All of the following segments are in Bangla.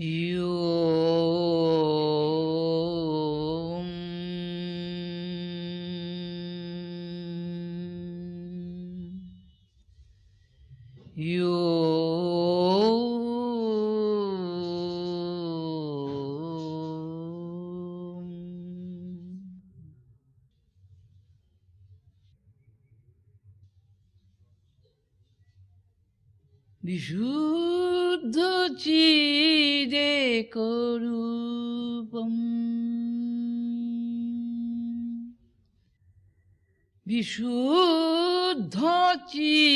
Om. বিশুদ্ধ চিদেকরূপম বিশুদ্ধ চিদেকরূপম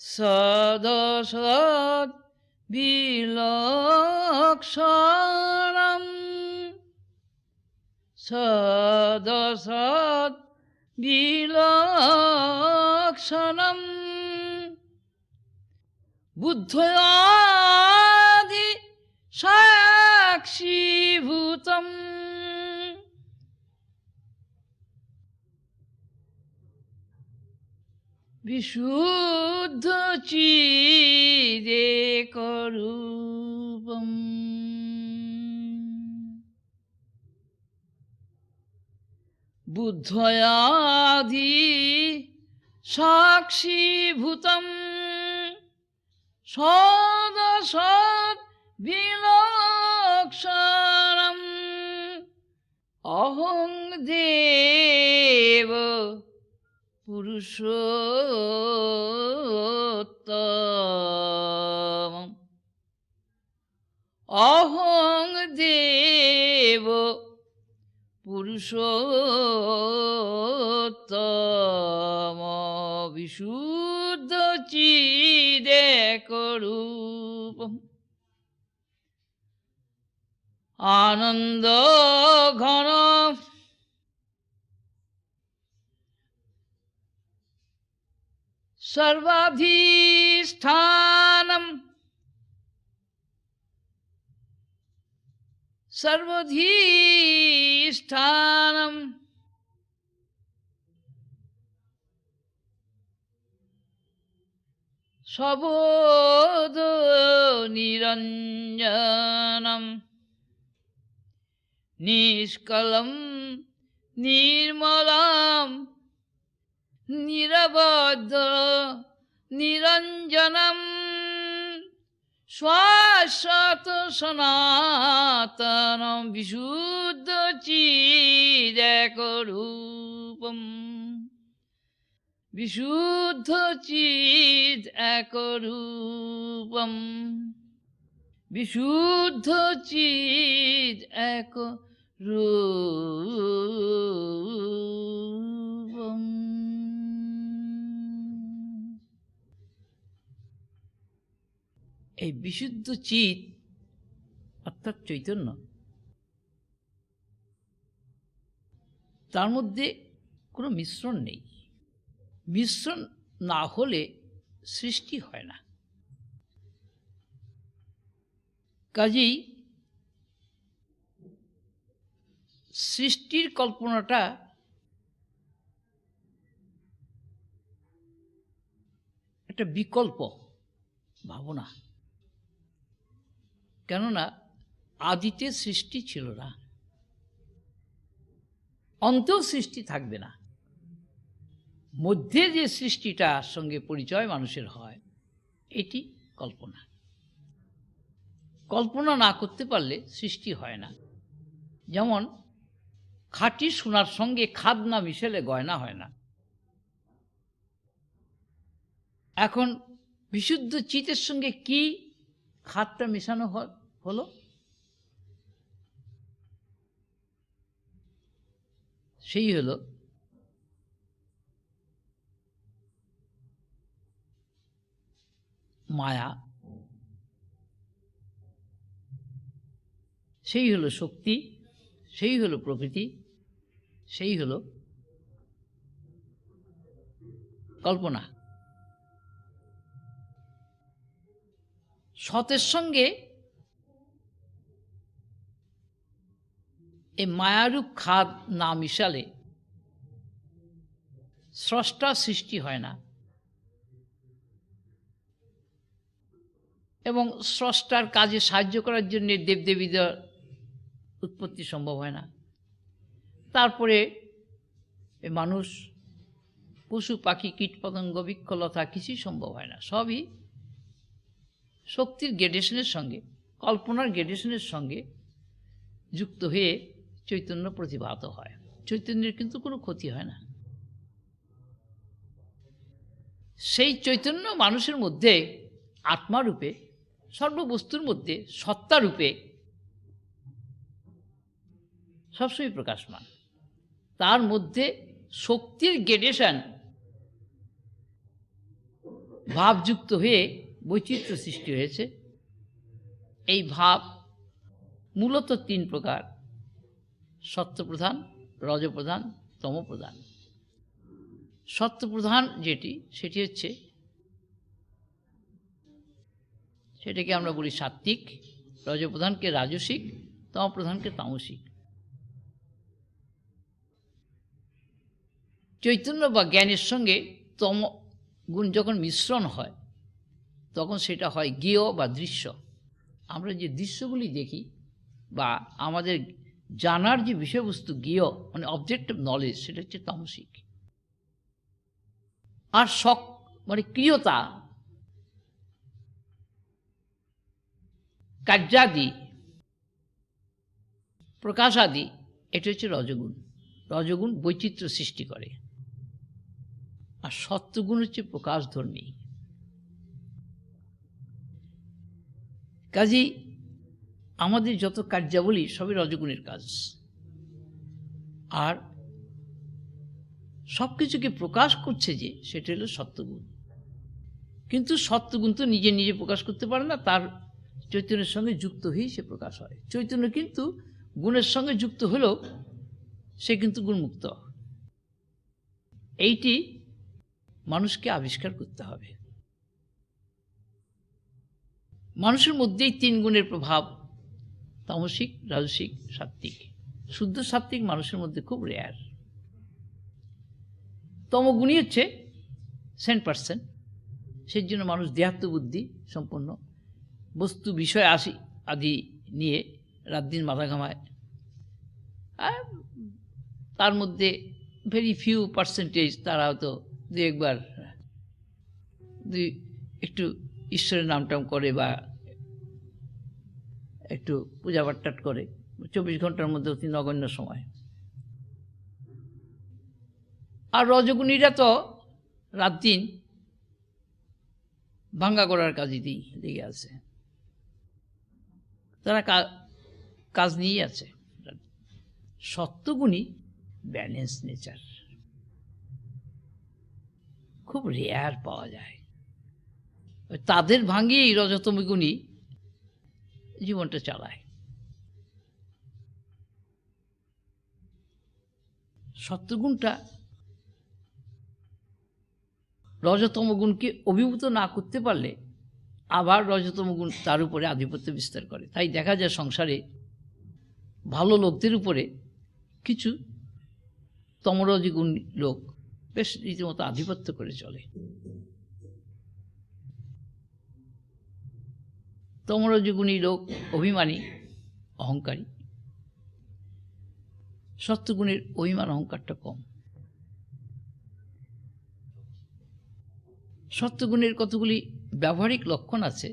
সদসৎ বিলক্ষণম সদসৎ বিলক্ষণম বুদ্ধয়াদি সাক্ষীভূতম বিশুদ্ধ চিদেকরূপম বুদ্ধয়াদি সাক্ষীভূতম সদসৎ বিলক্ষণম অহং দেব পুরুষোত্তম অহং দেব পুরুষোত্তম বিশুদ্ধ চিদেকরূপম আনন্দ ঘন সর্বাধিষ্ঠানম সর্বধিষ্ঠানম সবোধ নিরঞ্জনম নিষ্কলম নির্মলম নিরবধ নিরঞ্জনম শাশ্বত সনাতনম বিশুদ্ধ চিদেকরূপম বিশুদ্ধ চিদেকরূপম বিশুদ্ধ চিদেকরূপম। এই বিশুদ্ধ চিৎ অর্থাৎ চৈতন্য, তার মধ্যে কোনো মিশ্রণ নেই। মিশ্রণ না হলে সৃষ্টি হয় না। কাজেই সৃষ্টির কল্পনাটা একটা বিকল্প ভাবনা, কেননা আদিতে সৃষ্টি ছিল না, অন্তেও সৃষ্টি থাকবে না। মধ্যে যে সৃষ্টিটার সঙ্গে পরিচয় মানুষের হয়, এটি কল্পনা। কল্পনা না করতে পারলে সৃষ্টি হয় না। যেমন খাঁটি সোনার সঙ্গে খাদ না মিশালে গয়না হয় না। এখন বিশুদ্ধ চিতের সঙ্গে কি খাদটা মেশানো হলো? সেই হলো মায়া, সেই হলো শক্তি, সেই হলো প্রকৃতি, সেই হলো কল্পনা। সতের সঙ্গে এই মায়ারূপ খাদ না মিশালে স্রষ্টা সৃষ্টি হয় না এবং স্রষ্টার কাজে সাহায্য করার জন্য দেবদেবীদের উৎপত্তি সম্ভব হয় না। তারপরে মানুষ, পশু পাখি, কীটপতঙ্গ, বৃক্ষলতা কিছুই সম্ভব হয় না। সবই শক্তির গ্রেডেশনের সঙ্গে, কল্পনার গ্রেডেশনের সঙ্গে যুক্ত হয়ে চৈতন্য প্রতিভাত হয়। চৈতন্যের কিন্তু কোনো ক্ষতি হয় না। সেই চৈতন্য মানুষের মধ্যে আত্মারূপে, সর্ববস্তুর মধ্যে সত্তারূপে সবসময় প্রকাশমান। তার মধ্যে শক্তির গ্রেডেশন ভাবযুক্ত হয়ে বৈচিত্র্য সৃষ্টি হয়েছে। এই ভাব মূলত তিন প্রকার: সত্ত্বপ্রধান, রজপ্রধান, তমপ্রধান। সত্ত্বপ্রধান সেটি হচ্ছে, সেটাকে আমরা বলি সাত্ত্বিক, রজপ্রধানকে রাজসিক, তমপ্রধানকে তামসিক। চৈতন্য বা জ্ঞানের সঙ্গে তম গুণ যখন মিশ্রণ হয় তখন সেটা হয় জ্ঞেয় বা দৃশ্য। আমরা যে দৃশ্যগুলি দেখি বা আমাদের জানার যে বিষয়বস্তু জ্ঞেয়, মানে অবজেক্ট অফ নলেজ, সেটা হচ্ছে তামসিক। আর মানে ক্রিয়তা, কার্যাদি, প্রকাশাদি, এটা হচ্ছে রজগুণ। রজগুণ বৈচিত্র্য সৃষ্টি করে। আর সত্ত্বগুণ হচ্ছে প্রকাশধর্মী। কাজেই আমাদের যত কার্যাবলী সবই রজগুণের কাজ। আর সব কিছুকে প্রকাশ করছে সেটা হলো সত্ত্বগুণ। কিন্তু সত্ত্বগুণ তো নিজে নিজে প্রকাশ করতে পারে না, তার চৈতন্যের সঙ্গে যুক্ত হয়েই সে প্রকাশ হয়। চৈতন্য কিন্তু গুণের সঙ্গে যুক্ত হলেও সে কিন্তু গুণমুক্ত। এইটি মানুষকে আবিষ্কার করতে হবে। মানুষের মধ্যেই তিন গুণের প্রভাব: তামসিক, রাজসিক, সাত্ত্বিক। শুদ্ধ সাত্ত্বিক মানুষের মধ্যে খুব রেয়ার। তমগুণই হচ্ছে 10%। সেই জন্য মানুষ দেহাত্মবুদ্ধি সম্পন্ন, বস্তু বিষয় আদি নিয়ে রাত দিন মাথা ঘামায়। আর তার মধ্যে ভেরি ফিউ পার্সেন্টেজ তারা হয়তো একবার একটু ঈশ্বরের নামটাম করে বা একটু পূজা পাঠ করে। 24 ঘন্টার মধ্যে অতি নগণ্য সময়। আর রজগুণীরা তো রাত দিন ভাঙ্গা করার কাজেতেই লেগে আছে, তারা কাজ নিয়েই আছে। সত্ত্বগুণী ব্যালেন্স নেচার, খুব রেয়ার পাওয়া যায়। তাদের ভাঙিয়েই রজতমগুণী জীবনটা চালায়। সত্ত্বগুণটা রজতম গুণকে অভিভূত না করতে পারলে আবার রজতম গুণ তার উপরে আধিপত্য বিস্তার করে। তাই দেখা যায় সংসারে ভালো লোকদের উপরে কিছু তমরজগুণ লোক বেশ রীতিমতো আধিপত্য করে চলে। তমরজগুণী লোক অভিমানী, অহংকারী। সত্ত্বগুণের অভিমান অহংকারটা কম। সত্ত্বগুণের কতগুলি ব্যবহারিক লক্ষণ আছে,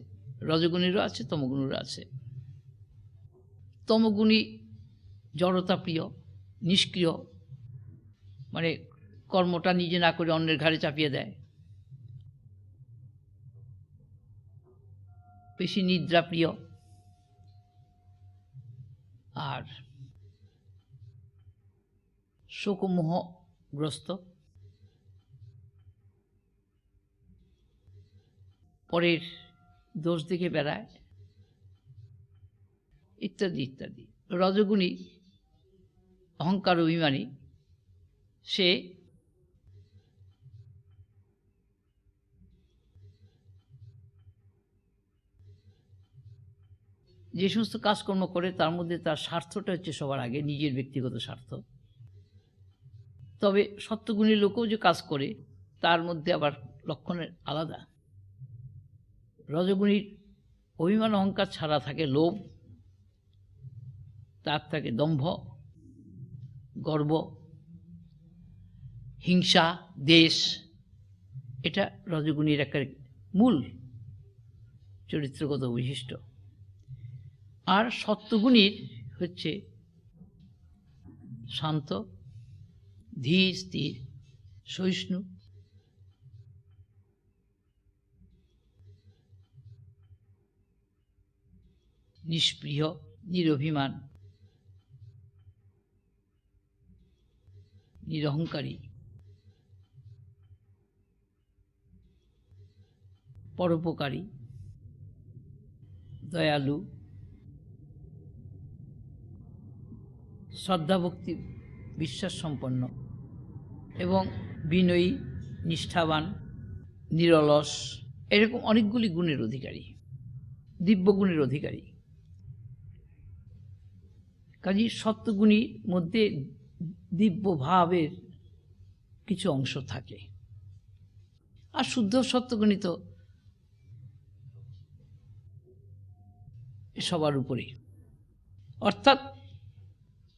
রজগুণেরও আছে, তমগুণেরও আছে। তমগুণী জড়তা প্রিয়, নিষ্ক্রিয়, মানে কর্মটা নিজে না করে অন্যের ঘাড়ে চাপিয়ে দেয়। বেশি নিদ্রা প্রিয়, আর শোকমোহগ্রস্ত, পরের দোষ দেখে বেড়ায়, ইত্যাদি ইত্যাদি। রজগুণী অহংকার অভিমানী, সে যে সমস্ত কাজকর্ম করে তার মধ্যে তার স্বার্থটা হচ্ছে সবার আগে, নিজের ব্যক্তিগত স্বার্থ। তবে সত্যগুণী লোকও যে কাজ করে তার মধ্যে আবার লক্ষণের আলাদা। রজগুণীর অভিমান অহংকার ছাড়া থাকে লোভ, তার থাকে দম্ভ, গর্ব, হিংসা, দেশ। এটা রজগুণীর একটা মূল চরিত্রগত বৈশিষ্ট্য। আর সত্যগুণীর হচ্ছে শান্ত, ধীর স্থির, সহিষ্ণু, নিষ্প্রিয়, নিরভিমান, নিরহংকারী, পরোপকারী, দয়ালু, শ্রদ্ধাভক্তি, বিশ্বাস সম্পন্ন এবং বিনয়ী, নিষ্ঠাবান, নিরলস, এরকম অনেকগুলি গুণের অধিকারী, দিব্য গুণের অধিকারী। কাজেই সত্যগুণীর মধ্যে দিব্য ভাবের কিছু অংশ থাকে। আর শুদ্ধ সত্যগুণী তো সবার উপরে, অর্থাৎ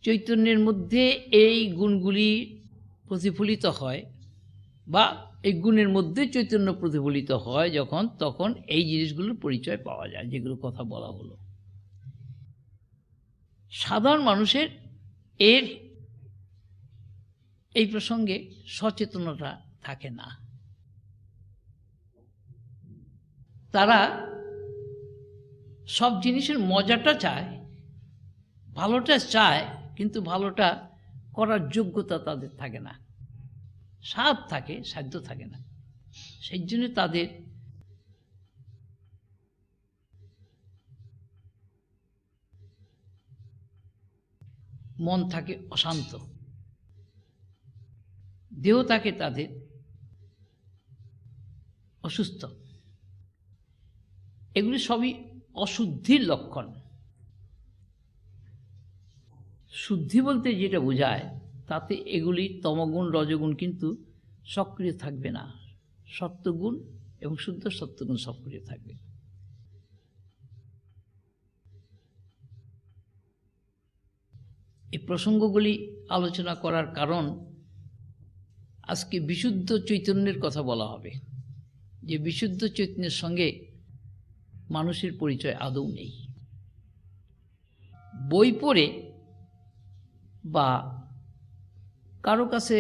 চৈতন্যের মধ্যে এই গুণগুলি প্রতিফলিত হয়, বা এই গুণের মধ্যে চৈতন্য প্রতিফলিত হয় যখন, তখন এই জিনিসগুলোর পরিচয় পাওয়া যায়, যেগুলো কথা বলা হলো। সাধারণ মানুষের এই প্রসঙ্গে সচেতনতা থাকে না। তারা সব জিনিসের মজাটা চায়, ভালোটা চায়, কিন্তু ভালোটা করার যোগ্যতা তাদের থাকে না। স্বাদ থাকে, সাধ্য থাকে না। সেই জন্য তাদের মন থাকে অশান্ত, দেহ থাকে তাদের অসুস্থ। এগুলি সবই অশুদ্ধির লক্ষণ। শুদ্ধি বলতে যেটা বোঝায়, তাতে এগুলি তমগুণ রজগুণ কিন্তু সক্রিয় থাকবে না, সত্যগুণ এবং শুদ্ধ সত্যগুণ সক্রিয় থাকবে। এই প্রসঙ্গগুলি আলোচনা করার কারণ, আজকে বিশুদ্ধ চৈতন্যের কথা বলা হবে, যে বিশুদ্ধ চৈতন্যের সঙ্গে মানুষের পরিচয় আদৌ নেই। বই পড়ে বা কারো কাছে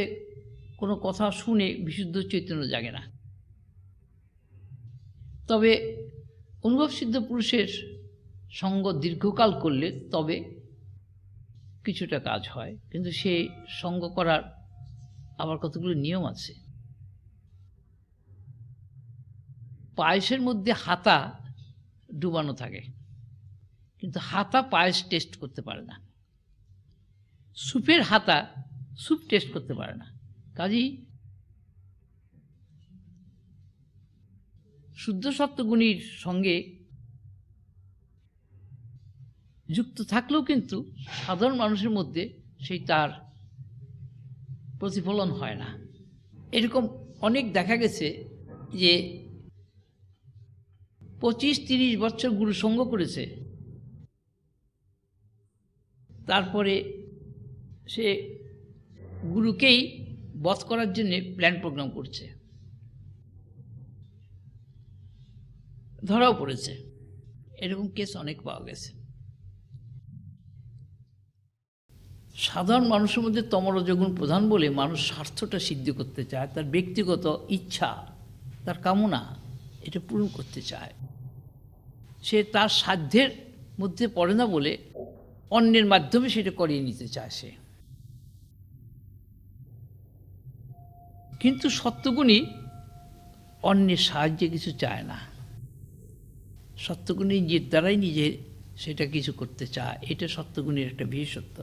কোনো কথা শুনে বিশুদ্ধ চৈতন্য জাগে না। তবে অনুভবসিদ্ধ পুরুষের সঙ্গ দীর্ঘকাল করলে তবে কিছুটা কাজ হয়, কিন্তু সেই সঙ্গ করার আবার কতগুলো নিয়ম আছে। পায়েসের মধ্যে হাতা ডুবানো থাকে, কিন্তু হাতা পায়েস টেস্ট করতে পারে না। স্যুপের হাতা স্যুপ টেস্ট করতে পারে না। কাজেই শুদ্ধ সত্যগুণীর সঙ্গে যুক্ত থাকলেও কিন্তু সাধারণ মানুষের মধ্যে সেই তার প্রতিফলন হয় না। এরকম অনেক দেখা গেছে যে 25-30 বছর গুরু সঙ্গ করেছে, তারপরে সে গুরুকেই বধ করার জন্য প্ল্যান প্রোগ্রাম করছে, ধরাও পড়েছে। এরকম কেস অনেক পাওয়া গেছে। সাধারণ মানুষের মধ্যে তমরজগুণ প্রধান বলে মানুষ স্বার্থটা সিদ্ধ করতে চায়, তার ব্যক্তিগত ইচ্ছা, তার কামনা, এটা পূরণ করতে চায়। সে তার সাধ্যের মধ্যে পড়ে না বলে অন্যের মাধ্যমে সেটা করিয়ে নিতে চায় সে। কিন্তু সত্যগুণী অন্যের সাহায্যে কিছু চায় না। সত্যগুণী নিজের দ্বারাই নিজে সেটা কিছু করতে চায়, এটা সত্যগুণীর একটা বিশেষত্ব।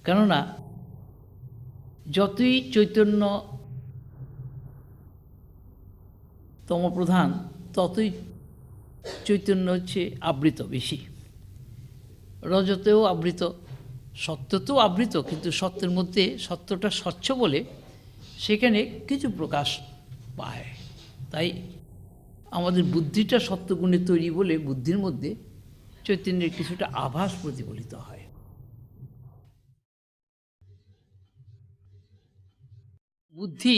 কেননা যতই চৈতন্য তমপ্রধান, ততই চৈতন্য হচ্ছে আবৃত বেশি। রজতেও আবৃত, সত্য তো আবৃত, কিন্তু সত্যের মধ্যে সত্যটা স্বচ্ছ বলে সেখানে কিছু প্রকাশ পায়। তাই আমাদের বুদ্ধিটা সত্যগুণে তৈরি বলে বুদ্ধির মধ্যে চৈতন্যের কিছুটা আভাস প্রতিফলিত হয়। বুদ্ধি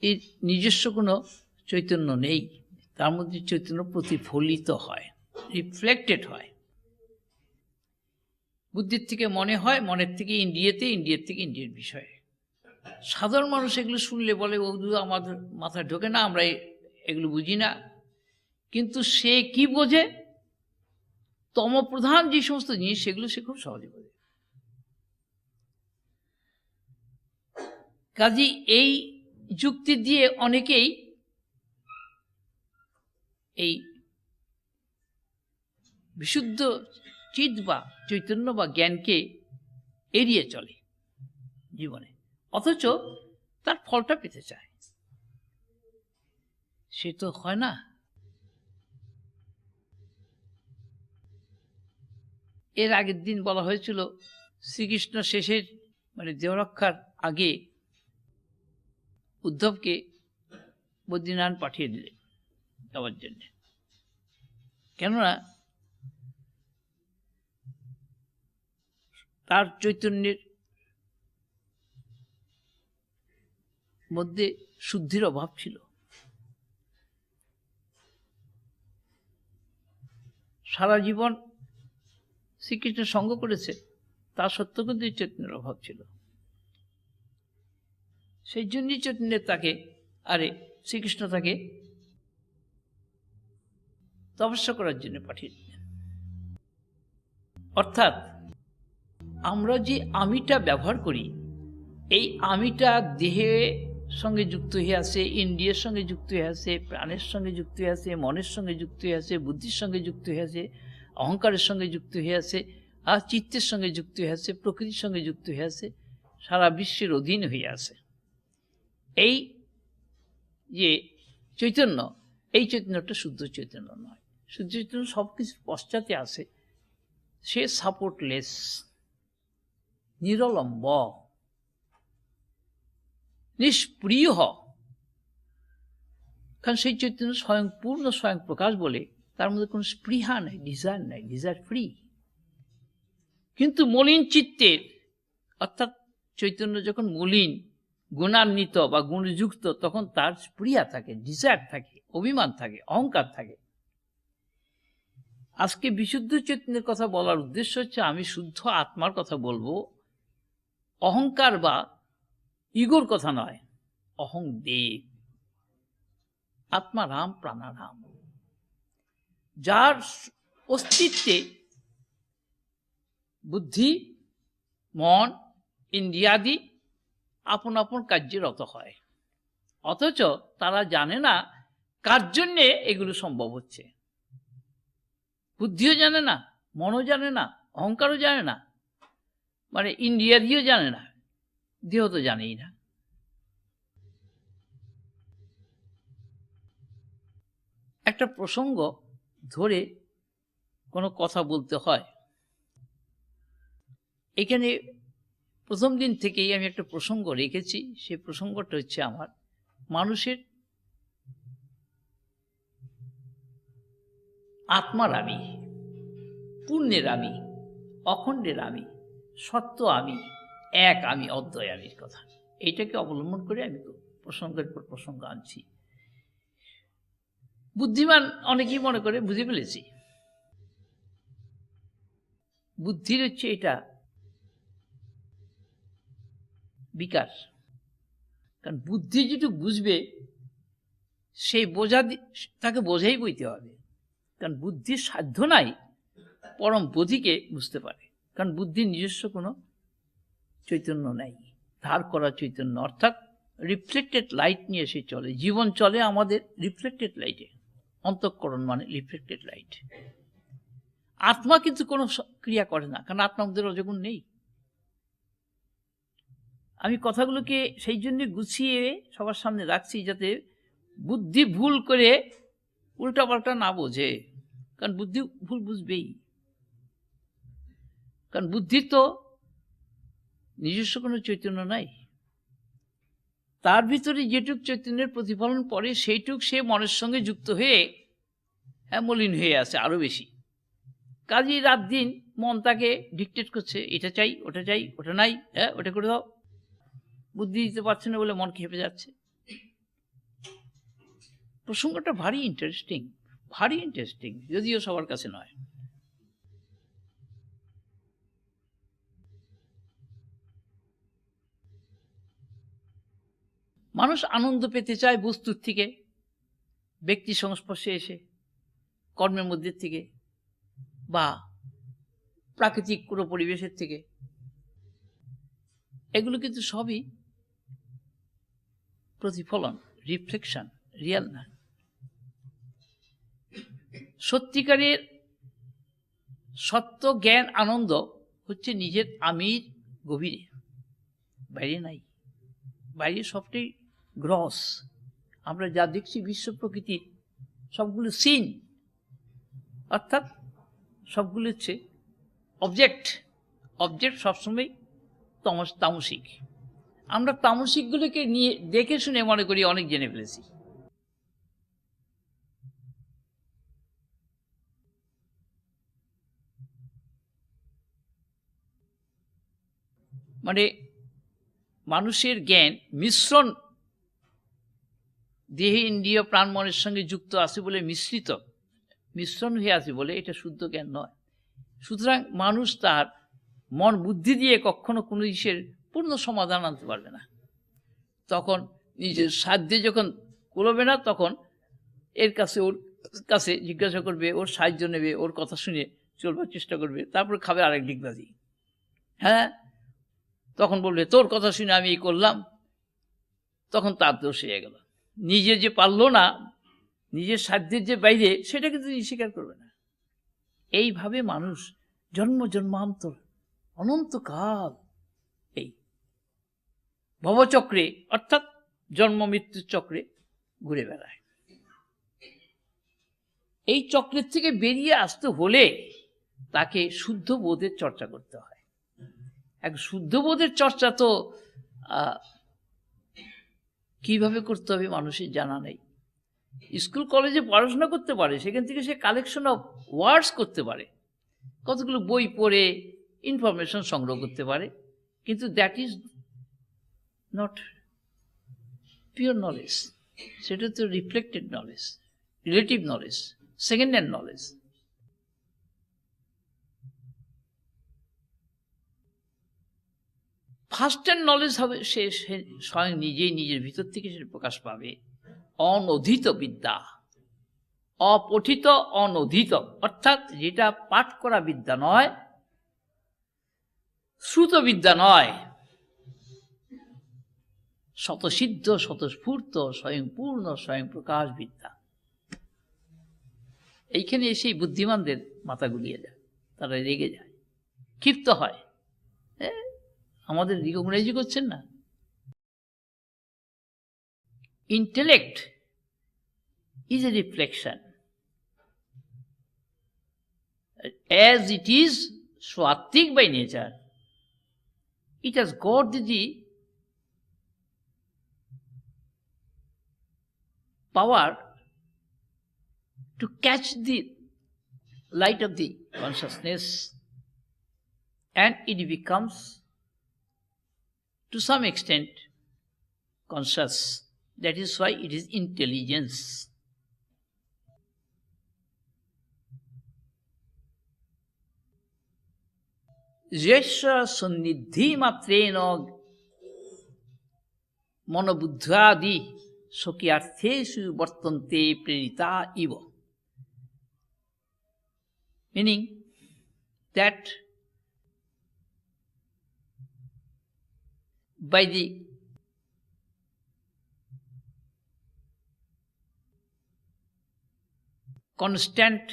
এর নিজস্ব কোনো চৈতন্য নেই, তার মধ্যে চৈতন্য প্রতিফলিত হয়, রিফ্লেক্টেড হয়। বুদ্ধির থেকে মনে হয়, মনের থেকে ইন্দ্রিয়েতে, ইন্দ্রিয়ের থেকে ইন্দ্রিয়ের বিষয়ে। সাধারণ মানুষ এগুলো শুনলে বলে ওগুলো আমাদের মাথায় ঢোকে না, আমরা এগুলো বুঝি না। কিন্তু সে কি বোঝে? তমপ্রধান যে সমস্ত জিনিস সেগুলো সে খুব সহজে বোঝে। কাজী এই যুক্তি দিয়ে অনেকেই এই বিশুদ্ধ চিৎ বা চৈতন্য বা জ্ঞানকে এড়িয়ে চলে জীবনে, অথচ তার ফলটা পেতে চায়। সে তো হয় না। এর আগের দিন বলা হয়েছিল শ্রীকৃষ্ণ শেষের মানে দেহরক্ষার আগে উদ্ধবকে বদ্রীনারায়ণ পাঠিয়ে দিলেন যাওয়ার জন্য। কেননা তার চৈতন্যের মধ্যে শুদ্ধির অভাব ছিল। সারা জীবন শ্রীকৃষ্ণের সঙ্গ করেছে, তা সত্য কিন্তু চৈতন্যের অভাব ছিল। সেই জন্যই চৈতন্যের তাকে শ্রীকৃষ্ণ তাকে তপস্যা করার জন্য পাঠিয়ে দিলেন। অর্থাৎ আমরা যে আমিটা ব্যবহার করি, এই আমিটা দেহের সঙ্গে যুক্ত হয়ে আছে, ইন্দ্রিয়ের সঙ্গে যুক্ত হয়ে আছে, প্রাণের সঙ্গে যুক্ত হয়ে আছে, মনের সঙ্গে যুক্ত হয়ে আছে, বুদ্ধির সঙ্গে যুক্ত হয়ে আছে, অহংকারের সঙ্গে যুক্ত হয়ে আছে, আর চিত্তের সঙ্গে যুক্ত হয়ে আছে, প্রকৃতির সঙ্গে যুক্ত হয়ে আছে, সারা বিশ্বের অধীন হয়ে আছে। এই যে চৈতন্য, এই চৈতন্যটা শুদ্ধ চৈতন্য নয়। শুদ্ধ চৈতন্য সব কিছুর পশ্চাতে আছে, সে সাপোর্টলেস, নিরলম্ব, নিষ্প্রিয়। কারণ সেই চৈতন্য স্বয়ং পূর্ণ, স্বয়ং প্রকাশ বলে তার মধ্যে কোনো স্পৃহা নাই, ডিজায়ার নাই, ডিজায়ার ফ্রি। কিন্তু মলিন চিত্তের, অর্থাৎ চৈতন্য যখন মলিন, গুণান্বিত বা গুণযুক্ত, তখন তার স্পৃহা থাকে, ডিজায়ার থাকে, অভিমান থাকে, অহংকার থাকে। আজকে বিশুদ্ধ চৈতন্যের কথা বলার উদ্দেশ্য হচ্ছে আমি শুদ্ধ আত্মার কথা বলবো, অহংকার বা ইগোর কথা নয়। অহং দেব, আত্মা রাম, প্রাণারাম, যার অস্তিত্বে বুদ্ধি, মন, ইন্দ্রিয়াদি আপন আপন কার্যে রত হয়, অথচ তারা জানে না কার জন্যে এগুলো সম্ভব হচ্ছে। বুদ্ধিও জানে না, মনও জানে না, অহংকারও জানে না, মানে ইন্দ্রিয়াদিও জানে না, দেহ তো জানেই না। একটা প্রসঙ্গ ধরে কোনো কথা বলতে হয়। এখানে প্রথম দিন থেকেই আমি একটা প্রসঙ্গ রেখেছি। সেই প্রসঙ্গটা হচ্ছে আমার মানুষের আত্মার আমি, পূর্ণের আমি, অখণ্ডের আমি, সত্য আমি, এক আমি, অদ্বয় আমির কথা। এইটাকে অবলম্বন করে আমি প্রসঙ্গের পর প্রসঙ্গ আনছি। বুদ্ধিমান অনেকেই মনে করে বুঝে ফেলেছি। বুদ্ধির হচ্ছে এটা বিকাশ। কারণ বুদ্ধি যেটুকু বুঝবে সেই বোঝা তাকে বোঝাই বইতে হবে। কারণ বুদ্ধির সাধ্য নাই পরম বোধিকে বুঝতে পারে। কারণ বুদ্ধির নিজস্ব কোনো চৈতন্য নাই, ধার করা চৈতন্য, অর্থাৎ রিফ্লেক্টেড লাইট নিয়ে সে চলে। জীবন চলে আমাদের রিফ্লেক্টেড লাইটে, অন্তঃকরণ মানে রিফ্লেক্টেড লাইট। আত্মা কিন্তু কোনো ক্রিয়া করে না, কারণ আত্মার মধ্যে রজগুণ নেই। আমি কথাগুলোকে সেই জন্য গুছিয়ে সবার সামনে রাখছি, যাতে বুদ্ধি ভুল করে উল্টাপাল্টা না বোঝে। কারণ বুদ্ধি ভুল বুঝবেই, কারণ বুদ্ধির তো নিজস্ব কোনো চৈতন্য নাই, তার ভিতরে যেটুক চৈতন্যের প্রতিফলন পড়ে সেইটুক সে মনের সঙ্গে যুক্ত হয়ে মলিন হয়ে আছে আরো বেশি। কাজেই রাত দিন মন তাকে ডিকটেট করছে, এটা চাই, ওটা চাই, ওটা নাই, ওটা করে দাও। বুদ্ধি দিতে পারছে না বলে মন খেপে যাচ্ছে। প্রসঙ্গটা ভারী ইন্টারেস্টিং, যদিও সবার কাছে নয়। মানুষ আনন্দ পেতে চায় বস্তুর থেকে, ব্যক্তি সংস্পর্শে এসে, কর্মের মধ্যে থেকে, বা প্রাকৃতিক কোনো পরিবেশের থেকে। এগুলো কিন্তু সবই প্রতিফলন, রিফ্লেকশন, রিয়াল না। সত্যিকারের সত্য জ্ঞান আনন্দ হচ্ছে নিজের আমির গভীরে, বাইরে নাই। বাইরে সবটাই গ্রস, আমরা যা দেখছি বিশ্ব প্রকৃতির সবগুলো সিন, অর্থাৎ সবগুলো হচ্ছে অবজেক্ট সবসময় তামসিক। আমরা তামসিকগুলোকে নিয়ে দেখে শুনে মনে করি অনেক জেনে ফেলেছি। মানে মানুষের জ্ঞান মিশ্রণ, দেহে ইন্দ্রিয় প্রাণ মনের সঙ্গে যুক্ত আছে বলে মিশ্রণ হয়ে আছে বলে এটা শুদ্ধ জ্ঞান নয়। সুতরাং মানুষ তার মন বুদ্ধি দিয়ে কখনো কোনো জিনিসের পূর্ণ সমাধান আনতে পারবে না। তখন নিজের সাধ্যে যখন কুলোবে না, তখন ওর কাছে জিজ্ঞাসা করবে, ওর সাহায্য নেবে, ওর কথা শুনে চলবার চেষ্টা করবে, তারপর খাবে আরেক ডিগবাজি। তখন বলবে তোর কথা শুনে আমি এই করলাম, তখন তার দোষ হয়ে গেল। নিজে যে পারলো না, নিজের সাধ্যের যে বাইরে, সেটা কিন্তু স্বীকার করবে না। এইভাবে মানুষ জন্মান্তর অনন্তকাল এই ভবচক্রে, অর্থাৎ জন্ম মৃত্যুর চক্রে ঘুরে বেড়ায়। এই চক্রের থেকে বেরিয়ে আসতে হলে তাকে শুদ্ধ বোধের চর্চা করতে হয়। এক শুদ্ধ বোধের চর্চা তো কিভাবে করতে হবে মানুষের জানা নেই। স্কুল কলেজে পড়াশোনা করতে পারে, সেখান থেকে সে কালেকশন অফ ওয়ার্ডস করতে পারে, কতগুলো বই পড়ে ইনফরমেশন সংগ্রহ করতে পারে, কিন্তু that is not pure knowledge. সেটা তো reflected knowledge, relative knowledge, second hand knowledge. First hand knowledge হবে সে স্বয়ং নিজেই নিজের ভিতর থেকে সেটা প্রকাশ পাবে। অনধিত বিদ্যা, অপঠিত অনধিত, অর্থাৎ যেটা পাঠ করা বিদ্যা নয়, শ্রুত বিদ্যা নয়, স্বতঃসিদ্ধ স্বতঃস্ফূর্ত স্বয়ংপূর্ণ স্বয়ং প্রকাশ বিদ্যা। এইখানে এসেই বুদ্ধিমানদের মাথা গুলিয়ে যায়, তারা রেগে যায়, ক্ষিপ্ত হয়। আমাদের রিকগনাইজ করছেন না। Intellect is a reflection. As it is swatik by nature, it has got the power to catch the light of the consciousness, and it becomes to some extent conscious. That is why it is intelligence. Yesha sannidhi matrena manobuddhadi sokyartheshu vartante pranita iva. Meaning that by the constant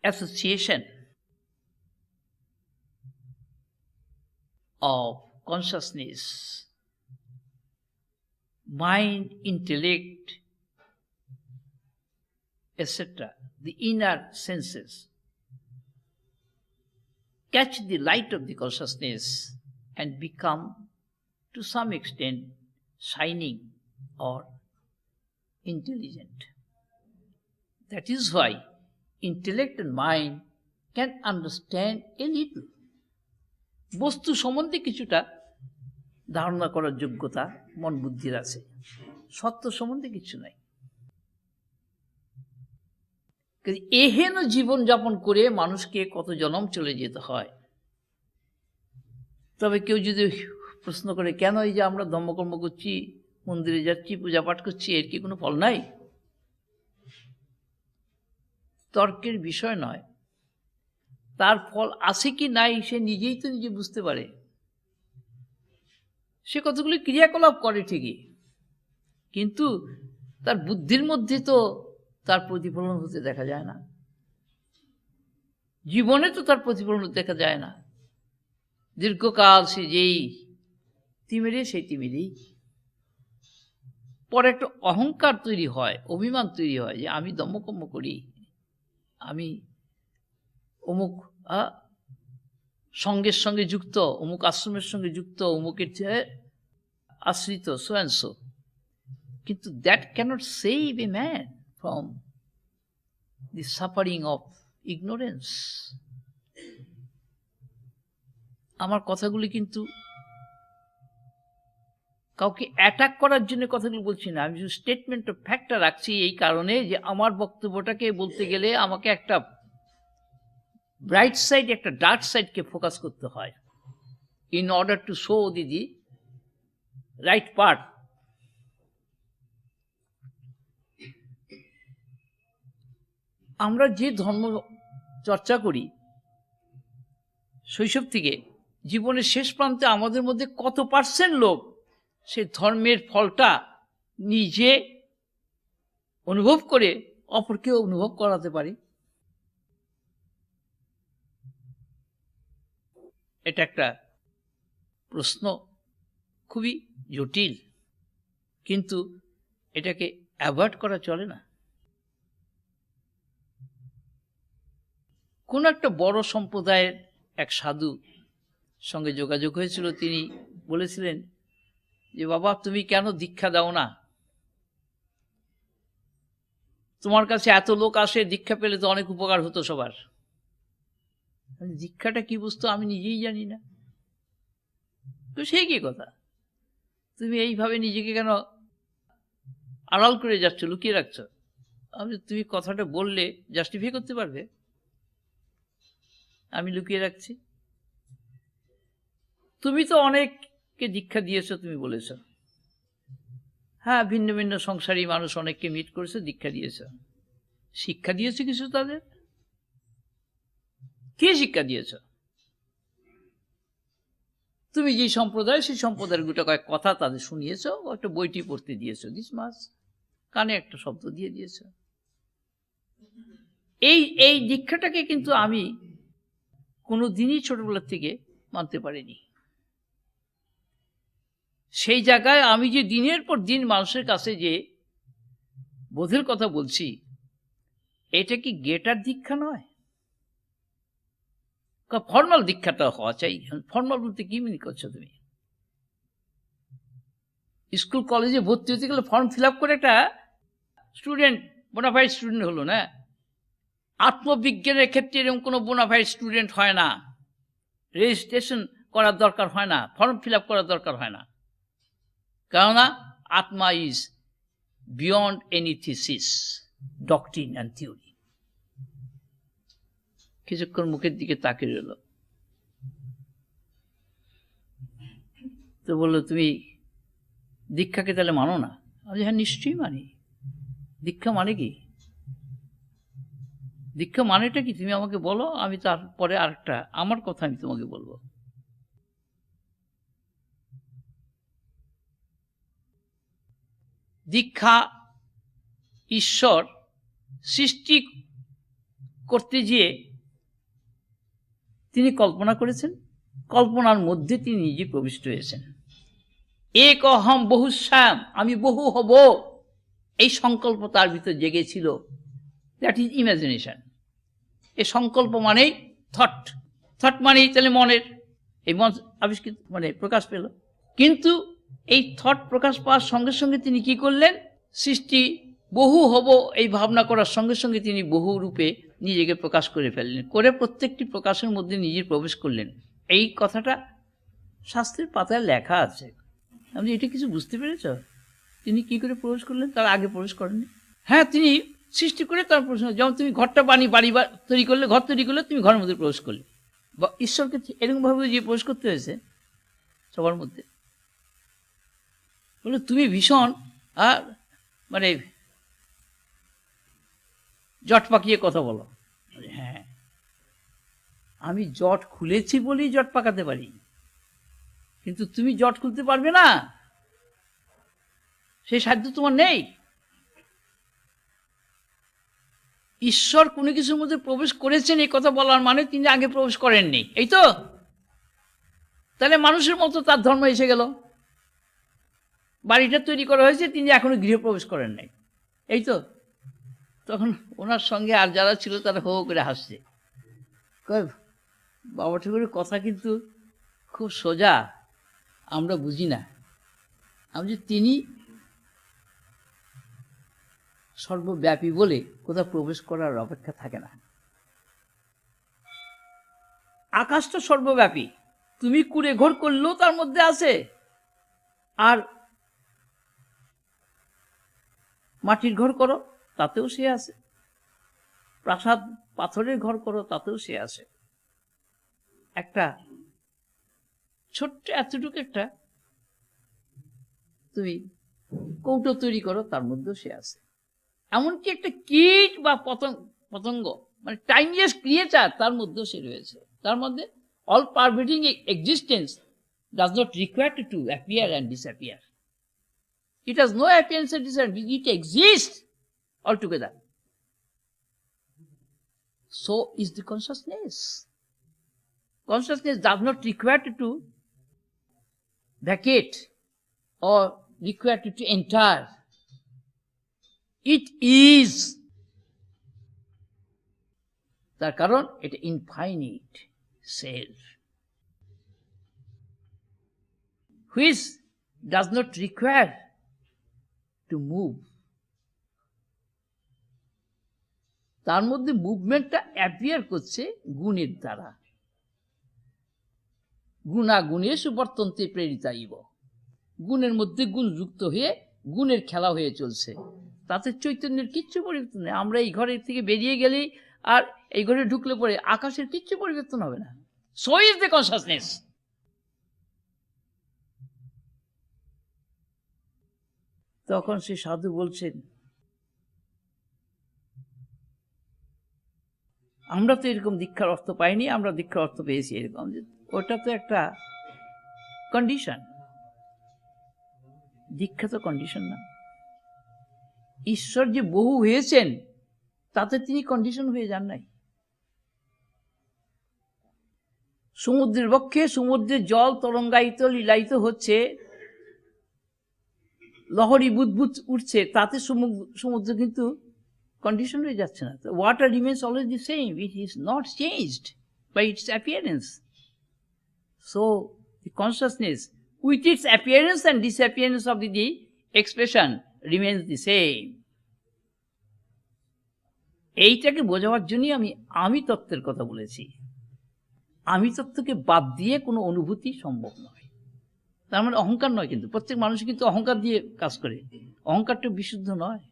association of consciousness, mind, intellect, etc., the inner senses, catch the light of the consciousness and become to some extent shining or intelligent. That is why intellect and mind can understand a little. বস্তু সম্বন্ধে কিছুটা ধারণা করার যোগ্যতা মন বুদ্ধির আছে, সত্য সম্বন্ধে কিছু নাই। এহেন জীবন যাপন করে মানুষকে কত জনম চলে যেতে হয়। তবে কেউ যদি প্রশ্ন করে কেন এই যে আমরা ধর্মকর্ম করছি, মন্দিরে যাচ্ছি, পূজা পাঠ করছি, এর কি কোনো ফল নাই? তর্কের বিষয় নয়, তার ফল আছে কি নাই সে নিজেই তো নিজে বুঝতে পারে। সে কতগুলি ক্রিয়াকলাপ করে ঠিকই, কিন্তু তার বুদ্ধির মধ্যে তো তার প্রতিফলন হতে দেখা যায় না, জীবনে তো তার প্রতিফলন দেখা যায় না। দীর্ঘকাল সে যেই তিমিরে সেই তিমিরেই। পরে একটা অহংকার তৈরি হয়, অভিমান তৈরি হয় যে আমি ধর্মকর্ম করি, আমি অমুক সঙ্গের সঙ্গে যুক্ত, অমুক আশ্রমের সঙ্গে যুক্ত, অমুকের চেয়ে আশ্রিত, সো অ্যান্ড সো। কিন্তু that cannot save a man from the suffering of ignorance. আমার কথাগুলি কিন্তু কাউকে অ্যাটাক করার জন্য কথাগুলো বলছি না, আমি শুধু স্টেটমেন্ট অফ ফ্যাক্টটা রাখছি এই কারণে যে আমার বক্তব্যটাকে বলতে গেলে আমাকে একটা ব্রাইট সাইড, একটা ডার্ক সাইডকে ফোকাস করতে হয় in order to show the right part. আমরা যে ধর্ম চর্চা করি শৈশব থেকে জীবনের শেষ প্রান্তে আমাদের মধ্যে কত পার্সেন্ট লোক সে ধর্মের ফলটা নিজে অনুভব করে অপরকে অনুভব করাতে পারি? এটা একটা প্রশ্ন, খুবই জটিল, কিন্তু এটাকে অ্যাভয়েড করা চলে না। কোন একটা বড় সম্প্রদায়ের এক সাধু সঙ্গে যোগাযোগ হয়েছিল, তিনি বলেছিলেন যে বাবা তুমি কেন দীক্ষা দাও না? তোমার কাছে এত লোক আসে, দীক্ষা পেলে তো অনেক উপকার হতো সবার। দীক্ষাটা কি বস্তু আমি নিজেই জানি না, তো সেই কি কথা, তুমি এইভাবে নিজেকে কেন আড়াল করে যাচ্ছ, লুকিয়ে রাখছ? আমি তুমি কথাটা বললে জাস্টিফাই করতে পারবে আমি লুকিয়ে রাখছি? তুমি তো অনেককে দীক্ষা দিয়েছ, তুমি বলেছ, হ্যাঁ ভিন্ন ভিন্ন সংসারী মানুষ অনেককে মিট করেছে, দীক্ষা দিয়েছ, শিক্ষা দিয়েছে কিছু তাদের? কে শিক্ষা দিয়েছ? তুমি যে সম্প্রদায়, সেই সম্প্রদায়ের গোটা কয়েক কথা তাদের শুনিয়েছ, একটা বইটি পড়তে দিয়েছ, দিস মাস কানে একটা শব্দ দিয়ে দিয়েছ। এই দীক্ষাটাকে কিন্তু আমি কোনো দিনই ছোটবেলার থেকে মানতে পারিনি। সেই জায়গায় আমি যে দিনের পর দিন মানুষের কাছে যে বোধের কথা বলছি, এটা কি গেটার দীক্ষা নয়? ফর্মাল দীক্ষাটা হওয়া চাই। ফর্মাল বলতে কি মিনি করছো তুমি? স্কুল কলেজে ভর্তি হতে গেলে ফর্ম ফিল আপ করে একটা স্টুডেন্ট, বোনাফাইড স্টুডেন্ট হলো না। আত্মবিজ্ঞানের ক্ষেত্রে এরকম কোনো বোনাফাইড স্টুডেন্ট হয় না, রেজিস্ট্রেশন করার দরকার হয় না, ফর্ম ফিল আপ করার দরকার হয় না, কেননা আত্মা is beyond any thesis, doctrine and theory. কিছুক্ষণ মুখের দিকে তাকিয়ে রইল, তো বললো তুমি দীক্ষাকে তাহলে মানো না? আমি হ্যাঁ নিশ্চয়ই মানি। দীক্ষা মানে কি? দীক্ষা মানেটা কি তুমি আমাকে বলো, আমি তারপরে আরেকটা আমার কথা আমি তোমাকে বলবো। দীক্ষা ঈশ্বর সৃষ্টি করতে গিয়ে তিনি কল্পনা করেছেন, কল্পনার মধ্যে তিনি নিজে প্রবিষ্ট হয়েছেন। এক অহম বহুশ্যাম, আমি বহু হব, এই সংকল্প তার ভিতর জেগেছিল। That is imagination. এই সংকল্প মানেই থট, থট মানেই তাহলে মনের, এই মন আবিষ্কৃত মানে প্রকাশ পেল। কিন্তু এই থট প্রকাশ পাওয়ার সঙ্গে সঙ্গে তিনি কি করলেন, সৃষ্টি বহু হব এই ভাবনা করার সঙ্গে সঙ্গে তিনি বহু রূপে নিজেকে প্রকাশ করে ফেললেন, করে প্রত্যেকটি প্রকাশের মধ্যে নিজে প্রবেশ করলেন। এই কথাটা শাস্ত্রের পাতায় লেখা আছে। আপনি এটা কিছু বুঝতে পেরেছ? তিনি কি করে প্রবেশ করলেন, তার আগে প্রবেশ করেননি। হ্যাঁ, তিনি সৃষ্টি করে তার প্রশ্ন, যেমন তুমি ঘরটা বাড়ি তৈরি করলে, ঘর তৈরি করলে, তুমি ঘরের মধ্যে প্রবেশ করলে, বা ঈশ্বরকে এরকমভাবে যে প্রবেশ করতে হয়েছে সবার মধ্যে। বলে তুমি ভীষণ আর মানে জট পাকিয়ে কথা বলো। হ্যাঁ, আমি জট খুলেছি বলেই জট পাকাতে পারি, কিন্তু তুমি জট খুলতে পারবে না, সেই সাধ্য তোমার নেই। ঈশ্বর কোনো কিছুর মধ্যে প্রবেশ করেছেন এই কথা বলার মানে তিনি আগে প্রবেশ করেননি, এই তো। তাহলে মানুষের মতো তার ধর্ম এসে গেল, বাড়িটা তৈরি করা হয়েছে, তিনি এখনো গৃহে প্রবেশ করেন নাই, এই তো। তখন ওনার সঙ্গে আর যারা ছিল তারা হো করে হাসছে, কয় বাবা ঠাকুরের কথা কিন্তু খুব সোজা, আমরা বুঝি না। আমি যে তিনি সর্বব্যাপী বলে কোথাও প্রবেশ করার অপেক্ষা থাকে না। আকাশটা সর্বব্যাপী, তুমি কুড়ে ঘর করলেও তার মধ্যে আছে, আর মাটির ঘর করো তাতেও সে আছে, প্রাসাদ পাথরের ঘর করো তাতেও সে আছে। একটা ছোট্ট এতটুকু একটা তুমি কৌটো তৈরি করো তার মধ্যেও সে আছে। এমনকি একটা কীট বা পতঙ্গ মানে টাইমলেস ক্রিয়েচার তার মধ্যেও সে রয়েছে। তার মধ্যে all pervading existence does not require to appear and disappear. It has no appearance and disappearance. It exists altogether. So is the consciousness. Consciousness does not require to vacate or require to enter. It is. তার কারণ এটা infinite self, which does not require to move. তার মধ্যে মুভমেন্টটা অ্যাপিয়ার করছে গুণের দ্বারা, গুণাগুণেষু বর্তন্তে প্রেরিতাইব। গুণের মধ্যে গুণ যুক্ত হয়ে গুণের খেলা হয়ে চলছে, তাতে চৈতন্যের কিচ্ছু পরিবর্তন নেই। আমরা এই ঘরের থেকে বেরিয়ে গেলেই আর এই ঘরে ঢুকলে পরে আকাশের কিচ্ছু পরিবর্তন হবে না। So is the consciousness. তখন সে সাধু বলছেন, আমরা তো এরকম দীক্ষার অর্থ পাইনি, আমরা দীক্ষার অর্থ পেয়েছি এরকম। ওটা তো একটা কন্ডিশন, দীক্ষা তো কন্ডিশন না। ঈশ্বর যে বহু হয়েছেন তাতে তিনি কন্ডিশন হয়ে যান নাই। সমুদ্রের বক্ষে সমুদ্রের জল তরঙ্গায়িত লীলায়িত হচ্ছে, লহরী বুদবুদ উঠছে, তাতে সমুদ্র কিন্তু কন্ডিশন হয়ে যাচ্ছে না। Water remains always the same, it is not changed by its appearance. So the consciousness with its appearance and disappearance of the expression remains the same. এইটাকে বোঝাবার জন্যই আমি তত্ত্বের কথা বলেছি। আমি তত্ত্বকে বাদ দিয়ে কোনো অনুভূতি সম্ভব নয়। তার মানে অহংকার নয়, কিন্তু প্রত্যেক মানুষ কিন্তু অহংকার দিয়ে কাজ করে, অহংকারটা বিশুদ্ধ নয়।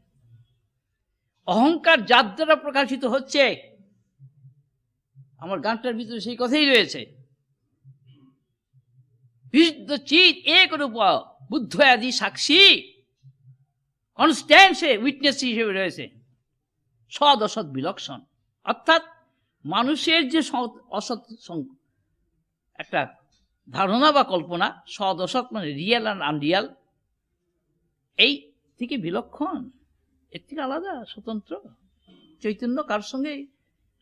অহংকার যার দ্বারা প্রকাশিত হচ্ছে, আমার গানটার ভিতরে সেই কথাই রয়েছে, বিশুদ্ধ চিৎ এক রূপ বুদ্ধ আদি সাক্ষী, কনস্ট্যান্ট সে উইটনেস হিসেবে রয়েছে, সৎ অসৎ বিলক্ষণ। অর্থাৎ মানুষের যে অসৎ একটা ধারণা বা কল্পনা, সৎ অসৎ মানে রিয়েল অ্যান্ড আনরিয়াল, এই থেকে বিলক্ষণ, এর থেকে আলাদা, স্বতন্ত্র। চৈতন্য কার সঙ্গে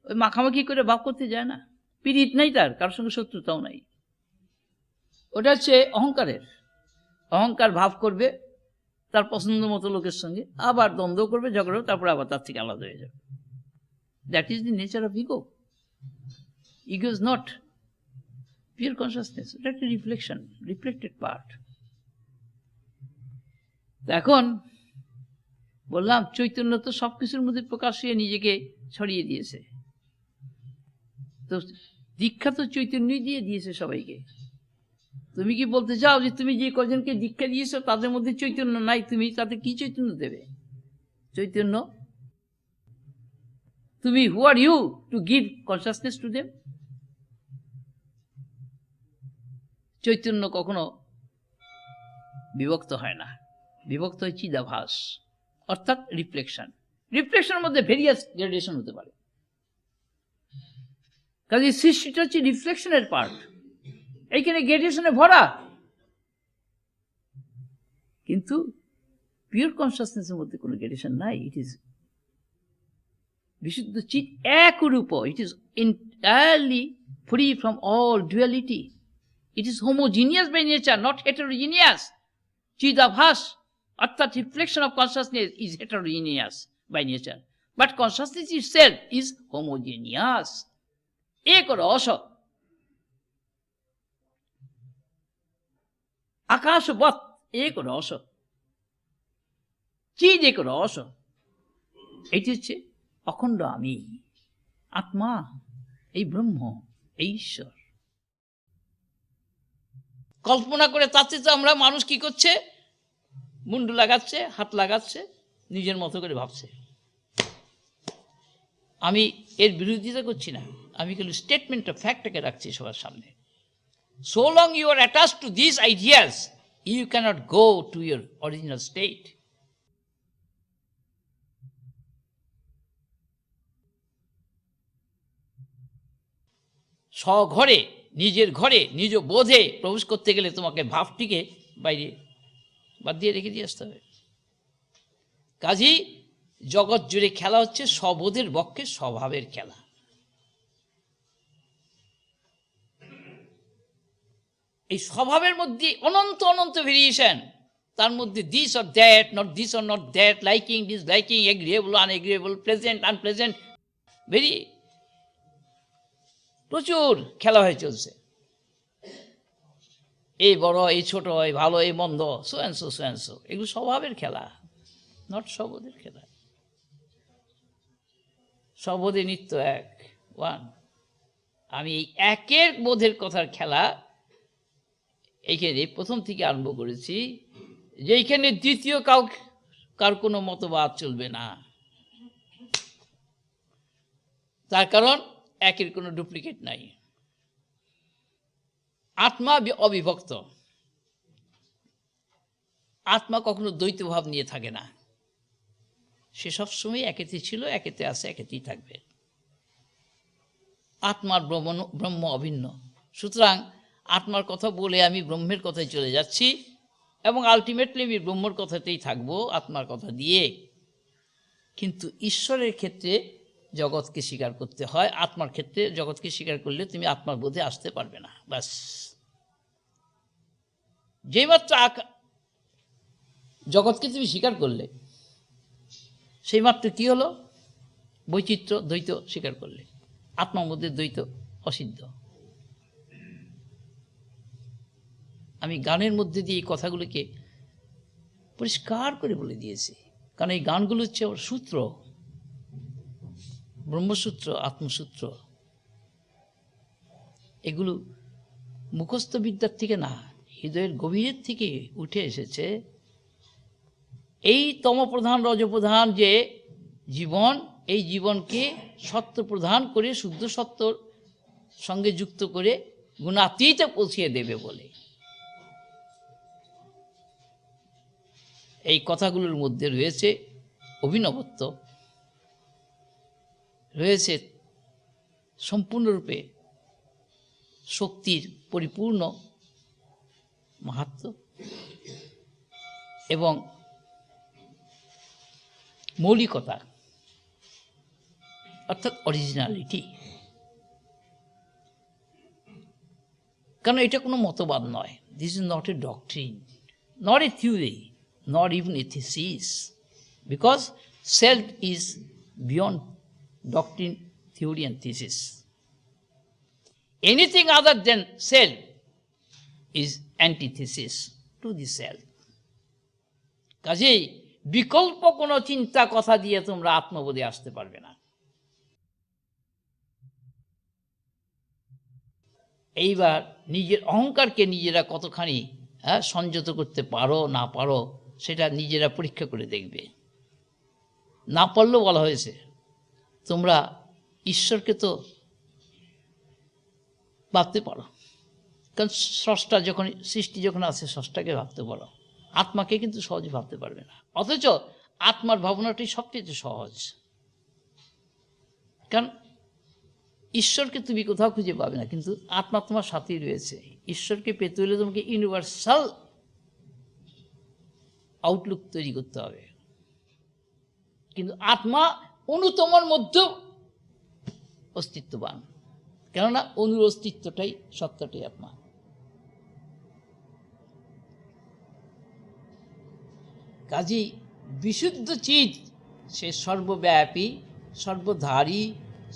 ওই মাখামাখি করে ভাব করতে যায় না, পীড়িত নেই তার, কার সঙ্গে শত্রুতাও নাই। ওটা হচ্ছে অহংকারের। অহংকার ভাব করবে তার পছন্দ মতো লোকের সঙ্গে, আবার দ্বন্দ্ব করবে, ঝগড়া, তারপরে আবার তার থেকে আলাদা হয়ে যাবে। That is the nature of ego. Ego is not pure consciousness, এটা একটা রিফ্লেকশন, রিফ্লেক্টেড পার্ট। এখন বললাম চৈতন্য তো সব কিছুর মধ্যে প্রকাশ হয়ে নিজেকে ছড়িয়ে দিয়েছে। তো দীক্ষা তো চৈতন্যই দিয়ে দিয়েছে সবাইকে। তুমি কি বলতে চাও যে তুমি যে কজনকে দীক্ষা দিয়েছো তাদের মধ্যে চৈতন্য নাই, তুমি তাতে কি চৈতন্য দেবে? চৈতন্য তুমি, who are you to give consciousness to them? চৈতন্য কখনো বিভক্ত হয় না, বিভক্ত হয় চিদাভাস, অর্থাৎ রিফ্লেকশন। রিফ্লেকশনের মধ্যে ভেরিয়াস গ্রেডেশন হতে পারে, কাজে সৃষ্টিটা হচ্ছে রিফ্লেকশনের পার্ট, এইখানে গ্রেডেশনে ভরা। কিন্তু পিওর কনসাসনেসের মধ্যে কোনো গ্রেডেশন নাই। ইট ইজ বিশুদ্ধ চিৎ একরূপ, it is entirely free from all duality. It is homogeneous by nature, not heterogeneous. Chidabhas, অর্থাৎ reflection of consciousness, is heterogeneous by nature. But consciousness itself is homogeneous. এক রস, আকাশবৎ এক রস, চিদ এক রস। এটি হচ্ছে অখণ্ড আমি, আত্মা, এই ব্রহ্ম, এই ঈশ্বর। কল্পনা করে তাতে তো আমরা মানুষ কি করছে, মুন্ডু লাগাচ্ছে, হাত লাগাচ্ছে, নিজের মতো করে ভাবছে। আমি এর বিরোধিতা করছি না, আমি কিন্তু স্টেটমেন্ট অফ ফ্যাক্টটাকে রাখছি সবার সামনে। So long you are attach to this ideas, you cannot go to your original state. স্বঘরে, নিজের ঘরে, নিজ বোধে প্রবেশ করতে গেলে তোমাকে ভাবটিকে বাইরে বাদ দিয়ে রেখে দিয়ে আসতে হবে। কাজেই জগৎ জুড়ে খেলা হচ্ছে স্ববোধের পক্ষে স্বভাবের খেলা। এই স্বভাবের মধ্যে অনন্ত অনন্ত ভেরিয়েশন, তার মধ্যে this or that, not this or not that, liking disliking, agreeable unagreeable, present unpresent, very প্রচুর খেলা হয়ে চলছে। এই বড়, এই ছোট, এই ভালো, এই মন্দ, সোয়ানসো সোয়ানসো, এগুলো স্বভাবের খেলা, নট স্ববোধের খেলা। স্ববোধে নিত্য এক, ওয়ান। আমি এই একের বোধের কথার খেলা এইখানে প্রথম থেকে আরম্ভ করেছি, যে এইখানে দ্বিতীয় কার কোনো মতবাদ চলবে না। তার কারণ একের কোনো ডুপ্লিকেট নাই। আত্মা অবিভক্ত, আত্মা কখনো দ্বৈত ভাব নিয়ে থাকে না, সে সবসময় একেতে ছিল, একেতে আছে, একেতেই থাকবে। আত্মার ব্রহ্ম অভিন্ন। সুতরাং আত্মার কথা বলে আমি ব্রহ্মের কথায় চলে যাচ্ছি, এবং আলটিমেটলি আমি ব্রহ্মর কথাতেই থাকবো, আত্মার কথা দিয়ে। কিন্তু ঈশ্বরের ক্ষেত্রে জগৎকে স্বীকার করতে হয়, আত্মার ক্ষেত্রে জগৎকে স্বীকার করলে তুমি আত্মার বোধে আসতে পারবে না। ব্যাস, যেই মাত্র জগৎকে তুমি স্বীকার করলে, সেই মাত্র কি হলো? বৈচিত্র্য, দ্বৈত স্বীকার করলে। আত্মার মধ্যে দ্বৈত অসিদ্ধ। আমি গানের মধ্যে দিয়ে এই কথাগুলোকে পরিষ্কার করে বলে দিয়েছি, কারণ এই গানগুলো হচ্ছে ওর সূত্র, ব্রহ্মসূত্র, আত্মসূত্র। এগুলো মুখস্থ বিদ্যার থেকে না, হৃদয়ের গভীরের থেকে উঠে এসেছে। এই তমপ্রধান রজপ্রধান যে জীবন, এই জীবনকে সত্য প্রধান করে, শুদ্ধ সত্যর সঙ্গে যুক্ত করে গুণাতীতে পৌঁছিয়ে দেবে বলে এই কথাগুলোর মধ্যে রয়েছে অভিনবত্ব, রয়েছে সম্পূর্ণরূপে শক্তির পরিপূর্ণ মাহাত্ম্য এবং মৌলিকতা, অর্থাৎ অরিজিনালিটি। কারণ এটা কোনো মতবাদ নয়, this is not a doctrine, not a theory, not even a thesis, because self is beyond doctrine, theory and thesis. Anything other than self is antithesis to the self. কাজেই বিকল্প কোনো চিন্তা কথা দিয়ে তোমরা আত্মবোধে আসতে পারবে না। এইবার নিজের অহংকারকে নিজেরা কতখানি সংযত করতে পারো না পারো সেটা নিজেরা পরীক্ষা করে দেখবে। না পারলেও বলা হয়েছে তোমরা ঈশ্বরকে তো ভাবতে পারো, কারণ স্রষ্টা যখন সৃষ্টি যখন আছে স্রষ্টাকে ভাবতে পারো, আত্মাকে কিন্তু সহজে ভাবতে পারবে না। অথচ আত্মার ভাবনাটি সবচেয়ে সহজ, কারণ ঈশ্বরকে তুমি কোথাও খুঁজে পাবে না, কিন্তু আত্মা তোমার সাথেই রয়েছে। ঈশ্বরকে পেতে হলে তোমাকে ইউনিভার্সাল আউটলুক তৈরি করতে হবে, কিন্তু আত্মা অণু তোমার মধ্যেও অস্তিত্ববান, কেননা অণুর অস্তিত্বটাই সত্তাটাই আত্মা। কাজেই বিশুদ্ধ চিৎ সে সর্বব্যাপী, সর্বধারী,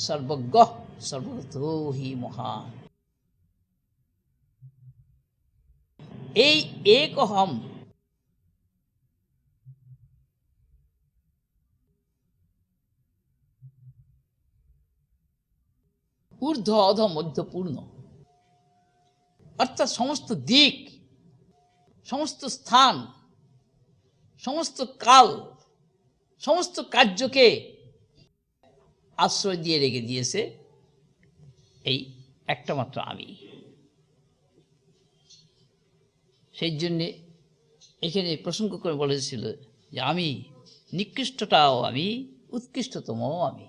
সর্বজ্ঞ, সর্বতোহি মহান। এই এক অহম ঊর্ধ্ব অধ মধ্যপূর্ণ, অর্থাৎ সমস্ত দিক, সমস্ত স্থান, সমস্ত কাল, সমস্ত কার্যকে আশ্রয় দিয়ে রেখে দিয়েছে এই একটা মাত্র আমি। সেই জন্যে এখানে প্রসঙ্গ করে বলেছিল যে আমি নিকৃষ্টটাও আমি, উৎকৃষ্টতমও আমি,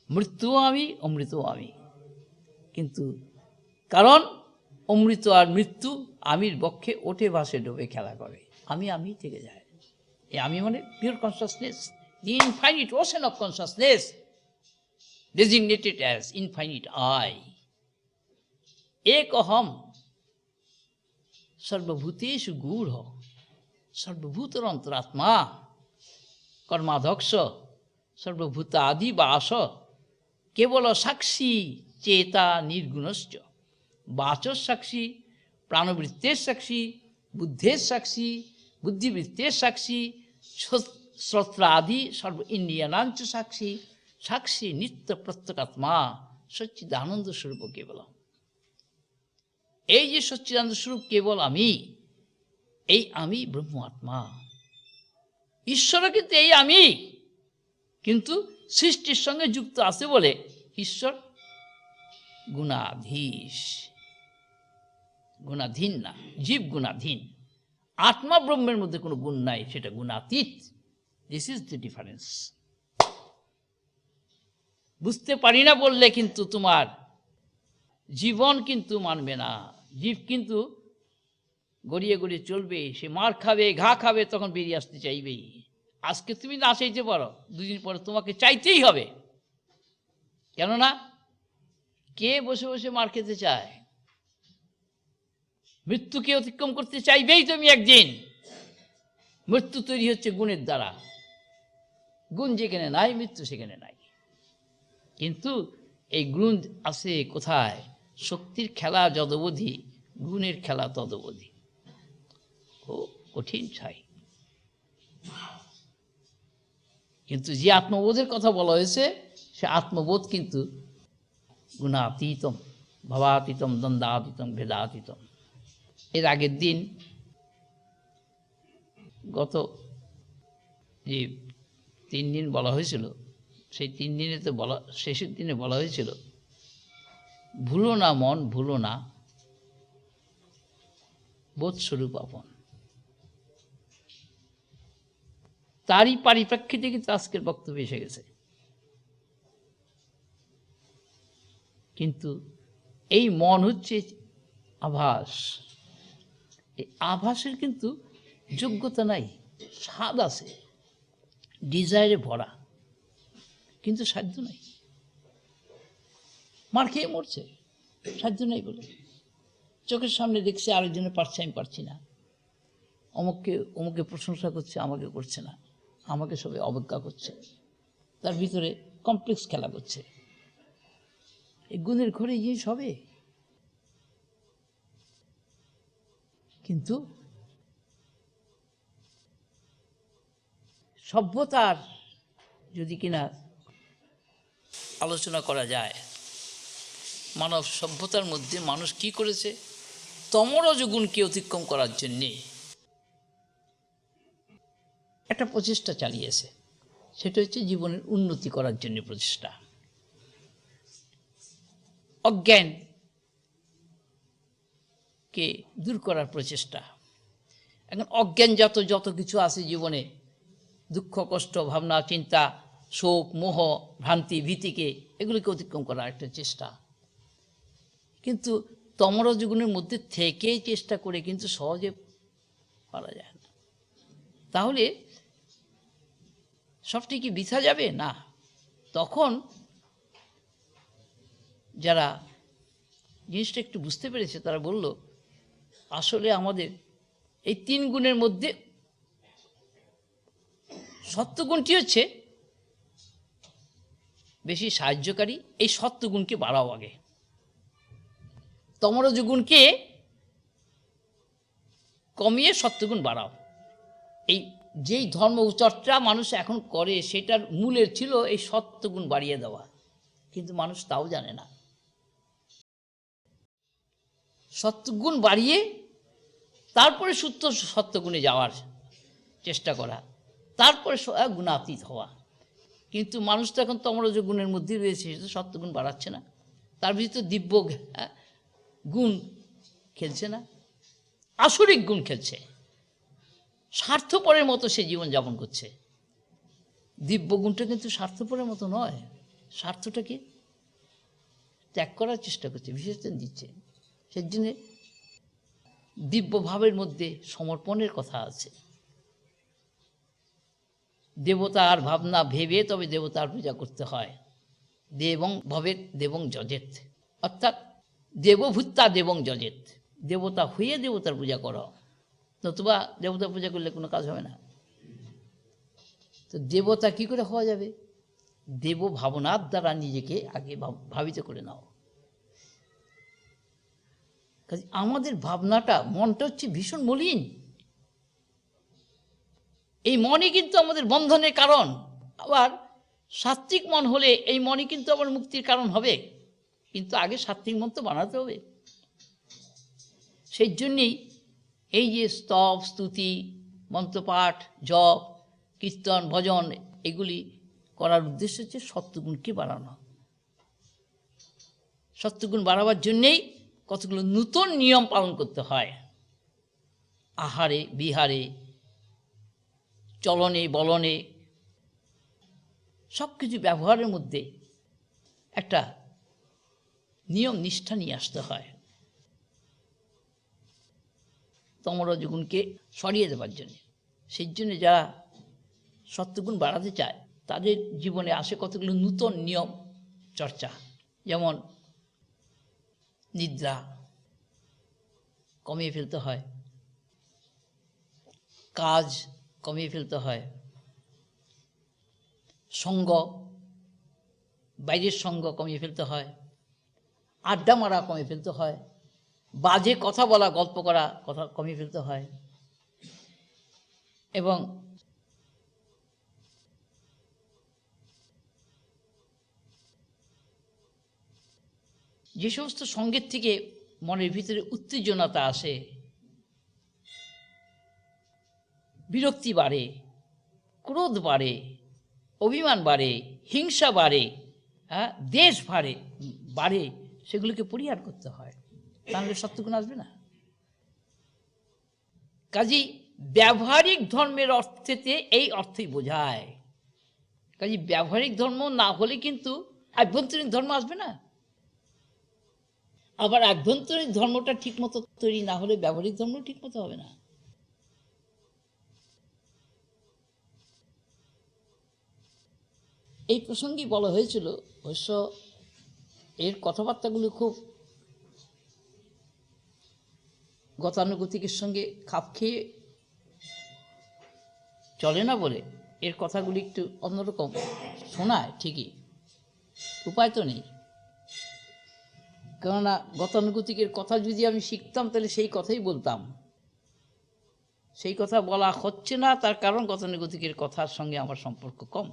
মৃত্যুও আমি, অমৃতও আমি। কিন্তু কারণ অমৃত আর মৃত্যু আমির বক্ষে ওঠে ভাসে ডোবে খেলা করে, আমি আমি থেকে যায়। এই আমি মানে pure consciousness, the infinite ocean of consciousness designated as infinite I, এক অহম সর্বভূতেষু গূঢ়, সর্বভূতের অন্তরাত্মা, কর্মাধ্যক্ষ, সর্বভূতাদি বাস, কেবল সাক্ষী চেতা নির্গুণশ্চ, বাচর সাক্ষী, প্রাণবৃত্তের সাক্ষী, বুদ্ধের সাক্ষী, বুদ্ধিবৃত্তের সাক্ষী, শ্রোত্রাদি সর্ব ইন্দ্রিয়ানাঞ্চ সাক্ষী, সাক্ষী নিত্য প্রত্যেকাত্মা সচ্চিদানন্দ স্বরূপ কেবল। এই যে সচ্চিদানন্দ স্বরূপ কেবল আমি, এই আমি ব্রহ্ম আত্মা। ঈশ্বরও কিন্তু এই আমি, কিন্তু সৃষ্টির সঙ্গে যুক্ত আছে বলে ঈশ্বর গুণাধীশ, গুণাধীন না, জীব গুণাধীন। আত্মা ব্রহ্মের মধ্যে কোনো গুণ নাই, সেটা গুণাতীত। This is the difference. বুঝতে পারি না বললে কিন্তু তোমার জীবন কিন্তু মানবে না, জীব কিন্তু গড়িয়ে গড়িয়ে চলবে, সে মার খাবে, ঘা খাবে, তখন বেরিয়ে আসতে চাইবেই। আজকে তুমি না চাইতে পারো, দুদিন পরে তোমাকে চাইতেই হবে। কেননা কে বসে বসে মার খেতে চায়? মৃত্যুকে অতিক্রম করতে চাইবেই তুমি একদিন। মৃত্যু তৈরি হচ্ছে গুণের দ্বারা, গুণ যেখানে নাই মৃত্যু সেখানে নাই। কিন্তু এই গুণ আছে কোথায়? শক্তির খেলা যদবধি, গুণের খেলা তদবধি। খুব কঠিন ছাই। কিন্তু যে আত্মবোধের কথা বলা হয়েছে, সে আত্মবোধ কিন্তু গুণাতীতম, ভাবাতীতম, দ্বন্দ্বাতীতম, ভেদাতীতম। এর আগের দিন, গত যে 3 দিন বলা হয়েছিল, সেই 3 দিনে তো বলা, শেষের দিনে বলা হয়েছিল ভুলো না মন, ভুলো না বোধস্বরূপ আপন। তারই পরিপ্রেক্ষিতে কিন্তু আজকের বক্তব্য এসে গেছে। কিন্তু এই মন হচ্ছে আভাস, এই আভাসের কিন্তু যোগ্যতা নাই, স্বাদ আছে, ডিজায়ারে ভরা, কিন্তু সাধ্য নাই। মার খেয়ে মরছে, সাধ্য নাই বলে। চোখের সামনে দেখছে আরেকজনে পারছে, আমি পারছি না। অমুকে প্রশংসা করছে, আমাকে করছে না, আমাকে সবাই অবজ্ঞা করছে। তার ভিতরে কমপ্লেক্স খেলা করছে। এই গুণের ঘরে জিনিস হবে, কিন্তু সভ্যতার যদি কিনা আলোচনা করা যায়, মানব সভ্যতার মধ্যে মানুষ কি করেছে তমরজগুণকে অতিক্রম করার জন্যে একটা প্রচেষ্টা চালিয়েছে। সেটা হচ্ছে জীবনের উন্নতি করার জন্য প্রচেষ্টা, অজ্ঞানকে দূর করার প্রচেষ্টা। এখন অজ্ঞানজাত যত কিছু আছে জীবনে, দুঃখ, কষ্ট, ভাবনা, চিন্তা, শোক, মোহ, ভ্রান্তি, ভীতিকে, এগুলিকে অতিক্রম করার একটা চেষ্টা। কিন্তু তমরজগুণের মধ্যে থেকেই চেষ্টা করে কিন্তু সহজে পারা যায় না। তাহলে সবটি কি বৃথা যাবে? না। তখন যারা জিনিসটা একটু বুঝতে পেরেছে তারা বলল, আসলে আমাদের এই 3 গুণের মধ্যে সত্ত্বগুণটি হচ্ছে বেশি সাহায্যকারী। এই সত্ত্বগুণকে বাড়াও আগে, তমরজগুণকে কমিয়ে সত্ত্বগুণ বাড়াও। এই যেই ধর্ম চর্চা মানুষ এখন করে সেটার মূলের ছিল এই সত্ত্বগুণ বাড়িয়ে দেওয়া, কিন্তু মানুষ তাও জানে না। সত্ত্বগুণ বাড়িয়ে তারপরে শুদ্ধ সত্ত্বগুণে যাওয়ার চেষ্টা করা, তারপরে গুণাতীত হওয়া। কিন্তু মানুষ তো এখন তমরজগুণের মধ্যে রয়েছে, সত্ত্বগুণ বাড়াচ্ছে না, তার ভিতরে দিব্য গুণ খেলছে না, আসরিক গুণ খেলছে, স্বার্থপরের মতো সে জীবনযাপন করছে। দিব্য গুণটা কিন্তু স্বার্থপরের মতো নয়, স্বার্থটাকে ত্যাগ করার চেষ্টা করছে, বিসর্জন দিচ্ছে। সেই জন্যে দিব্য ভাবের মধ্যে সমর্পণের কথা আছে। দেবতার ভাবনা ভেবে তবে দেবতার পূজা করতে হয়। দেবং ভবেত দেবং যজেত, অর্থাৎ দেবভূতা দেবং যজেত, দেবতা হয়ে দেবতার পূজা করো, নতুবা দেবতা পূজা করলে কোনো কাজ হবে না। তো দেবতা কি করে হওয়া যাবে? দেব ভাবনার দ্বারা নিজেকে আগে ভাবিত করে নাও। কাজে আমাদের ভাবনাটা, মনটা হচ্ছে ভীষণ মলিন। এই মনই কিন্তু আমাদের বন্ধনের কারণ। আবার সাত্ত্বিক মন হলে এই মনই কিন্তু আবার মুক্তির কারণ হবে, কিন্তু আগে সাত্ত্বিক মন তো বানাতে হবে। সেই জন্যেই এই যে স্তব, স্তুতি, মন্ত্রপাঠ, জপ, কীর্তন, ভজন, এগুলি করার উদ্দেশ্য হচ্ছে সত্ত্বগুণকে বাড়ানো। সত্ত্বগুণ বাড়াবার জন্যেই কতগুলো নূতন নিয়ম পালন করতে হয়। আহারে বিহারে, চলনে বলনে, সব কিছু ব্যবহারের মধ্যে একটা নিয়ম নিষ্ঠা নিয়ে আসতে হয়, তমরজগুণকে সরিয়ে দেওয়ার জন্য। সেই জন্য যারা সত্ত্বগুণ বাড়াতে চায় তাদের জীবনে আসে কতগুলো নূতন নিয়ম চর্চা। যেমন নিদ্রা কমিয়ে ফেলতে হয়, কাজ কমিয়ে ফেলতে হয়, সঙ্গ, বাইরের সঙ্গ কমিয়ে ফেলতে হয়, আড্ডা মারা কমিয়ে ফেলতে হয়, বাজে কথা বলা, গল্প করা, কথা কমিয়ে ফেলতে হয়। এবং যে সমস্ত সঙ্গের থেকে মনের ভিতরে উত্তেজনতা আসে, বিরক্তি বাড়ে, ক্রোধ বাড়ে, অভিমান বাড়ে, হিংসা বাড়ে, দেশ বাড়ে, সেগুলোকে পরিহার করতে হয়, তাহলে সত্ত্বগুণ আসবে না। কাজেই ব্যবহারিক ধর্মের অর্থেতে এই অর্থই বোঝায়। কাজেই ব্যবহারিক ধর্ম না হলে কিন্তু আভ্যন্তরীণ ধর্ম আসবে না। আবার আভ্যন্তরীণ ধর্মটা ঠিকমতো তৈরি না হলে ব্যবহারিক ধর্ম ঠিকমতো হবে না। এই প্রসঙ্গেই বলা হয়েছিল, অবশ্য এর কথাবার্তাগুলো খুব গতানুগতিকের সঙ্গে খাপ খেয়ে চলে না বলে এর কথাগুলি একটু অন্যরকম শোনায়, ঠিকই, উপায় তো নেই। কেননা গতানুগতিকের কথা যদি আমি শিখতাম তাহলে সেই কথাই বলতাম, সেই কথা বলা হচ্ছে না, তার কারণ গতানুগতিকের কথার সঙ্গে আমার সম্পর্ক কম।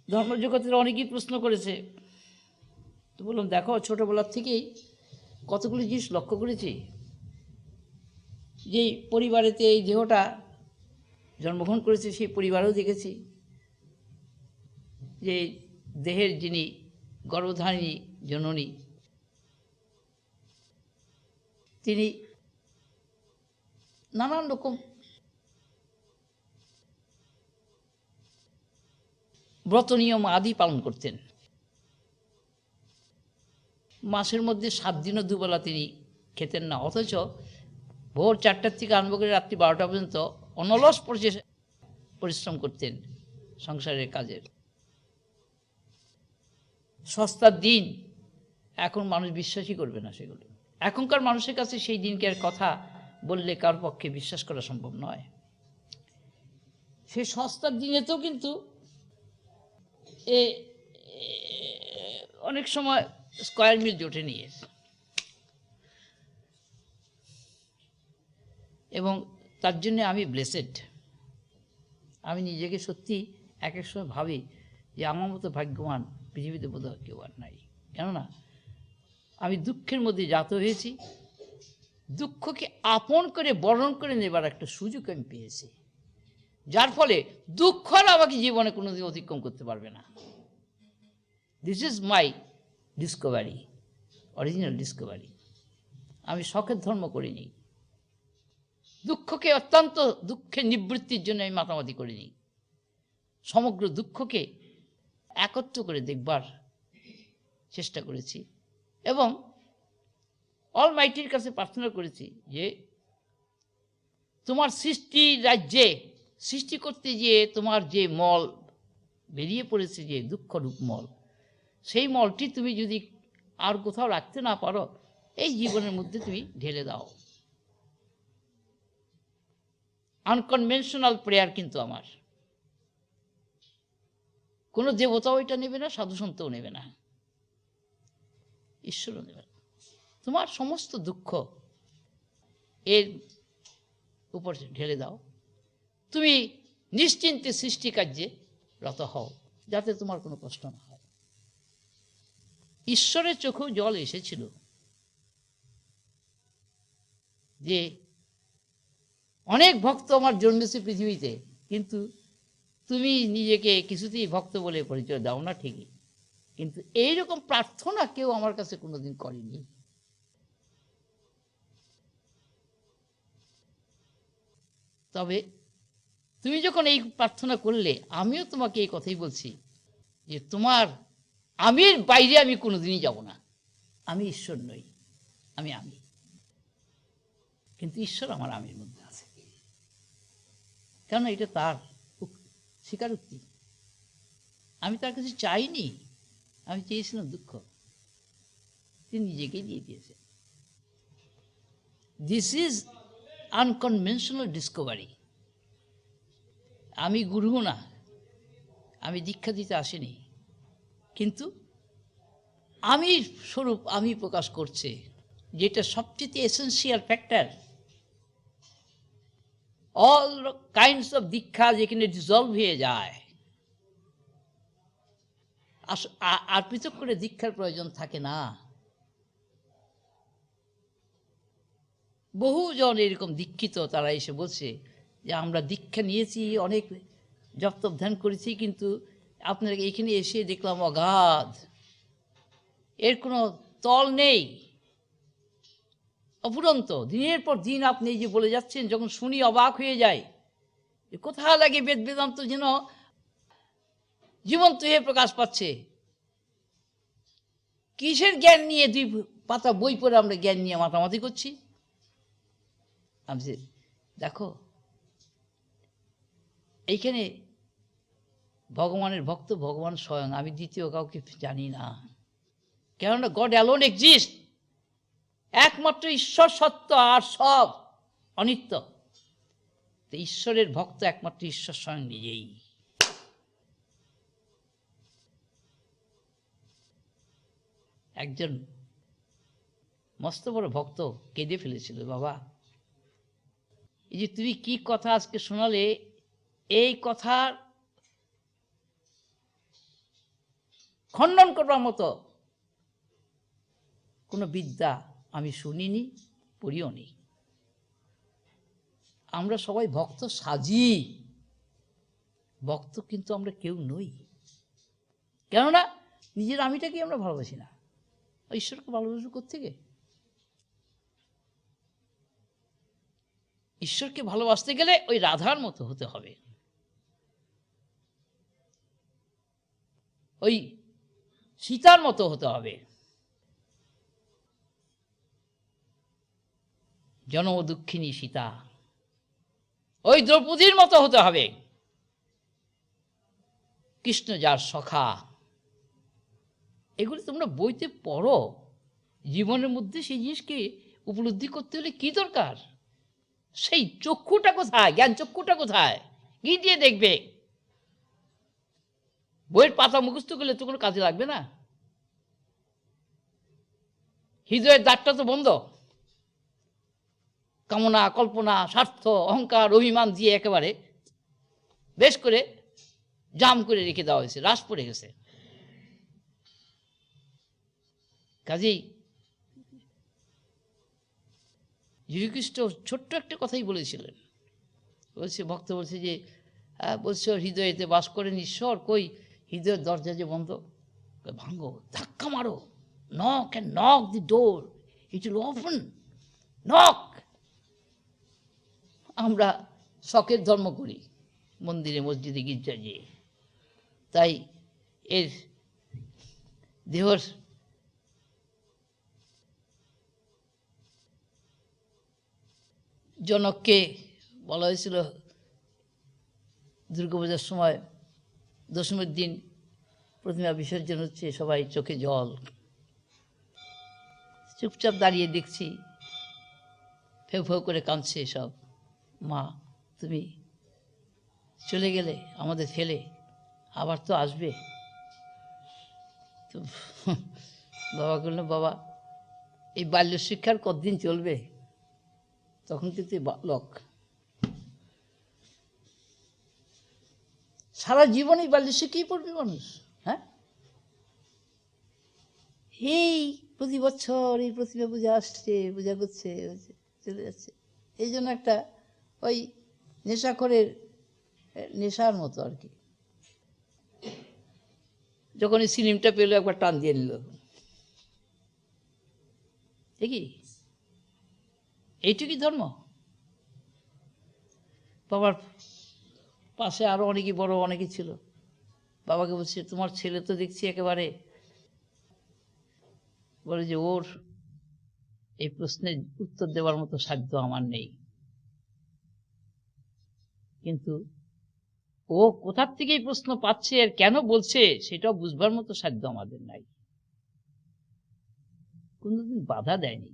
ধর্মজগতের অনেকেই প্রশ্ন করেছে, তো বললাম দেখো ছোটোবেলার থেকেই কতগুলি জিনিস লক্ষ্য করেছি, যেই পরিবারেতে এই দেহটা জন্মগ্রহণ করেছে সেই পরিবারেও দেখেছি যে দেহের যিনি গর্ভধারিণী জননী, তিনি নানান রকম ব্রত নিয়ম আদি পালন করতেন। মাসের মধ্যে 7 দিনও দুবেলা তিনি খেতেন না, অথচ ভোর 4টার থেকে আরম্ভ করে রাত্রি 12টা পর্যন্ত অনলস পরিশ্রম করতেন সংসারের কাজের। সস্তার দিন, এখন মানুষ বিশ্বাসই করবে না সেগুলো। এখনকার মানুষের কাছে সেই দিনকার কথা বললে কার পক্ষে বিশ্বাস করা সম্ভব নয়। সেই সস্তার দিনেতেও কিন্তু অনেক সময় স্কয়ার মিল জোটে নিয়ে, এবং তার জন্য আমি ব্লেসেড। আমি নিজেকে সত্যি এক এক সময় ভাবি যে আমার মতো ভাগ্যবান পৃথিবীতে বোধহয় কেউ আর নাই। কেননা আমি দুঃখের মধ্যে জাত হয়েছি, দুঃখকে আপন করে বরণ করে নেবার একটা সুযোগ আমি পেয়েছি, যার ফলে দুঃখ আর আমাকে জীবনে কোনোদিন অতিক্রম করতে পারবে না। This is my Discovery, original Discovery. আমি শখের ধর্ম করিনি, দুঃখকে অত্যন্ত দুঃখের নিবৃত্তির জন্য আমি মাতামাতি করিনি, সমগ্র দুঃখকে একত্র করে দেখবার চেষ্টা করেছি এবং অলমাইটির কাছে প্রার্থনা করেছি যে তোমার সৃষ্টি রাজ্যে সৃষ্টি করতে গিয়ে তোমার যে মল বেরিয়ে পড়েছে, যে দুঃখরূপ মল, সেই মলটি তুমি যদি আর কোথাও রাখতে না পারো, এই জীবনের মধ্যে তুমি ঢেলে দাও। আনকনভেনশনাল প্রেয়ার কিন্তু আমার। কোনো দেবতাও এটা নেবে না, সাধুসন্তও নেবে না, ঈশ্বরও নেবে না। তোমার সমস্ত দুঃখ এর উপর ঢেলে দাও, তুমি নিশ্চিন্তে সৃষ্টিকার্যে রত হও, যাতে তোমার কোনো কষ্ট না হয়। ঈশ্বরের চোখেও জল এসেছিল যে অনেক ভক্ত আমার জন্মেছে পৃথিবীতে, কিন্তু তুমি নিজেকে কিছুতেই ভক্ত বলে পরিচয় দাও না ঠিকই, কিন্তু এইরকম প্রার্থনা কেউ আমার কাছে কোনোদিন করেনি। তবে তুমি যখন এই প্রার্থনা করলে, আমিও তোমাকে এই কথাই বলছি যে তোমার আমির বাইরে আমি কোনোদিনই যাব না। আমি ঈশ্বর নই, আমি আমি, কিন্তু ঈশ্বর আমার আমির মধ্যে আছে। কেননা এটা তার স্বীকারোক্তি। আমি তার কাছে চাইনি, আমি চেয়েছিলাম দুঃখ, তিনি নিজেকেই দিয়ে দিয়েছেন। This is unconventional Discovery. আমি গুরু না, আমি দীক্ষা দিতে আসিনি, কিন্তু আমি স্বরূপ আমি প্রকাশ করছে, যেটা সবচেয়ে essential factor. All kinds of দীক্ষা যেখানে ডিজলভ হয়ে যায়, আর পৃথক করে দীক্ষার প্রয়োজন থাকে না। বহুজন এরকম দীক্ষিত তারা এসে বলছে যে আমরা দীক্ষা নিয়েছি, অনেক জপ তপ ধ্যান করেছি, কিন্তু আপনার এখানে এসে দেখলাম অগাধ, এর কোনো তল নেই, অফুরন্ত। দিনের পর দিন আপনি এই যে বলে যাচ্ছেন, যখন শুনি অবাক হয়ে যায়, কোথা লাগে বেদ বেদান্ত যেন জীবন্ত হয়ে প্রকাশ পাচ্ছে। কিসের জ্ঞান নিয়ে 2 পাতা বই পড়ে আমরা জ্ঞান নিয়ে মাতামাতি করছি? আমি দেখো, এইখানে ভগবানের ভক্ত ভগবান স্বয়ং, আমি দ্বিতীয় কাউকে জানি না। কেননা গড অ্যালোন এক্সিস্ট, একমাত্র ঈশ্বর সত্য, আর সব অনিত্য। তো ঈশ্বরের ভক্ত একমাত্র ঈশ্বর স্বয়ং নিজেই। একজন মস্ত বড় ভক্ত, কেঁদে ফেলেছিল, বাবা এই যে তুমি কি কথা আজকে শোনালে, এই কথার খণ্ডন করবার মতো কোনো বিদ্যা আমি শুনিনি, পড়িও নি। আমরা সবাই ভক্ত সাজি, ভক্ত কিন্তু আমরা কেউ নই। কেননা নিজের আমিটাকেই আমরা ভালোবাসি না, ঈশ্বরকে ভালোবাসবো কোত্থেকে? ঈশ্বরকে ভালোবাসতে গেলে ওই রাধার মতো হতে হবে, ওই সীতার মতো হতে হবে, জনম দুঃখিনী সীতা, ওই দ্রৌপদীর মতো হতে হবে, কৃষ্ণ যার সখা। এগুলো তোমরা বইতে পড়ো, জীবনের মধ্যে সেই জিনিসকে উপলব্ধি করতে হলে কি দরকার? সেই চক্ষুটা কোথায়, জ্ঞান চক্ষুটা কোথায়? গিয়ে দিয়ে দেখবে। বইয়ের পাতা মুখস্থ করলে তো কোনো কাজে লাগবে না। হৃদয়ের দ্বারটা তো বন্ধ, কামনা, কল্পনা, স্বার্থ, অহংকার, অভিমান দিয়ে একেবারে বেশ করে জাম করে রেখে দেওয়া হয়েছে, রাস পড়ে গেছে। কাজেই যীশুখ্রিস্ট ছোট্ট একটা কথাই বলেছিলেন, বলছে ভক্ত বলছে যে বলছে হৃদয়েতে বাস করেন ঈশ্বর, কই হৃদয়ের দরজা যে বন্ধ, ভাঙো, ধাক্কা মারো, knock and knock the door, it will open, knock. আমরা শখের ধর্ম করি, মন্দিরে মসজিদে গির্জায় যেয়ে, তাই এর দেহর জনককে বলা হয়েছিল দুর্গাপূজার সময় দশমীর দিন প্রতিমা বিসর্জন হচ্ছে, সবাই চোখে জল, চুপচাপ দাঁড়িয়ে দেখছি, ফেউ ফেউ করে কাঁদছে সব। মা তুমি চলে গেলে আমাদের ফেলে, আবার তো আসবে। তো বাবা বললেন, বাবা এই বাল্য শিক্ষার কতদিন চলবে, তখন কিন্তু বালক, সারা জীবন এই বাল্য শিক্ষাই পড়বে মানুষ। হ্যাঁ, এই প্রতি বছর এই প্রতিমা পূজা আসছে, পূজা করছে, চলে যাচ্ছে। এই জন্য একটা ওই নেশাখোরের নেশার মতো আর কি, যখন এই সিনেমটা পেলো একবার টান দিয়ে নিল, ঠিকই এইটুকুই ধর্ম। বাবার পাশে আরো অনেকে বড় অনেকে ছিল, বাবাকে বলছে তোমার ছেলে তো দেখছি একেবারে, বলে যে ওর এই প্রশ্নের উত্তর দেওয়ার মতো সাধ্য আমার নেই, কিন্তু ও কোথার থেকে এই প্রশ্ন পাচ্ছে আর কেন বলছে সেটাও বুঝবার মতো সাধ্য আমাদের নাই। কোনদিন বাধা দেয়নি,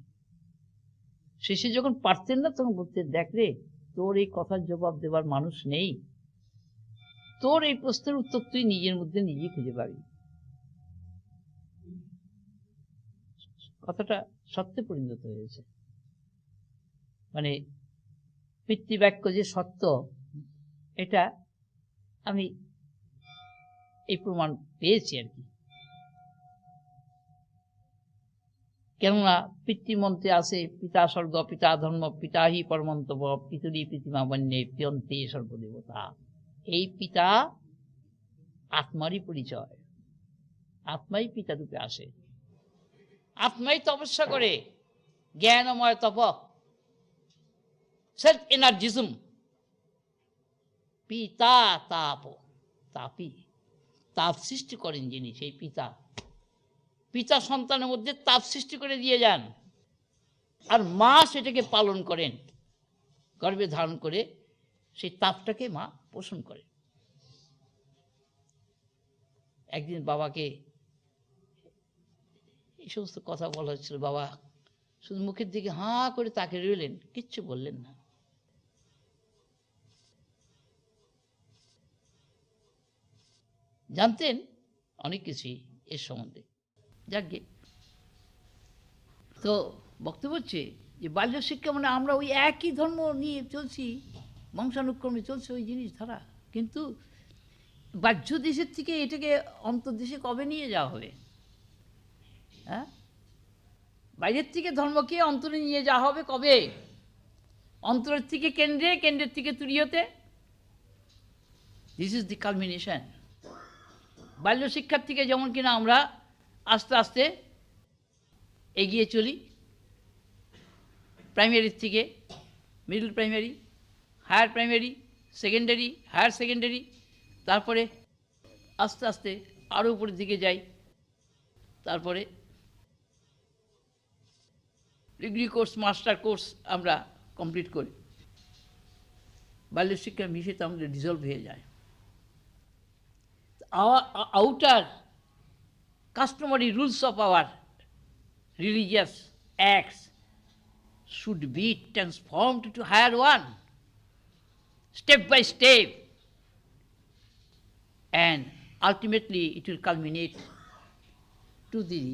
শেষে যখন পারতেন না তখন বলতে, দেখ রে তোর এই কথার জবাব দেবার মানুষ নেই, তোর এই প্রশ্নের উত্তর তুই নিজের মধ্যে নিজেই খুঁজে পাবি। কথাটা সত্যে পরিণত হয়েছে, মানে পিতৃবাক্য যে সত্য, এটা আমি এই প্রমাণ পেয়েছি আর কি। কেননা পিতৃমন্ত্রে আছে পিতা স্বর্গ, পিতা ধর্ম, পিতা হি পরমন্তব, পিতুরি পৃথিমা বন্যে পিয়ন্তে সর্বদেবতা। এই পিতা আত্মারই পরিচয়, আত্মাই পিতা রূপে আসে, আত্মাই তপস্যা করে, জ্ঞানময় তপ, সেলফ এনার্জিজম। পিতা তাপ, তাপি, তাপ সৃষ্টি করেন যিনি, সেই পিতা। পিতা সন্তানের মধ্যে তাপ সৃষ্টি করে দিয়ে যান, আর মা সেটাকে পালন করেন, গর্ভে ধারণ করে সেই তাপটাকে মা পোষণ করে। একদিন বাবাকে এই সমস্ত কথা বলা হচ্ছিল, বাবা শুধু মুখের দিকে হাঁ করে তাকে রইলেন, কিচ্ছু বললেন না। জানতেন অনেক কিছুই এর সম্বন্ধে। যাকে তো বক্তব্য হচ্ছে যে বাল্য শিক্ষা মানে আমরা ওই একই ধর্ম নিয়ে চলছি, বংশানুক্রমে চলছে ওই জিনিস ধারা, কিন্তু বাহ্য দেশের থেকে এটাকে অন্তর্দেশে কবে নিয়ে যাওয়া হবে? হ্যাঁ, বাইরের থেকে ধর্মকে অন্তরে নিয়ে যাওয়া হবে কবে? অন্তরের থেকে কেন্দ্রে, কেন্দ্রের থেকে তুরীয়তে। This is the culmination. বাল্য শিক্ষার থেকে যেমন কিনা আমরা আস্তে আস্তে এগিয়ে চলি, প্রাইমারির থেকে middle primary, higher primary, secondary, higher secondary, তারপরে আস্তে আস্তে আরও উপরের দিকে যাই, তারপরে ডিগ্রি কোর্স, মাস্টার কোর্স আমরা কমপ্লিট করি। বাল্য শিক্ষার মিশে আমাদের ডিজলভ হয়ে যায়। Outer customary rules of our religious acts should be transformed to higher one, step by step, and ultimately it will culminate to the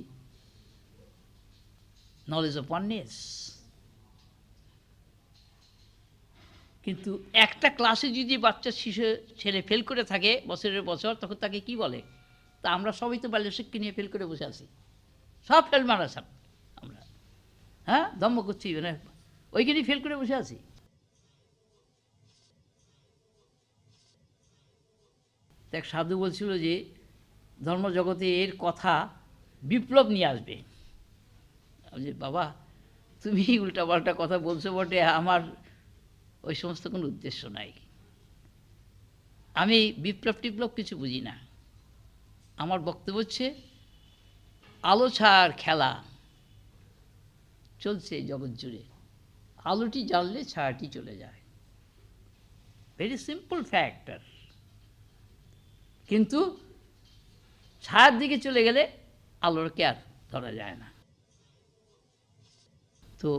knowledge of oneness. কিন্তু একটা ক্লাসে যদি বাচ্চা শিশু ছেলে ফেল করে থাকে বছরের বছর, তখন তাকে কি বলে? তা আমরা সবাই তো বাল্য শিক্ষা নিয়ে ফেল করে বসে আছি, সব ফেল মারা সব আমরা, হ্যাঁ, ধর্ম করছি মানে ওইখানেই ফেল করে বসে আছি। এক সাধু বলছিল যে ধর্মজগতে এর কথা বিপ্লব নিয়ে আসবে। যে বাবা তুমি উল্টাপাল্টা কথা বলছো বটে, আমার ওই সমস্ত কোনো উদ্দেশ্য নাই, আমি বিপ্লব টিপ্লব কিছু বুঝি না। আমার বক্তব্য হচ্ছে আলো ছাড় খেলা চলছে জগৎ জুড়ে, আলোটি জ্বাললে ছায়াটি চলে যায়, ভেরি সিম্পল ফ্যাক্টর। কিন্তু ছায়ার দিকে চলে গেলে আলোরকে আর ধরা যায় না। তো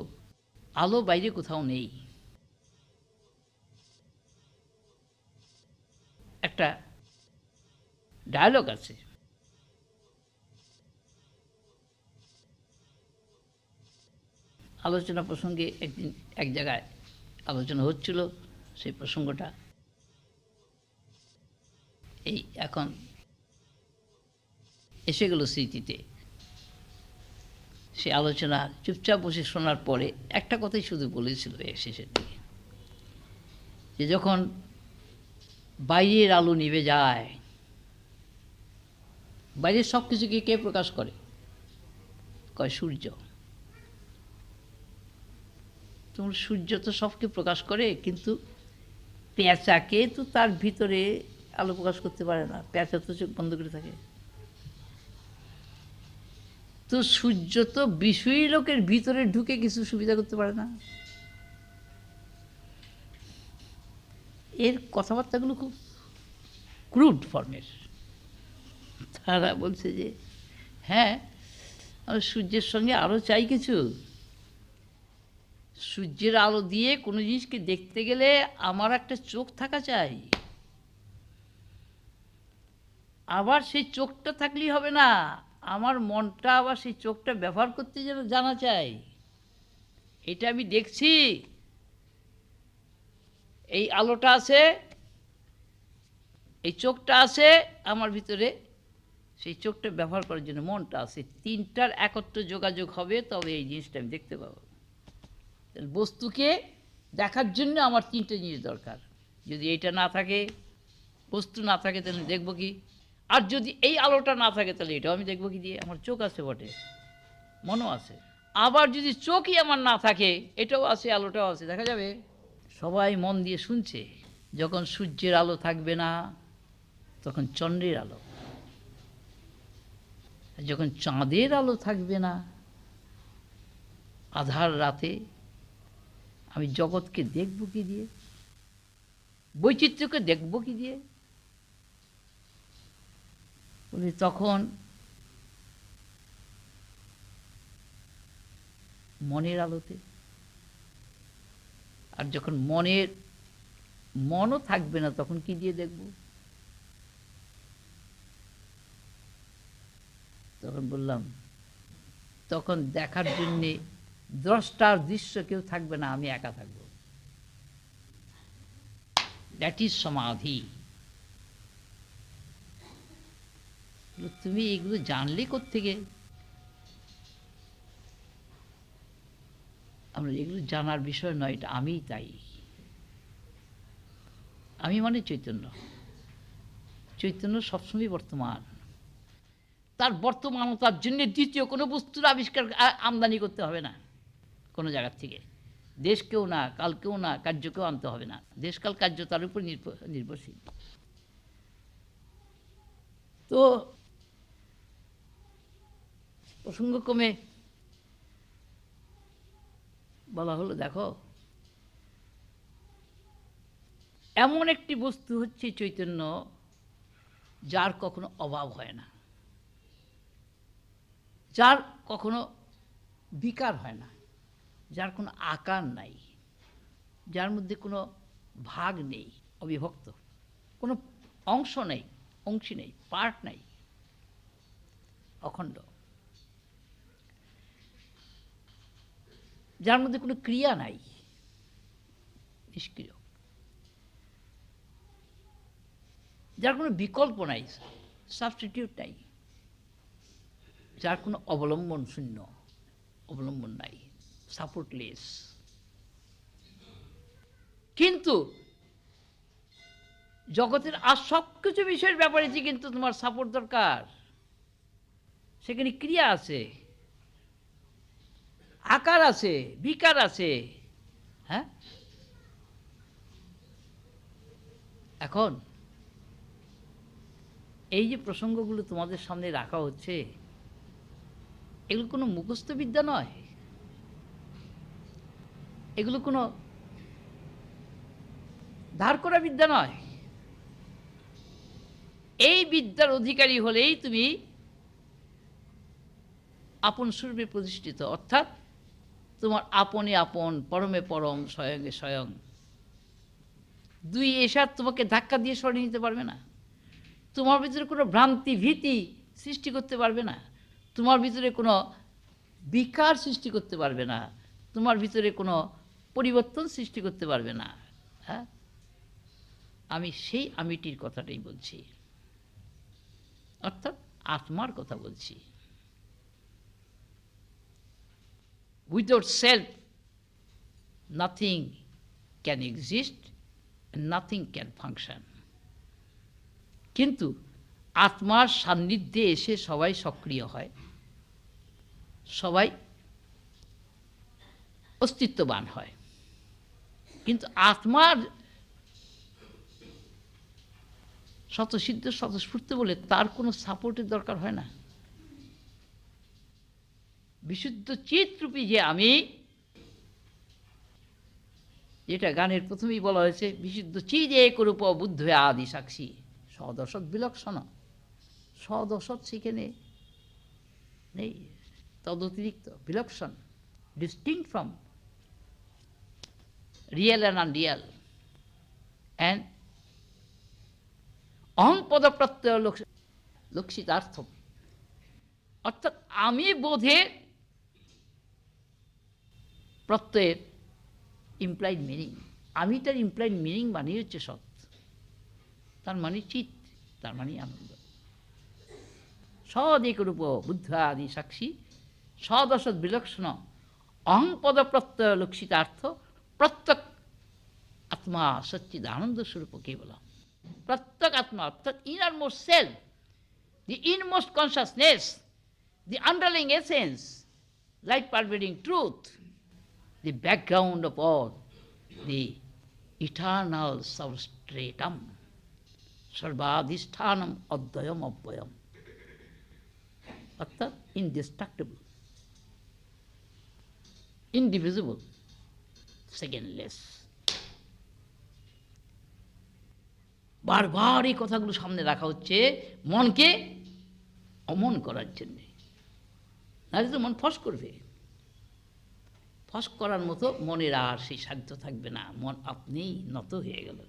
আলো বাইরে কোথাও নেই। একটা ডায়ালগ আছে, আলোচনা প্রসঙ্গে একদিন এক জায়গায় আলোচনা হচ্ছিল, সেই প্রসঙ্গটা এই এখন এসে গেল স্মৃতিতে। সে আলোচনা চুপচাপ বসে শোনার পরে একটা কথাই শুধু বলেছিল শেষের দিকে, যে যখন বাইরের আলো নিভে যায়, বাইরের সব কিছুকে কে প্রকাশ করে? কয় সূর্য। তোমার সূর্য তো সবকে প্রকাশ করে, কিন্তু পেঁচাকে তো তার ভিতরে আলো প্রকাশ করতে পারে না, পেঁচা তো চোখ বন্ধ করে থাকে। তো সূর্য তো বিষয়ী লোকের ভিতরে ঢুকে কিছু সুবিধা করতে পারে না। এর কথাবার্তাগুলো খুব ক্রুড ফর্মের। তারা বলছে যে হ্যাঁ, আমি সূর্যের সঙ্গে আরও চাই কিছু। সূর্যের আলো দিয়ে কোনো জিনিসকে দেখতে গেলে আমার একটা চোখ থাকা চাই, আবার সেই চোখটা থাকলেই হবে না, আমার মনটা আবার সেই চোখটা ব্যবহার করতে যেন জানা চাই। এটা আমি দেখছি, এই আলোটা আছে, এই চোখটা আছে আমার ভিতরে, সেই চোখটা ব্যবহার করার জন্য মনটা আছে। তিনটার একত্র যোগাযোগ হবে, তবে এই জিনিসটা আমি দেখতে পাবো। বস্তুকে দেখার জন্য আমার তিনটে জিনিস দরকার। যদি এইটা না থাকে, বস্তু না থাকে, তাহলে দেখবো কি? আর যদি এই আলোটা না থাকে, তাহলে এটাও আমি দেখবো কি দিয়ে? আমার চোখ আছে বটে, মনও আছে। আবার যদি চোখই আমার না থাকে, এটাও আছে, আলোটাও আছে, দেখা যাবে। সবাই মন দিয়ে শুনছে। যখন সূর্যের আলো থাকবে না, তখন চন্দ্রের আলো। যখন চাঁদের আলো থাকবে না, আধার রাতে আমি জগৎকে দেখব কি দিয়ে? বৈচিত্র্যকে দেখব কি দিয়ে? বলি তখন মনের আলোতে। আর যখন মনও থাকবে না, তখন কি দিয়ে দেখব? তখন বললাম, তখন দেখার জন্যে দ্রষ্টার দৃশ্য কেউ থাকবে না, আমি একা থাকব। দ্যাট ইজ সমাধি। তুমি এগুলো জানলে কোত্থেকে? আমরা এগুলো জানার বিষয় নয়, এটা আমিই তাই। আমি মানে চৈতন্য। চৈতন্য সবসময় বর্তমান। তার বর্তমানতার জন্য দ্বিতীয় কোনো বস্তুর আবিষ্কার আমদানি করতে হবে না কোনো জায়গার থেকে। দেশকেও না, কালকেও না, কার্যকেও আনতে হবে না। দেশকাল কার্য তার উপর নির্ভরশীল। তো প্রসঙ্গক্রমে বলা হলো, দেখো এমন একটি বস্তু হচ্ছে চৈতন্য, যার কখনো অভাব হয় না, যার কখনো বিকার হয় না, যার কোনো আকার নাই, যার মধ্যে কোনো ভাগ নেই, অবিভক্ত, কোনো অংশ নেই, অংশী নেই, পার্ট নাই, অখণ্ড, যার মধ্যে কোনো ক্রিয়া নাই, নিষ্ক্রিয়, যার কোনো বিকল্প নাই, সাবস্টিটিউট নাই, যার কোনো অবলম্বন শূন্য, অবলম্বন নাই, সাপোর্টলেস। কিন্তু জগতের আর সব কিছু বিষয়ের ব্যাপারে যে কিন্তু তোমার সাপোর্ট দরকার। সেখানে ক্রিয়া আছে, আকার আছে, বিকার আছে। হ্যাঁ, এখন এই যে প্রসঙ্গগুলো তোমাদের সামনে রাখা হচ্ছে, এগুলো কোনো মুখস্থ বিদ্যা নয়, এগুলো কোনো ধার করা বিদ্যা নয়। এই বিদ্যার অধিকারী হলেই তুমি আপন স্বরূপে প্রতিষ্ঠিত, অর্থাৎ তোমার আপনে আপন, পরমে পরম, স্বয়ংে স্বয়ং। দুই এসা তোমাকে ধাক্কা দিয়ে সরিয়ে নিতে পারবে না। তোমার ভিতরে কোনো ভ্রান্তি ভীতি সৃষ্টি করতে পারবে না, তোমার ভিতরে কোনো বিকার সৃষ্টি করতে পারবে না, তোমার ভিতরে কোনো পরিবর্তন সৃষ্টি করতে পারবে না। হ্যাঁ, আমি সেই আমিটির কথাটাই বলছি, অর্থাৎ আত্মার কথা বলছি। Without self nothing can exist, nothing can function. কিন্তু আত্মার সান্নিধ্যে এসে সবাই সক্রিয় হয়, সবাই অস্তিত্ববান হয়। কিন্তু আত্মার স্বতঃসিদ্ধ স্বতঃস্ফূর্ত বলে তার কোনো সাপোর্টের দরকার হয় না। বিশুদ্ধ চিত্রূপী যে আমি, যেটা গানের প্রথমেই বলা হয়েছে, বিশুদ্ধ চিদ একরূপ বুদ্ধ আদি সাক্ষী সদসৎ বিলক্ষণ। সদসৎ সেখানে নেই, তদতিরিক্ত, বিলক্ষণ, distinct from real and unreal. And অহং পদপ্রত্যয় লক্ষিতার্থ, অর্থাৎ আমি বোধের প্রত্যয়ের ইমপ্লাইড মিনিং। আমিটার ইমপ্লাইড মিনিং মানে হচ্ছে সৎ, তার মানে চিত, তার মানে আনন্দ। সদেকরূপ বুদ্ধ আদি সাক্ষী সদসৎ বিলক্ষণ অহং পদপ্রত্যয় লক্ষিতার্থ প্রত্যক আত্মা সচ্চিদ আনন্দ স্বরূপ কেবল। প্রত্যক আত্মা অর্থাৎ innermost self, the inmost consciousness, the underlying essence, life-pervading truth, the background of all, the eternal substratum, sarvadhisthanam advayam abhyam, অর্থাৎ indestructible, indivisible, secondless. বারবার এই কথাগুলো সামনে রাখা হচ্ছে মনকে অমন করার জন্যে, নাহলে তো মন ফস করবে। ফস করার মতো মনের আর সেই সাধ্য থাকবে না, মন আপনিই নত হয়ে গেল।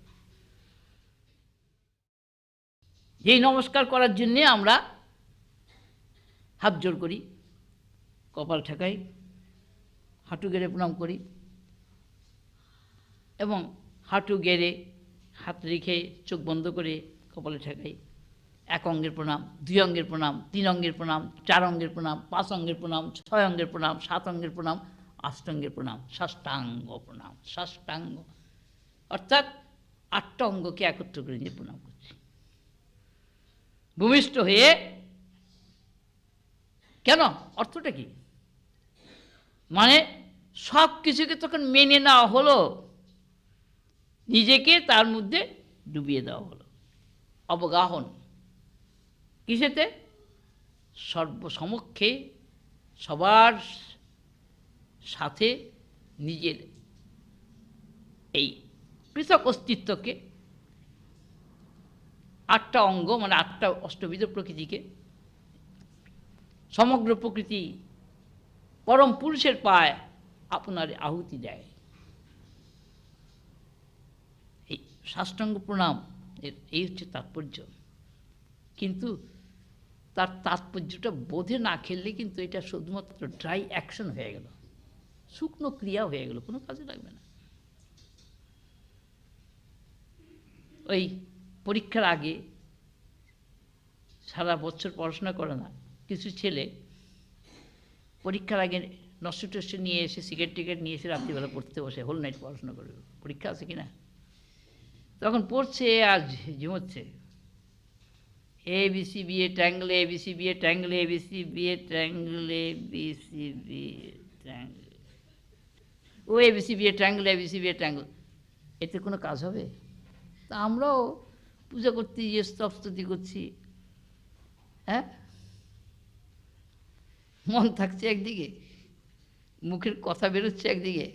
যেই নমস্কার করার জন্যে আমরা হাত জোড় করি, কপাল ঠেকাই, হাঁটু গেড়ে প্রণাম করি, এবং হাঁটু গেড়ে হাত রেখে চোখ বন্ধ করে কপালে ঠেকাই। 1 অঙ্গের প্রণাম, 2 অঙ্গের প্রণাম, 3 অঙ্গের প্রণাম, 4 অঙ্গের প্রণাম, 5 অঙ্গের প্রণাম, 6 অঙ্গের প্রণাম, 7 অঙ্গের প্রণাম, অষ্টাঙ্গের প্রণাম, সাষ্টাঙ্গ প্রণাম। সাষ্টাঙ্গ অর্থাৎ 8টা অঙ্গকে একত্র করে নিয়ে প্রণাম করছি ভূমিষ্ঠ হয়ে। কেন? অর্থটা কি? মানে সব কিছুকে তখন মেনে নেওয়া হলো, নিজেকে তার মধ্যে ডুবিয়ে দেওয়া হলো। অবগাহন কিসেতে? সর্বসমক্ষে সবার সাথে নিজের এই পৃথক অস্তিত্বকে, 8টা অঙ্গ মানে 8টা অষ্টবিধ প্রকৃতিকে, সমগ্র প্রকৃতি পরম পুরুষের পায় আপনার আহুতি দেয়। এই সাষ্টাঙ্গ প্রণাম এই হচ্ছে তাৎপর্য। কিন্তু তার তাৎপর্যটা বোধে না খেললে কিন্তু এটা শুধুমাত্র ড্রাই অ্যাকশন হয়ে গেল, শুকনো ক্রিয়া হয়ে গেল, কোনো কাজে লাগবে না। ওই পরীক্ষার আগে সারা বছর পড়াশোনা করে না কিছু ছেলে পরীক্ষার আগে নষ্ট টষ্ট নিয়ে এসে সিগারেট টিকেট নিয়ে এসে রাত্রিবেলা পড়তে বসে, হোল নাইট পড়াশোনা করবে, পরীক্ষা আছে কি না, তখন পড়ছে আর ঝিমোচ্ছে। ABCBA triangle, ABCBA triangle, ABCBA triangle, ABCBA triangle, ও ABCBA ট্রায়াঙ্গেল, ABCBA ট্রায়াঙ্গেল। এতে কোনো কাজ হবে? তা আমরাও পূজা করতে গিয়ে স্তবস্তুতি করছি, হ্যাঁ, মন থাকছে একদিকে, মুখের কথা বেরোচ্ছে একদিকে,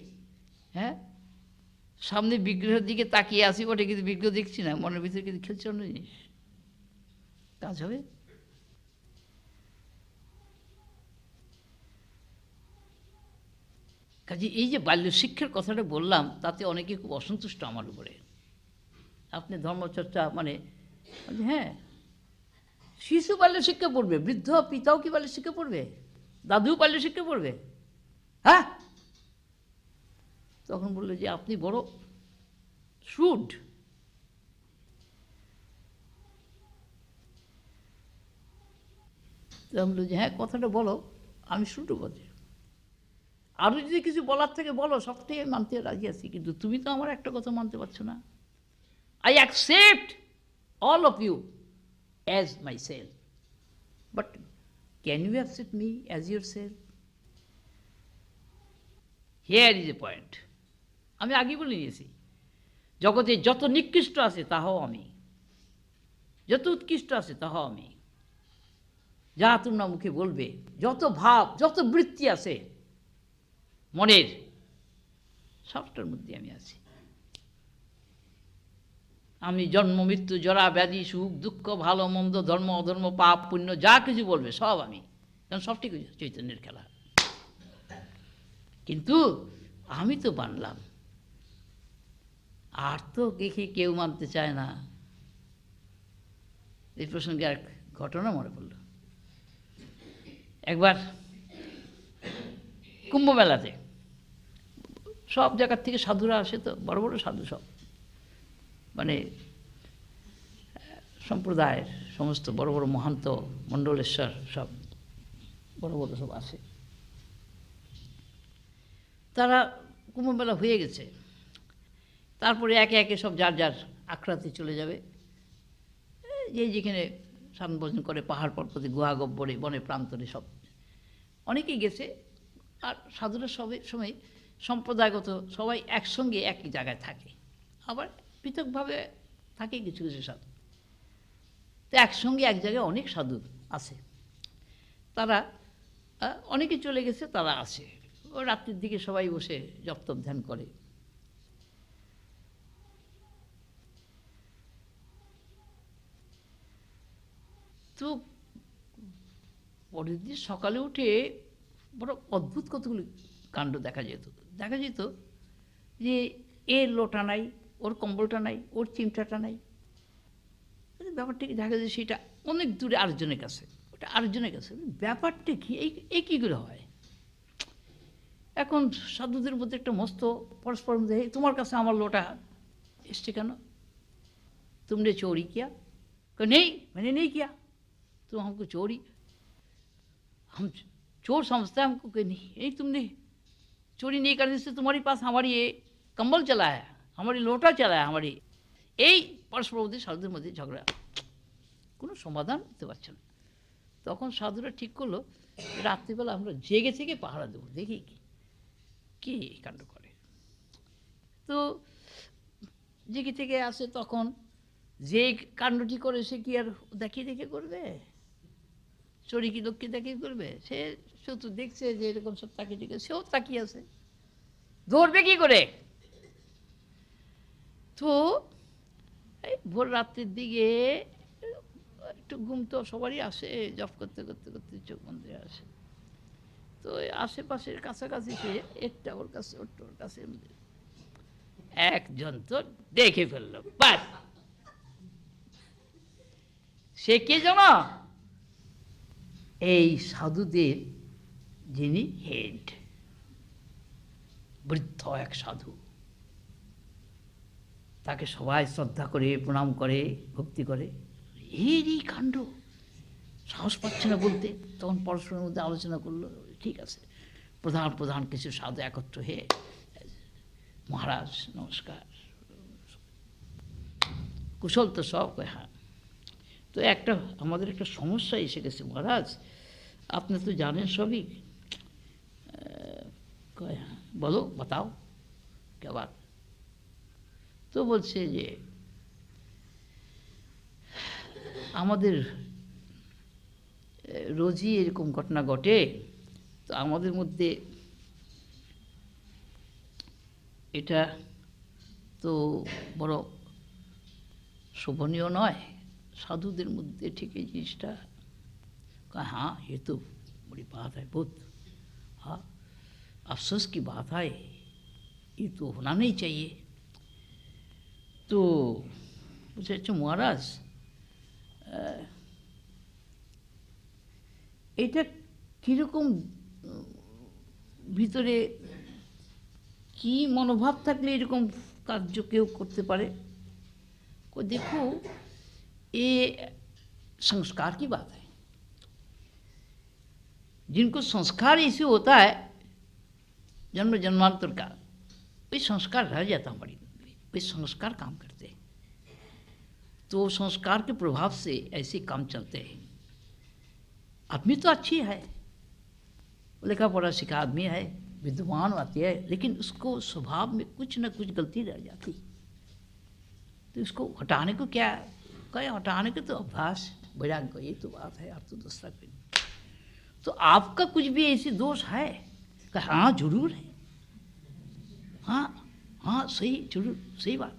হ্যাঁ, সামনে বিগ্রহের দিকে তাকিয়ে আসি বটে কিন্তু বিগ্রহ দেখছি না, মনের ভিতরে কিন্তু খেলছে অন্য জিনিস। কাজ হবে? কাজে এই যে বাল্য শিক্ষার কথাটা বললাম, তাতে অনেকে খুব অসন্তুষ্ট আমার উপরে। আপনি ধর্মচর্চা মানে, হ্যাঁ, শিশু বাল্য শিক্ষা পড়বে, বৃদ্ধ পিতাও কি বাল্য শিক্ষা পড়বে? দাদুও বাল্য শিক্ষা পড়বে? হ্যাঁ। তখন বললো যে আপনি বড় শ্রুড। তখন বললো যে হ্যাঁ, কথাটা বলো, আমি শ্রুডও বলছি, আরও যদি কিছু বলার থেকে বলো, সবটাই আমি মানতে রাজি আছি, কিন্তু তুমি তো আমার একটা কথা মানতে পারছো না। I accept all of you as myself, but can you accept me as yourself? Here is a point. আমি আগেই বলে নিয়েছি, জগতে যত নিকৃষ্ট আছে তাহাও আমি, যত উৎকৃষ্ট আছে তাহাও আমি। যা তোমরা মুখে বলবে, যত ভাব, যত বৃত্তি আছে মনের, সবটার মধ্যে আমি আছি। আমি জন্ম মৃত্যু জরা ব্যাধি সুখ দুঃখ ভালো মন্দ ধর্ম অধর্ম পাপ পুণ্য যা কিছু বলবে সব আমি, কারণ সবটি চৈতন্যের খেলা। কিন্তু আমি তো মানলাম, আর তো দেখি কেউ মানতে চায় না। এই প্রসঙ্গে এক ঘটনা মনে পড়ল। একবার কুম্ভ মেলাতে সব জায়গার থেকে সাধুরা আসে, তো বড় বড় সাধু সব, মানে সম্প্রদায়ের সমস্ত বড় বড় মহান্ত মণ্ডলেশ্বর সব বড় বড় সব আসে। তারা কুম্ভমেলা হয়ে গেছে, তারপরে একে একে সব যার যার আখড়াতে চলে যাবে, যে যেখানে স্নান ভোজন করে, পাহাড় পর্বতে গুহা গব্বরে বনে প্রান্তরে সব অনেকেই গেছে। আর সাধুরা সবের সময় সম্প্রদায়গত সবাই একসঙ্গে একই জায়গায় থাকে, আবার পৃথকভাবে থাকে কিছু কিছু সাধু। তো একসঙ্গে এক জায়গায় অনেক সাধু আছে, তারা অনেকে চলে গেছে, তারা আসে, ও রাত্রির দিকে সবাই বসে জপ তপ ধ্যান করে। তো পরের দিন সকালে উঠে বড় অদ্ভুত কতগুলি কাণ্ড দেখা যেত যে এর লোটা নাই, ওর কম্বলটা নাই, ওর চিমটাটা নাই। ব্যাপারটা কি দেখা যায় সেটা অনেক দূরে আরেকজনের কাছে, ওটা আরেকজনের কাছে। ব্যাপারটা কি, এই কী করে হয়? এখন সাধুদের মধ্যে একটা মস্ত পরস্পর মধ্যে, "এই তোমার কাছে আমার লোটা এসছে কেন? तुमने चोरी किया?" कहा, "नहीं, मैंने नहीं किया। तुम हमको चोरी, हम चोर समझता है हमको कि नहीं, नहीं तुमने चोरी नहीं करने से तुम्हारे पास हमारी ये कंबल चला है, हमारी लोटा चला है, हमारी এই পরস্পর মধ্যে সাধুদের মধ্যে ঝগড়া, কোনো সমাধান করতে পারছে না। তখন সাধুরা ঠিক করলো রাত্রিবেলা আমরা জেগে থেকে পাহারা দেবো, দেখি কি কাণ্ড করে। তো জেগে থেকে আসে, তখন যে কাণ্ডটি করে সে কি আর দেখিয়ে দেখে করবে? চোরি কি লোককে দেখিয়ে করবে? সে শুধু দেখছে যে এরকম সব তাকিয়ে দেখে, সেও তাকিয়ে আছে, ধরবে কি করে? তো এই ভোর রাত্রির দিকে একটু ঘুম তো সবারই আসে, জব করতে করতে করতে চোখ বন্ধ হয়ে আসে। তো আশেপাশের কাছাকাছি সে একটা ওর কাছে ওর কাছে একজন তো দেখে ফেললো, বাস সে কে জানো? এই সাধুদের যিনি হেড, বৃদ্ধ এক সাধু। তাকে সবাই শ্রদ্ধা করে, প্রণাম করে, ভক্তি করে। এরই কাণ্ড, সাহস পাচ্ছে না বলতে। তখন পরস্পরের মধ্যে আলোচনা করলো, ঠিক আছে, প্রধান প্রধান কিছু সাধু একত্র হয়ে, মহারাজ নমস্কার, কুশল তো সব? হ্যাঁ। তো আমাদের একটা সমস্যা এসে গেছে মহারাজ, আপনি তো জানেন সবই। কয়, হ্যাঁ বলো, বাতাও কে বাত। তো বলছে যে আমাদের রোজই এরকম ঘটনা ঘটে, তো আমাদের মধ্যে এটা তো বড় শোভনীয় নয়, साधुদের মধ্যে ঠিক এই জিনিসটা। हाँ ये तो बड़ी बात है, बहुत हाँ अफसोस की बात है, ये तो होना नहीं चाहिए। तो বলছে, আচ্ছা মহারাজ, এটা কীরকম ভিতরে কি মনোভাব থাকলে এরকম কার্য কেউ করতে পারে? देखो ये संस्कार की बात है, जिनको संस्कार ऐसे होता है जन्म जन्मांतर का, वे संस्कार रह जाता हमारी, वे संस्कार काम करते हैं। तो संस्कार के प्रभाव से ऐसे काम चलते हैं। आदमी तो अच्छी है, लिखा पढ़ा सीखा आदमी है, विद्वान आती है, लेकिन उसको स्वभाव में कुछ न कुछ गलती रह जाती, तो इसको हटाने को क्या कहे? हटाने के तो अभ्यास वैराग्य, ये तो बात है, आप तो दूसरा कोई नहीं। तो आपका कुछ भी ऐसी दोष है? कहा हाँ जरूर है, हाँ हाँ सही, जरूर सही बात।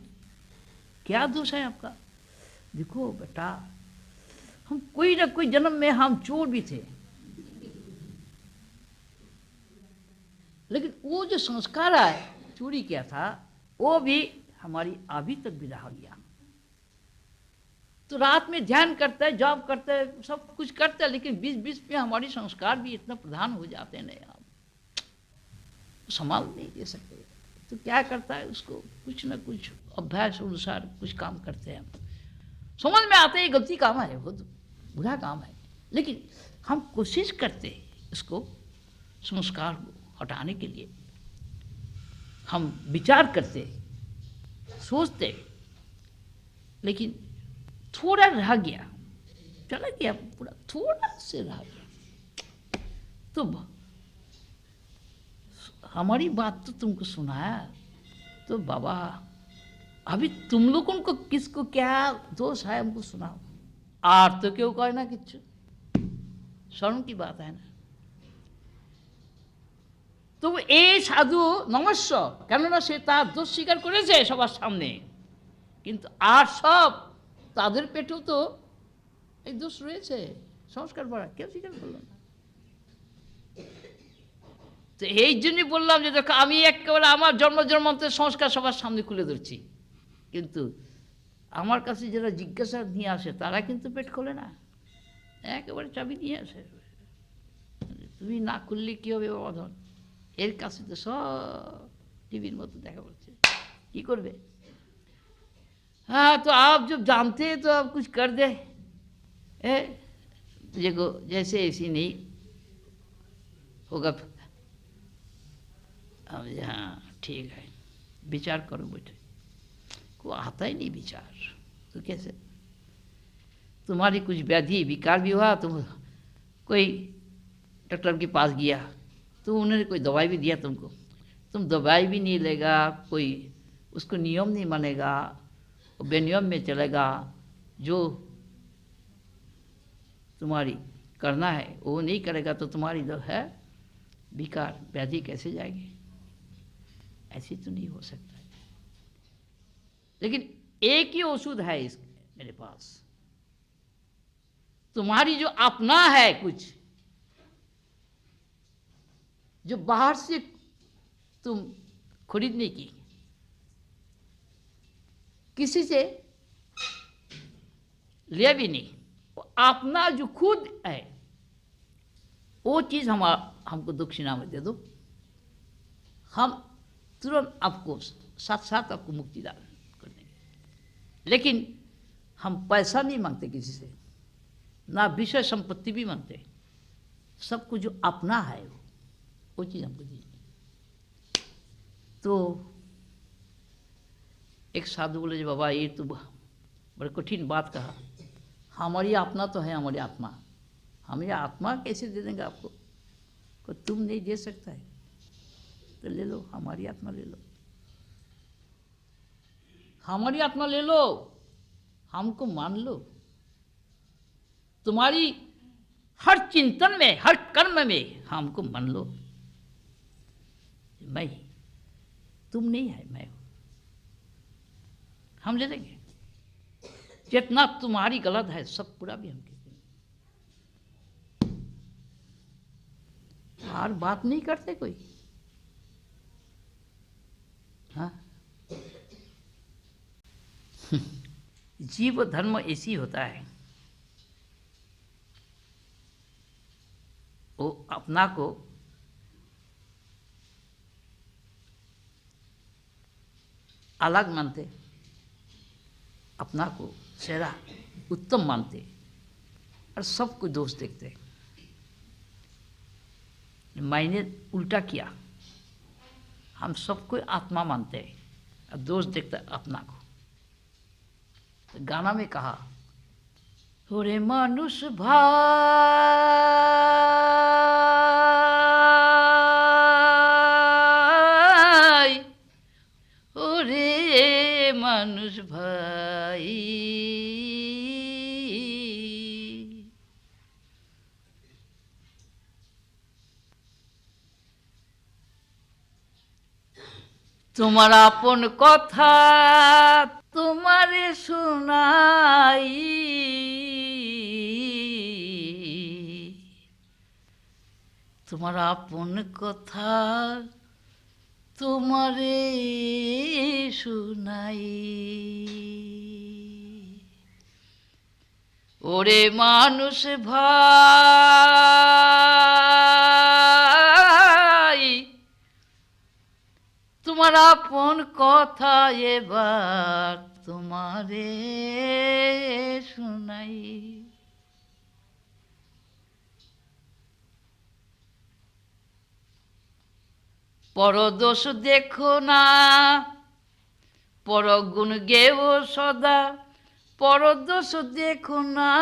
क्या दोष है आपका? देखो बेटा, हम कोई ना कोई जन्म में हम चोर भी थे, लेकिन वो जो संस्कार है, चोरी किया था, वो भी हमारी अभी तक भी रह गया। तो रात में ध्यान करता है, जॉब करता है, सब कुछ करता है, लेकिन बीच बीच में हमारी संस्कार भी इतना प्रधान हो जाते हैं, नहीं आप संभाल नहीं दे सकते। तो क्या करता है, उसको कुछ न कुछ अभ्यास अनुसार कुछ काम करते हैं। हम समझ में आते हैं गलती काम है, बहुत बुरा काम है, लेकिन हम कोशिश करते हैं इसको संस्कार को हटाने के लिए। हम विचार करते, सोचते, लेकिन थोड़ा रह गया, चला गया पूरा, थोड़ा से रह गया। तो हमारी बात तो तुमको सुनाया, तो बाबा अभी तुम लोगों को किसको क्या दोष है हमको सुनाओ। আর তো কেউ কয় না কিচ্ছু, শরম কি বাত है ना। তো এই সাধু নমস্য, কেননা সে তার দোষ স্বীকার করেছে সবার সামনে, কিন্তু আর সব তাদের পেটেও তো এই দোষ রয়েছে, সংস্কার বাড়া কেউ স্বীকার করলো না। তো এই জন্যই বললাম যে দেখো, আমি একেবারে আমার জন্ম জন্মান্তের সংস্কার সবার সামনে খুলে ধরছি, কিন্তু আমার কাছে যারা জিজ্ঞাসা নিয়ে আসে তারা কিন্তু পেট খোলে না, একেবারে চাবি নিয়ে আসে। তুমি না খুললে কী হবে বাবাধন, এর কাছে তো সব টিভির মতো দেখা পড়ছে, কি করবে? हाँ तो आप जब जानते हैं तो आप कुछ कर दे, देखो जैसे ऐसी नहीं होगा। अब हाँ ठीक है, विचार करो बेटे, को आता ही नहीं विचार तो कैसे? तुम्हारी कुछ व्याधि विकार भी हुआ, तुम कोई डॉक्टर के पास गया तो उन्होंने कोई दवाई भी दिया तुमको, तुम दवाई भी नहीं लेगा, कोई उसको नियम नहीं मानेगा, बेनियम में चलेगा, जो तुम्हारी करना है वो नहीं करेगा तो तुम्हारी जो है विकार व्याधि कैसे जाएगी? ऐसी तो नहीं हो सकता है। लेकिन एक ही औषध है इस मेरे पास, तुम्हारी जो अपना है कुछ, जो बाहर से तुम खरीदने की, किसी से ले भी नहीं, अपना जो खुद है वो चीज़ हमको दक्षिणा में दे दो, हम तुरंत आपको साथ साथ आपको मुक्ति दान कर देंगे। लेकिन हम पैसा नहीं मांगते किसी से, ना विषय संपत्ति भी मांगते, सबको जो अपना है वो चीज़ हमको दीजिए। तो एक साधु बोले जो बाबा ये तो बड़ी कठिन बात कहा, हमारी अपना तो है, हमारी आत्मा, हमारी आत्मा कैसे दे देंगे आपको? को तुम नहीं दे सकता है तो ले लो, हमारी आत्मा ले लो, हमारी आत्मा ले लो, हमको मान लो, तुम्हारी हर चिंतन में हर कर्म में हमको मान लो, मैं, तुम नहीं है मैं हूं, हम ले लेंगे। जितना तुम्हारी गलत है सब पूरा भी हम कहते हैं। और बात नहीं करते कोई, हाँ जीव धर्म ऐसी होता है, वो अपना को अलग मानते, अपना को सेरा उत्तम मानते और सबको दोष देखते। मैंने उल्टा किया, हम सबको आत्मा मानते हैं और दोष देखते अपना को। तो गाना में कहा, ओरे मानुष भाई, ओरे मानुष भाई, তোমার আপন কথা তোমারে শোনাই, তোমার আপন কথা তোমারে শোনাই, ওরে মানুষ ভাই, তোমার আপন কথা এবার তোমারে শোনাই। পরদোষ দেখো না, পরগুণ গেও সদা, পরদোষ দেখো না,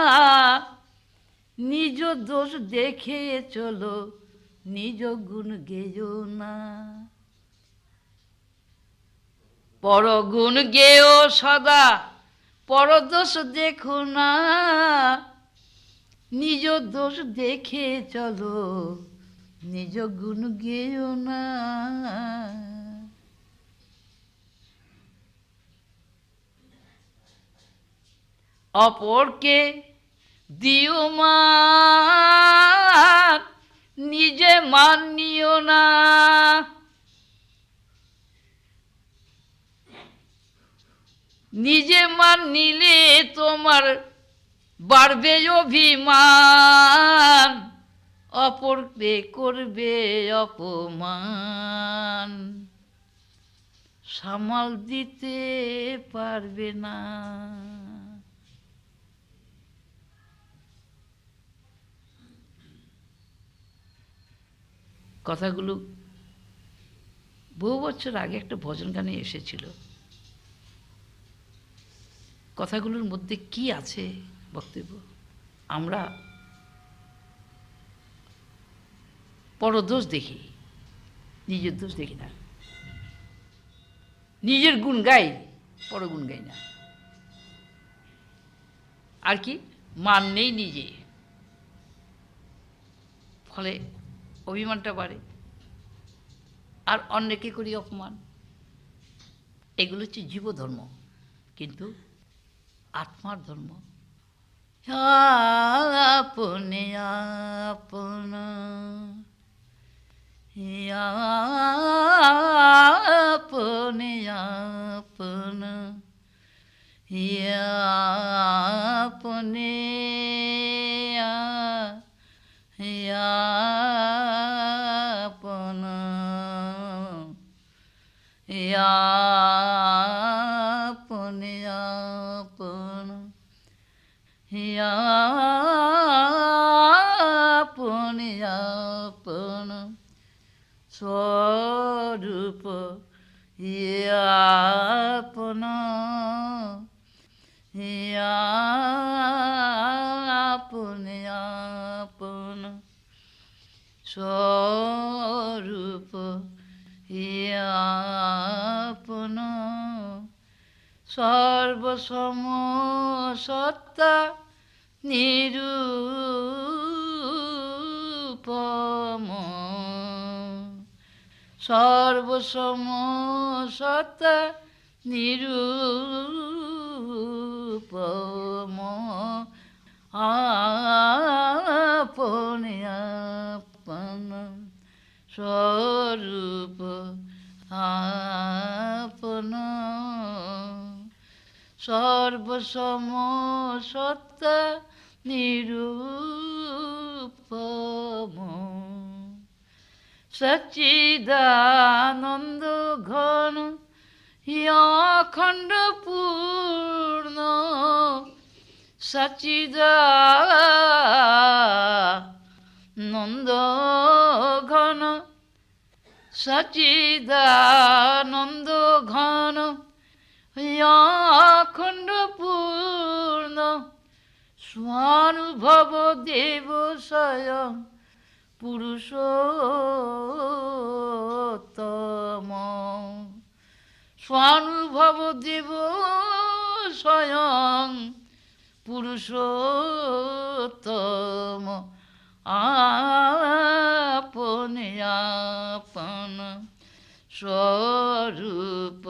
নিজ দোষ দেখে চলো, নিজ গুণ গেও না। পরগুণ গেও সদা, পরদোষ দেখো না, নিজ দোষ দেখে চলো, নিজ গুণ গেও না। অপরকে দিও মান, নিজে মান নিও না। নিজে মান নিলে তোমার বাড়বে অভিমান, অপরকে করবে অপমান, সামাল দিতে পারবে না। কথাগুলো বহু বছর আগে একটা ভজন গানে এসেছিল। কথাগুলোর মধ্যে কি আছে বক্তব্য? আমরা পরদোষ দেখি, নিজের দোষ দেখি না। নিজের গুণ গাই, পরগুণ গাই না। আর কি, মান নেই নিজে, ফলে অভিমানটা বাড়ে, আর অন্যকে করি অপমান। এগুলো হচ্ছে জীবধর্ম, কিন্তু আত্মার ধর্ম আপনে আপন, আপনে আপন, আপনে আপন, আপনে আপন, আপনে আপন, স্বরূপ আপন, আপনে আপন, স্বরূপ আপন, সর্বসম সত্তা নিরূপম, সর্বসম সত্তা নিরূপম, আপনে আপন, স্বরূপ আপন, সর্বসম সত্তা নিরূপম, সচ্চিদানন্দ ঘন অখণ্ড পূর্ণ, সচ্চিদানন্দ ঘন, সচ্চিদানন্দ ঘন অখণ্ড পূর্ণ, স্বানুভব দেব স্বয়ং পুরুষোত্তম, স্বানুভব দেব স্বয়ং পুরুষোত্তম, আপনে আপন, স্বরূপ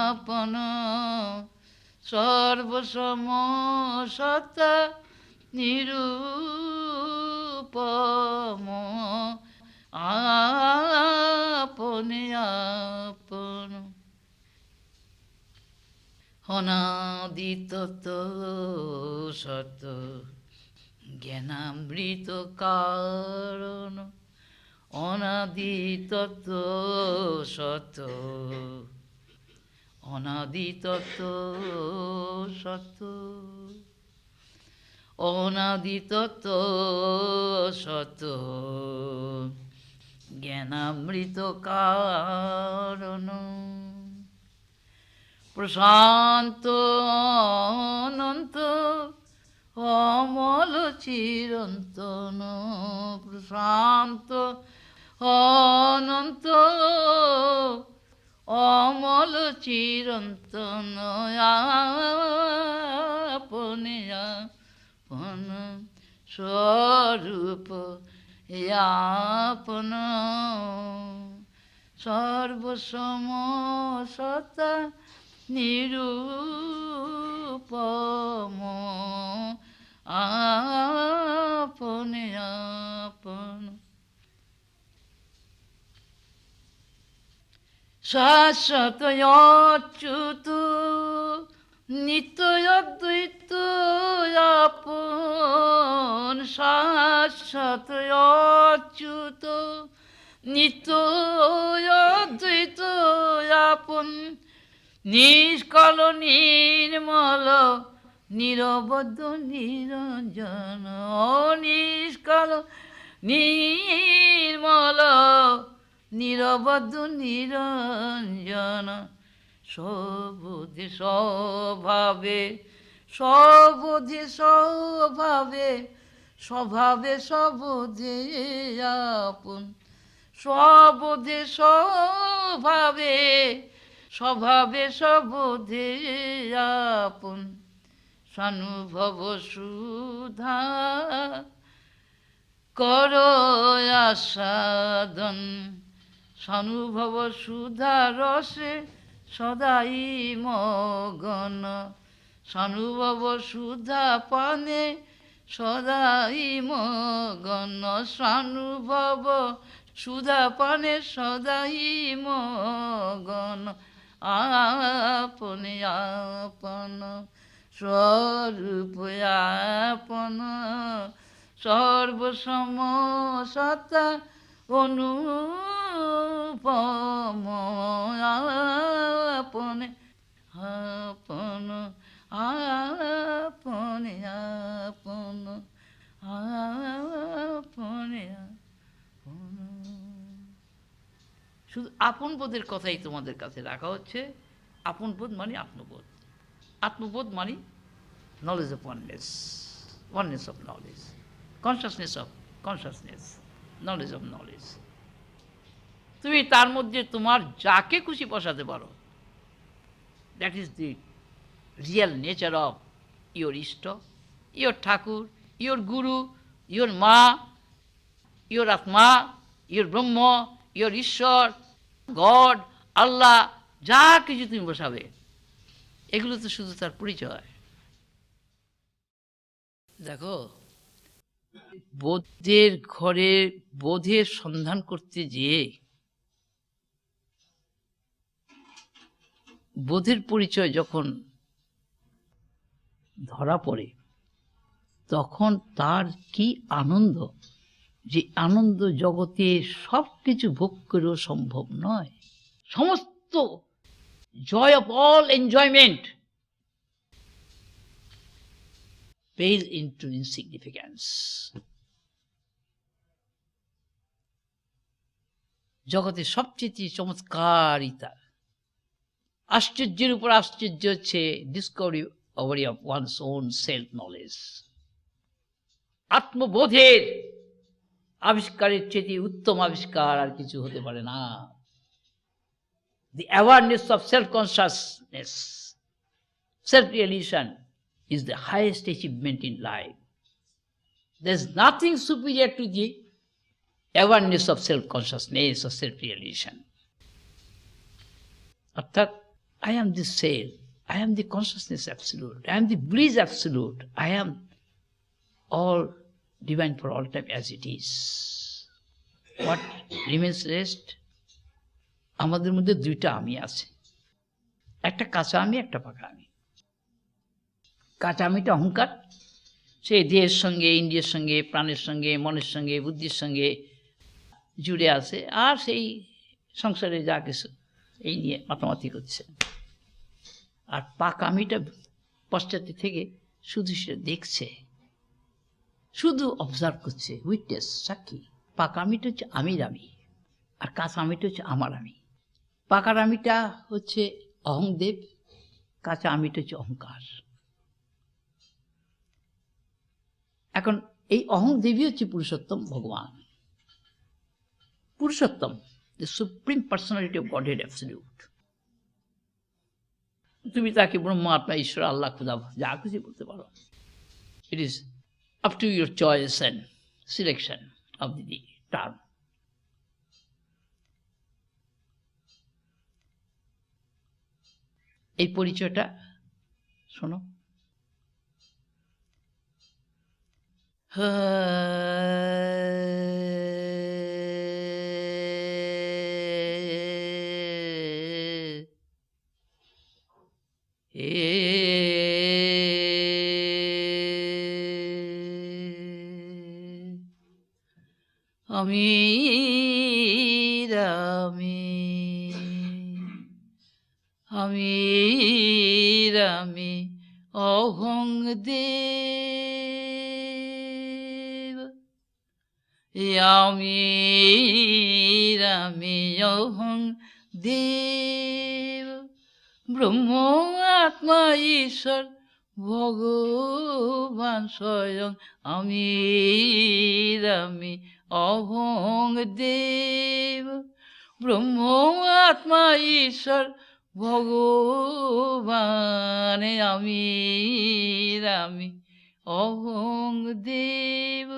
আপন, সর্বসম সত্তা নিরূপম, আপনে আপন, অনাদি তত্ত্ব সত্য জ্ঞানামৃত কারণ, অনাদি তত্ত্ব সত্য, অনাদি তত্ত্ব সত্য, অনাদি তত্ত্ব সত্য জ্ঞানামৃত কারণ, প্রশান্ত অনন্ত অমল চিরন্তন, প্রশান্ত অনন্ত অমল চিরন্তন, আপনে আপন, স্বরূপ আপন, সর্বসম সত্তা নিরূপম, আপনে আপন, শাশ্বত অচ্যুত নিত্য অদ্বৈত আপন, শাশ্বত নিত্য অদ্বৈত আপন, নিষ্কল নির্মল নিরবদ্ধ নিরঞ্জন, নিষ্কল নির্মল নিরবদ্ধ নিরঞ্জন, সবুধে স্বভাবে সবুধে স্বভাবে স্বভাবে সবুধে আপন, সবুধে স্বভাবে স্বভাবে সবুধে আপন, সানুভব সুধা কর আস্বাদন, সানুভব সুধা রসে সদাই মগন, সানুভব সুধা পানে সদাই মগন, সানুভব সুধা পানে সদাই মগন, আপনে আপন স্বরূপ আপন, সর্বসম সত্তা অনুপম, আপনে আপন আপনে আপন আপনে আপন। শুধু আপন বোধের কথাই তোমাদের কাছে রাখা হচ্ছে। আপন বোধ মানে আত্মবোধ, আত্মবোধ মানে knowledge of oneness, oneness of knowledge, consciousness of consciousness, knowledge of knowledge। তুমি তার মধ্যে তোমার যাকে খুশি বসাতে পারো, that is the real nature of your ইষ্ট, ইয়োর ঠাকুর, ইয়োর গুরু, ইয়োর মা, ইয়োর আত্মা, ইয়োর ব্রহ্ম, ইয়োর ঈশ্বর, গড, আল্লাহ, যা কিছু তুমি বসাবে এগুলো তো শুধু তার পরিচয়। দেখো, বোধের ঘরে বোধের সন্ধান করতে যেয়ে বোধের পরিচয় যখন ধরা পড়ে তখন তার কি আনন্দ, যে আনন্দ জগতে সব কিছু ভোগ করেও সম্ভব নয়। সমস্ত joy of all enjoyment pales into insignificance। জগতে সবচেয়ে চমৎকারিতা, আশ্চর্যের উপর আশ্চর্য হচ্ছে discovery of one's own self knowledge. আত্মবোধের আবিষ্কারের চেয়ে উত্তম আবিষ্কার আর কিছু হতে পারে না। The awareness of self consciousness, self realisation is the highest achievement in life. There is nothing superior to the awareness of self-consciousness or self-realization. অর্থাৎ I am the self, I am the consciousness absolute, I am the bliss absolute, I am all divine for all time as it is. What remains rest? আমাদের মধ্যে দুইটা আমি আছে, একটা কাঁচা আমি, একটা পাকা আমি। কাঁচা আমিটা অহংকার, সেই দেহের সঙ্গে, ইন্দ্রিয়ের সঙ্গে, প্রাণের সঙ্গে, মনের সঙ্গে, বুদ্ধির সঙ্গে জুড়ে আছে, আর সেই সংসারে যা কিছু এই নিয়ে মাতামাতি করছে। আর পাকা আমিটা পশ্চাতে থেকে শুধু সে দেখছে, শুধু অবজার্ভ করছে, উইটনেস, সাক্ষী। পাকা আমিটা হচ্ছে আমির আমি, আর কাঁচা আমিটা হচ্ছে আমার আমি। পাকার আমিটা হচ্ছে অহংদেব, কাঁচা আমিটা হচ্ছে অহংকার। এখন এই অহংদেবী হচ্ছে পুরুষোত্তম ভগবান, Purushottam, the supreme personality of Godhead absolute. তুমি তাকে ব্রহ্ম, আত্মা, ঈশ্বর, আল্লাহ, খুদা যা খুশি বলতে পারো। It is up to your choice and selection of the term. এই পরিচয়টা শোনো। আমি রামি অহং দেব রামি অহং দেব ব্রহ্ম আত্মা ঈশ্বর ভগবান স্বয়ং রামি অহং দেব ব্রহ্ম আত্মা ঈশ্বর ভগবান রামি অহং দেব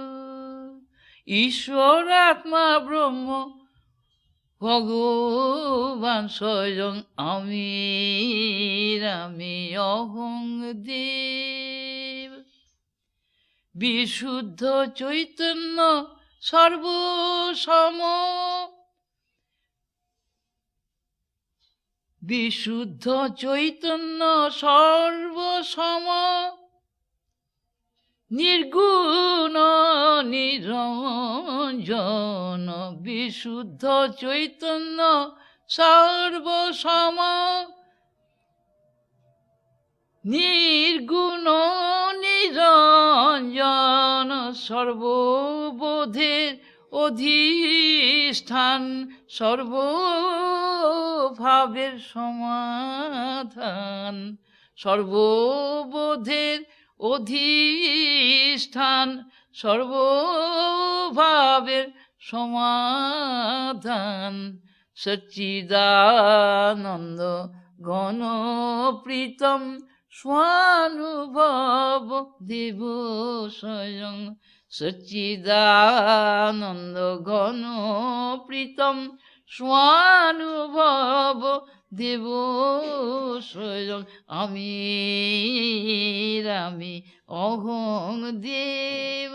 ঈশ্বর আত্মা ব্রহ্ম ভগবান স্বয়ং রামি অহং দেব বিশুদ্ধ চৈতন্য সর্বসম বিশুদ্ধ চৈতন্য সর্বসম নির্গুণ নিরঞ্জন বিশুদ্ধ চৈতন্য সর্বসম নির্গুণ নিরঞ্জন সর্ববোধের অধিষ্ঠান সর্বভাবের সমাধান সর্ববোধের অধিষ্ঠান সর্বভাবের সমাধান সচ্চিদানন্দ ঘন প্রীতম স্বানুভব দেব স্বয়ং সচ্চিদানন্দ ঘন প্রীতম স্বানুভব দেব স্বয়ং রামি অহং দেব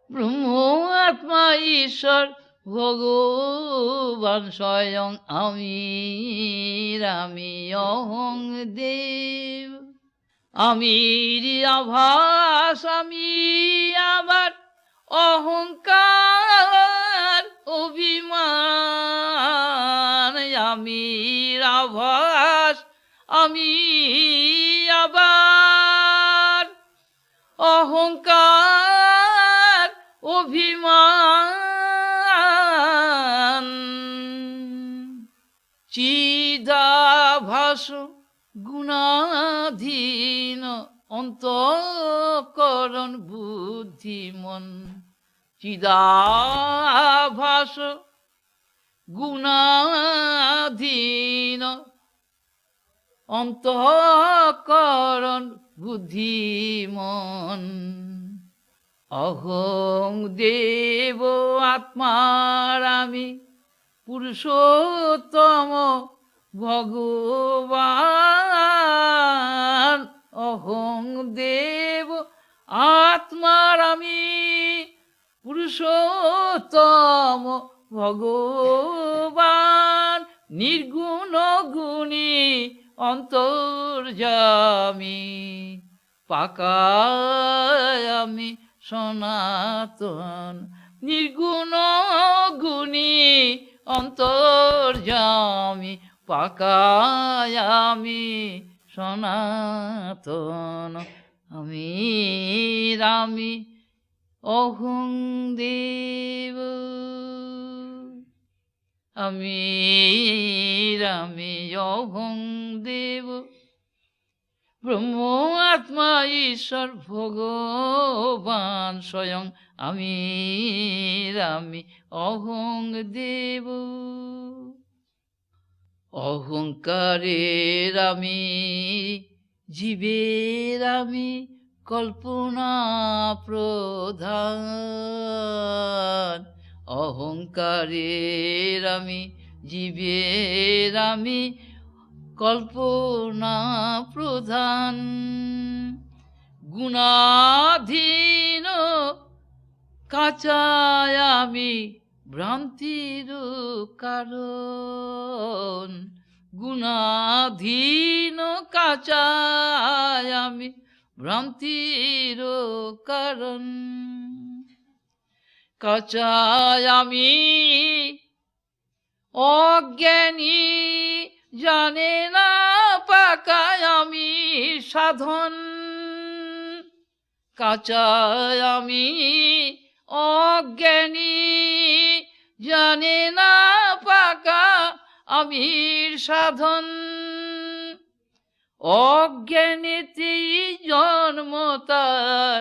ব্রহ্ম আত্মা ঈশ্বর ভগবান স্বয়ং রামি অহং দেব আমির আভাস আমি আবার অহংকার অভিমান আমির আভাস আমি আবার অহংকার অভিমান চিদাভাস গুণাধীন অন্তঃকরণ বুদ্ধিমন চিদাভাস গুণাধীন অন্তঃকরণ বুদ্ধিমন অহং দেব আত্মার আমি পুরুষোত্তম ভগবান অহং দেব আত্মার আমি পুরুষোত্তম ভগবান নির্গুণ গুণী অন্তর্যামী পাকায়ামি সনাতন নির্গুণ গুণী অন্তর্যামী পাকায়ামি সনাতন রামি অহং দেব রামি অহং দেব ব্রহ্ম আত্মা ঈশ্বর ভগবান স্বয়ং রামি অহং দেব অহংকারের আমি জীবের আমি কল্পনা প্রধান অহংকারের আমি জীবের আমি কল্পনা প্রধান গুণাধীন কাঁচায় আমি ভ্রান্তির কারণ গুণাধীন কাঁচায় আমি ভ্রান্তির কারণ কাঁচায় আমি অজ্ঞানী জানে না পাকায় আমি সাধন, কাঁচায় আমি অজ্ঞানী জানে না পাকা আমির সাধন। অজ্ঞানেতেই জন্ম তার,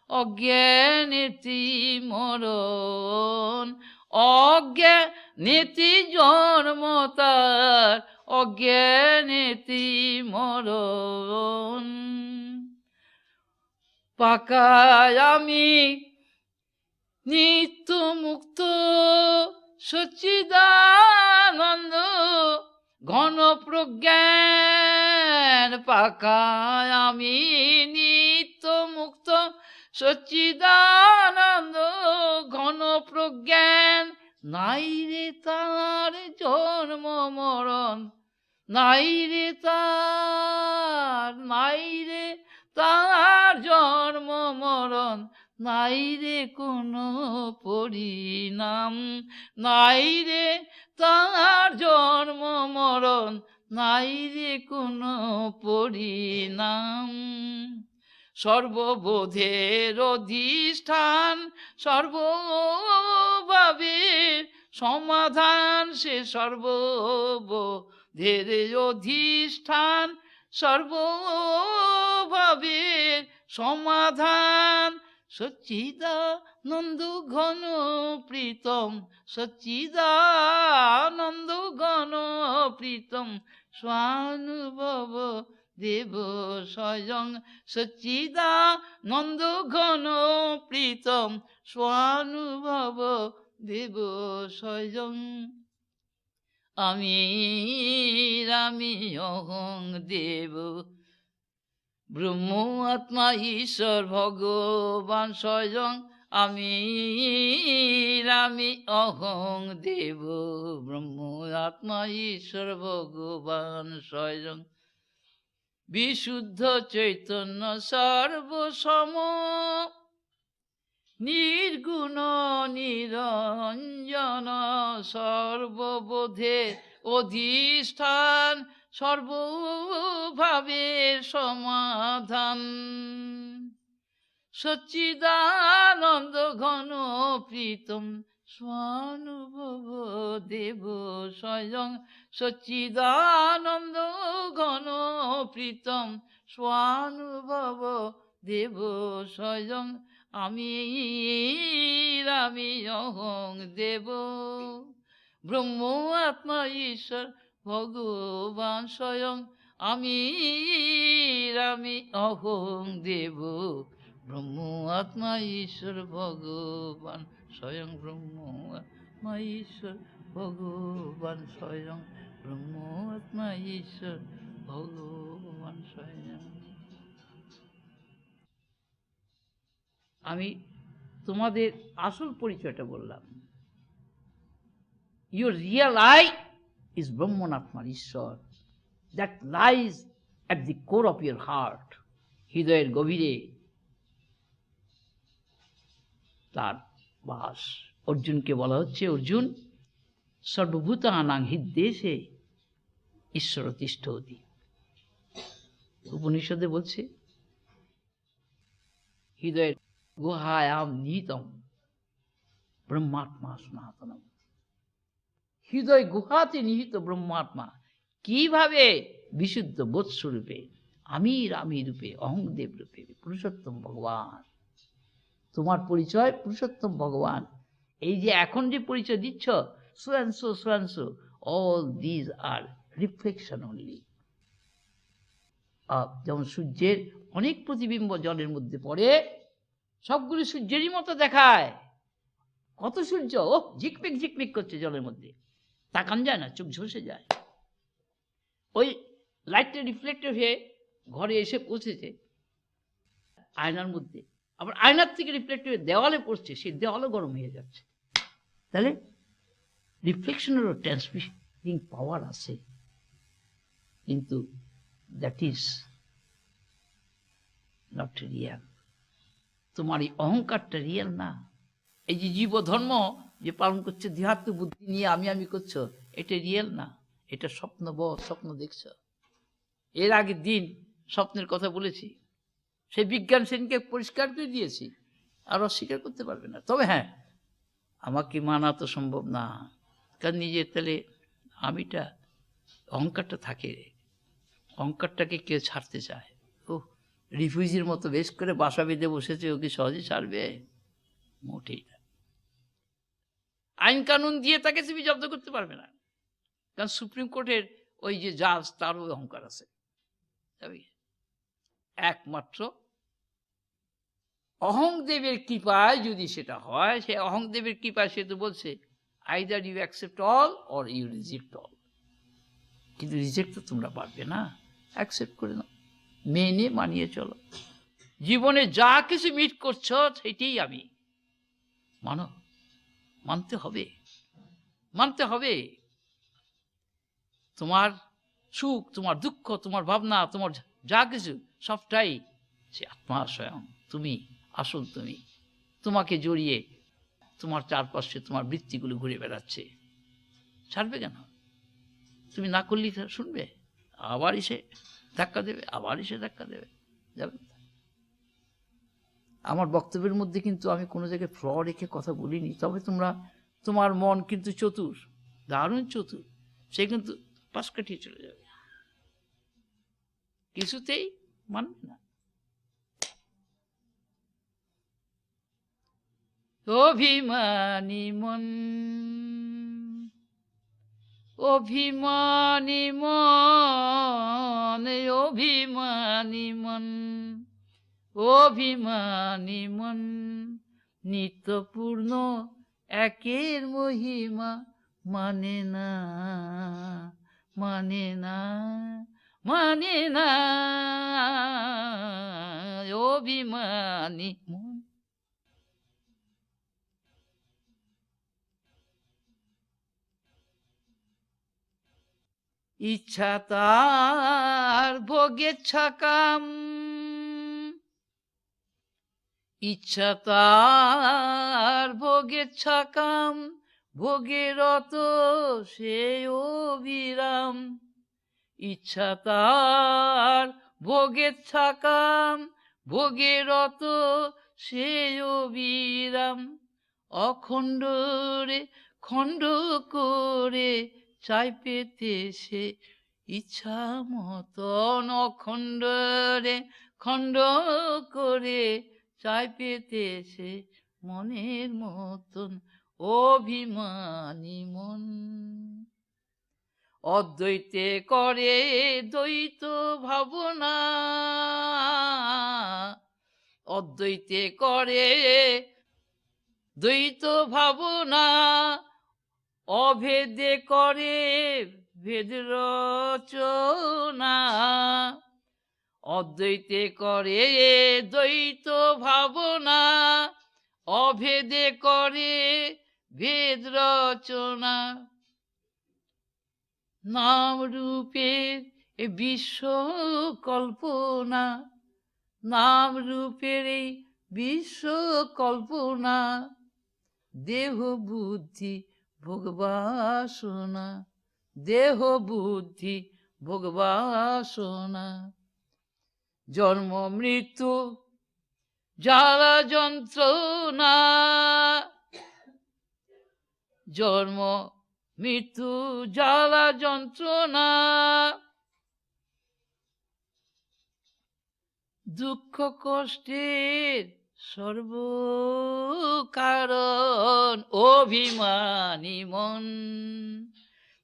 অজ্ঞানেতেই মরণ, অজ্ঞানেতি জন্ম তার, অজ্ঞানেতি মরণ। পাকায় আমি নিত্য মুক্ত সচ্চিদানন্দ ঘন প্রজ্ঞান, পাকায় আমি নিত্য মুক্ত সচ্চিদানন্দ ঘন প্রজ্ঞান। নাই রে তার জন্ম মরণ, নাই রে তার, নাই রে তার জন্ম মরণ, নাই রে কোনো পরিণাম, নাই রে তার জন্ম মরণ, নাই রে কোনো পরিণাম। সর্ববোধের অধিষ্ঠান, সর্বভাবের সমাধান, সে সর্ববোধের অধিষ্ঠান, সর্বভাবের সমাধান। সচ্চিদানন্দ ঘন প্রীতম, সচ্চিদানন্দ ঘন প্রীতম স্বানুভব দেব স্বয়ং, সচ্চিদানন্দ ঘন প্রীতম স্বানুভব দেব স্বয়ং। আমি রামি অহং দেব ব্রহ্ম আত্মা ঈশ্বর ভগবান স্বয়ং। আমি রামি অহং দেব ব্রহ্ম আত্মা ঈশ্বর ভগবান স্বয়ং। বিশুদ্ধ চৈতন্য সর্বসম, নির্গুণ নিরঞ্জন সর্ববোধে অধিষ্ঠান, সর্বভাবের সমাধান। সচ্চিদানন্দ ঘন প্রীতম স্বানুভব দেব স্বয়ং, সচ্চিদানন্দ ঘন প্রীতম স্বানুভব দেব স্বয়ং। আমি রামি অহং দেব ব্রহ্ম আত্মা ঈশ্বর ভগবান স্বয়ং। আমি রামি অহং দেব ব্রহ্ম আত্মা ঈশ্বর ভগবান স্বয়ং, ব্রহ্ম আত্মা ঈশ্বর ভগবান স্বয়ং, ব্রহ্ম আত্মা ঈশ্বর ভগবান স্বয়ং। আমি তোমাদের আসল পরিচয়টা বললাম। Your real I is Brahman Atman, ঈশ্বর, that lies at the core of your heart, হৃদয়ের গভীরে তার বাস। অর্জুনকে বলা হচ্ছে, অর্জুন সর্বভূতানাং হৃদ্দেশে ঈশ্বর তিষ্ঠতি। উপনিষদে বলছে হৃদয়ের গুহায়াম নিহিতম ব্রহ্মাত্মা সনাতনম। হৃদয় গুহাতে নিহিত ব্রহ্মাত্মা কিভাবে? বিশুদ্ধ বোধস্বরূপে, আমি রূপে, অহংদেব রূপে, পুরুষোত্তম ভগবান। তোমার পরিচয় পুরুষোত্তম ভগবান। এই যে এখন যে পরিচয় দিচ্ছ, so and so, so and so, all these are reflection only. যেমন সূর্যের অনেক প্রতিবিম্ব জলের মধ্যে পড়ে, সবগুলো সূর্যেরই মতো দেখায়। কত সূর্য, ও ঝিকমিক ঝিকমিক করছে জলের মধ্যে, তাকান যায় না, চোখ ঝলসে যায়। ওই লাইটটা রিফ্লেক্টেড হয়ে ঘরে এসে পৌঁছেছে আয়নার মধ্যে, আবার আয়নার থেকে রিফ্লেক্টেড হয়ে দেওয়ালে পড়ছে, সেই দেওয়ালও গরম হয়ে যাচ্ছে। তাহলে রিফ্লেকশনেরও ট্রান্সমিটিং পাওয়ার আছে, কিন্তু দ্যাট ইজ নট রিয়াল। তোমার এই অহংকারটা রিয়াল না। এই যে জীব ধর্ম যে পালন করছে, দেহাত্ম বুদ্ধি নিয়ে আমি করছো, এটা রিয়েল না, এটা স্বপ্ন দেখছ। এর আগের দিন স্বপ্নের কথা বলেছি, সেই বিজ্ঞান সেনকে পরিষ্কার করে দিয়েছি, আর অস্বীকার করতে পারবে না। তবে হ্যাঁ, আমাকে মানা তো সম্ভব না, কারণ নিজের তাহলে আমিটা অহংকারটা থাকে, অহংকারটাকে কেউ ছাড়তে চায়। ও রিফিউজির মতো বেশ করে বাসা বেঁধে বসেছে, ওকে সহজে ছাড়বে? মোটেই না। আইন কানুন দিয়ে তাকে তুমি জব্দ করতে পারবে না, কারণ সুপ্রিম কোর্টের ওই যে জাজ, তারও অহংকার আছে। একমাত্র অহংদেবের কৃপায় যদি সেটা হয়, সে অহংদেবের কৃপায় সে তো বলছে either you accept all or you reject all. কিন্তু রিজেক্ট তো তোমরা পারবে না, অ্যাকসেপ্ট করে নাও, মেনে মানিয়ে চলো। জীবনে যা কিছু মিট করছো সেটাই আমি, মানো, মানতে হবে, মানতে হবে। তোমার সুখ, তোমার দুঃখ, তোমার ভাবনা, তোমার যা কিছু সবটাই সে আত্মা স্বয়ং, তুমি আসল তুমি। তোমাকে জড়িয়ে তোমার চারপাশে তোমার বৃত্তিগুলো ঘুরে বেড়াচ্ছে, ছাড়বে কেন? তুমি না করলেই শুনবে, আবার এসে ধাক্কা দেবে, আবার এসে ধাক্কা দেবে, যাবে। আমার বক্তব্যের মধ্যে কিন্তু আমি কোনো জায়গায় ফ্ল রেখে কথা বলিনি। তবে তোমার মন কিন্তু চতুর, দারুণ চতুর, সে কিন্তু পাশ কাটিয়ে চলে যাবে, কিছুতেই মানবে না। অভিমানী মন, অভিমানী মন, অভিমানী মন, অভিমানী মন, নিত্যপূর্ণ একের মহিমা মানে না, মানে না, মানে না, অভিমানী মন। ইচ্ছা তার ভোগেচ্ছা কাম, ইচ্ছা তার ভোগেচ্ছা কাম, ভোগেরত সে অবিরাম। ইচ্ছা তার ভোগেচ্ছা কাম, ভোগেরত সে অবিরাম। অখণ্ড রে খণ্ড করে চাই পেতে সে ইচ্ছা মতন, অখণ্ড রে খণ্ড করে চাই পেতে সে মনের মতন, অভিমানী মন। অদ্বৈতে করে দ্বৈত ভাবনা, অদ্বৈতে করে দ্বৈত ভাবনা, অভেদে করে ভেদ রচনা। অদ্বৈতে করে দ্বৈত ভাবনা, অভেদে করে ভেদ রচনা। নাম রূপের এ বিশ্ব কল্পনা, নাম রূপের এই বিশ্ব কল্পনা, দেহ বুদ্ধি ভোগবাসনা, দেহ বুদ্ধি ভোগবাসনা। জন্ম মৃত্যু জ্বালা যন্ত্রণা, জন্ম মৃত্যু জ্বালা যন্ত্রণা, দুঃখ কষ্টের সর্বকারণ, অভিমানী মন।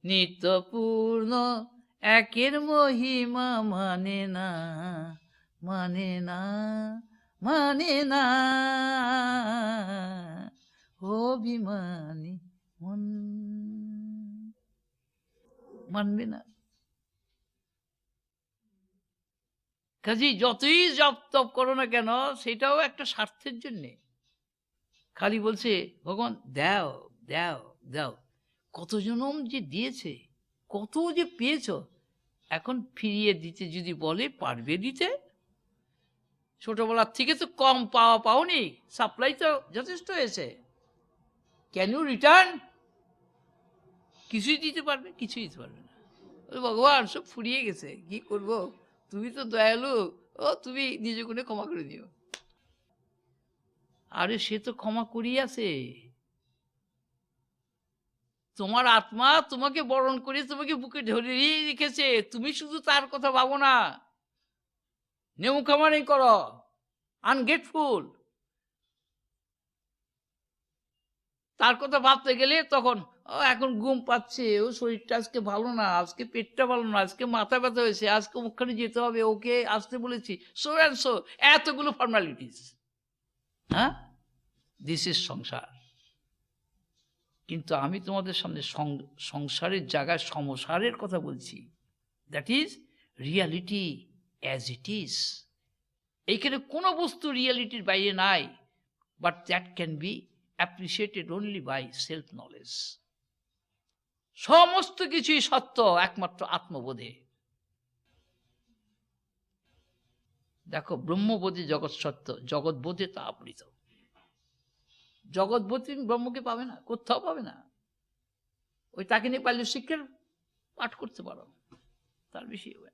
নিত্যপূর্ণ একের মহিমা মানে না, মানে না, মানে না, অভিমানী মন। মানবে না। কাজে যতই জপ তপ করো না কেন, সেটাও একটা স্বার্থের জন্যে। খালি বলছে ভগবান দাও দাও দাও, কত জনম যে দিয়েছে, কত যে পেয়েছ, এখন ফিরিয়ে দিতে যদি বলে, পারবে দিতে? ছোটবেলার থেকে তো কম পাওনি, সাপ্লাই তো যথেষ্ট হয়েছে। Can you return? কিছুই দিতে পারবে? কিছুই দিতে পারবে না। ওরে ভগবান সব ফুরিয়ে গেছে, কি করব, তুমি তো দয়ালু, ও তুমি নিজ গুণে ক্ষমা করে দিও। আরে সে তো ক্ষমা করিয়াছে। তোমার আত্মা তোমাকে বরণ করে তোমাকে বুকে ধরিয়ে রেখেছে, তুমি শুধু তার কথা ভাবো না, নেমুখামারি করো, আনগ্রেটফুল। তার কথা ভাবতে গেলে তখন ও এখন ঘুম পাচ্ছে, ও শরীরটা আজকে ভালো না, আজকে পেটটা ভালো না, আজকে মাথা ব্যথা হয়েছে, আজকে ওখানে যেতে হবে, ওকে আসতে বলেছি, সো অ্যান্ড সো, এতগুলো ফর্মালিটিস। হ্যাঁ, দিস ইজ সংসার। কিন্তু আমি তোমাদের সামনে সংসারের জায়গায় সমসারের কথা বলছি, that is reality as it is. এইখানে কোনো বস্তু রিয়ালিটির বাইরে নাই, but that can be appreciated only by self knowledge. সমস্ত কিছুই সত্য একমাত্র আত্মবোধে। দেখো, ব্রহ্মবোধে জগৎ সত্য, জগৎবোধে তা আবৃত। জগৎবোধ তুমি ব্রহ্মকে পাবে না, কোথাও পাবে না। ওই তাকে নিয়ে পারলে শিক্ষার পাঠ করতে পারো, তার বেশি হবে।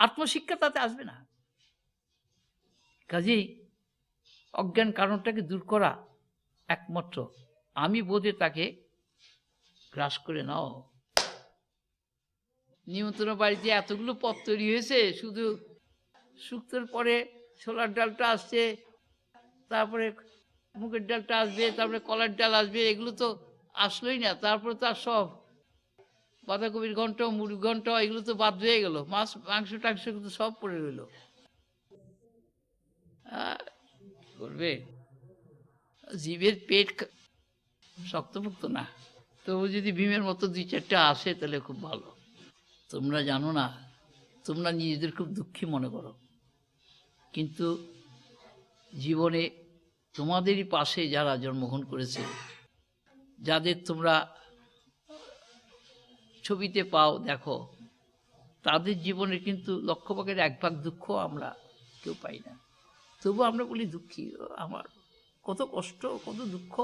আত্মশিক্ষা তাতে আসবে না। কাজেই অজ্ঞান কারণটাকে দূর করা একমাত্র আমি বোধে তাকে গ্রাস করে নাও। নিমন্ত্রণ বাড়িতে এতগুলো পদ তৈরি হয়েছে, শুধু শুক্তোর পরে ছোলার ডালটা আসছে, তারপরে মুগের ডালটা আসবে, তারপরে কলার ডাল আসবে, এগুলো তো আসলোই না। তারপরে তার সব বাঁধাকপির ঘন্ট, মুড়ি ঘন্ট, এগুলো তো বাদ হয়ে গেল, মাছ মাংস টাংস তো সব পড়ে রইল। করবে, জীবের পেট শক্তপোক্ত না, তবু যদি ভীমের মতো 2-4টা আসে তাহলে খুব ভালো। তোমরা জানো না, তোমরা নিজেদের খুব দুঃখী মনে করো, কিন্তু জীবনে তোমাদেরই পাশে যারা জন্মগ্রহণ করেছে, যাদের তোমরা ছবিতে পাও দেখো, তাদের জীবনে কিন্তু লক্ষ্যভাগের 1 ভাগ দুঃখ আমরা কেউ পাই না। তবু আমরা বলি দুঃখী, আমার কত কষ্ট, কত দুঃখ।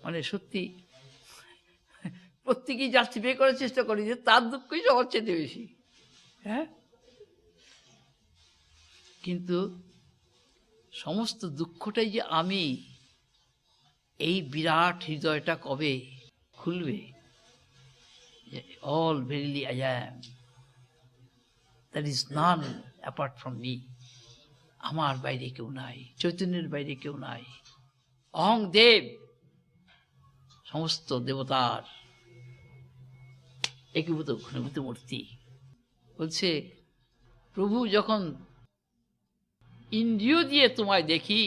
মানে সত্যি প্রত্যেকেই জাস্টিফাই করার চেষ্টা করি যে তার দুঃখই সবার চেয়ে বেশি। হ্যাঁ, কিন্তু সমস্ত দুঃখটাই যে আমি, এই বিরাট হৃদয়টা কবে খুলবে? All verily I am, that is none apart from me. আমার বাইরে কেউ নাই, চৈতন্যের বাইরে কেউ নাই। অহং দেব, সমস্ত দেবতার একীভূত ঘনীভূত মূর্তি। বলছে প্রভু, যখন ইন্দ্রিয় দিয়ে তোমায় দেখি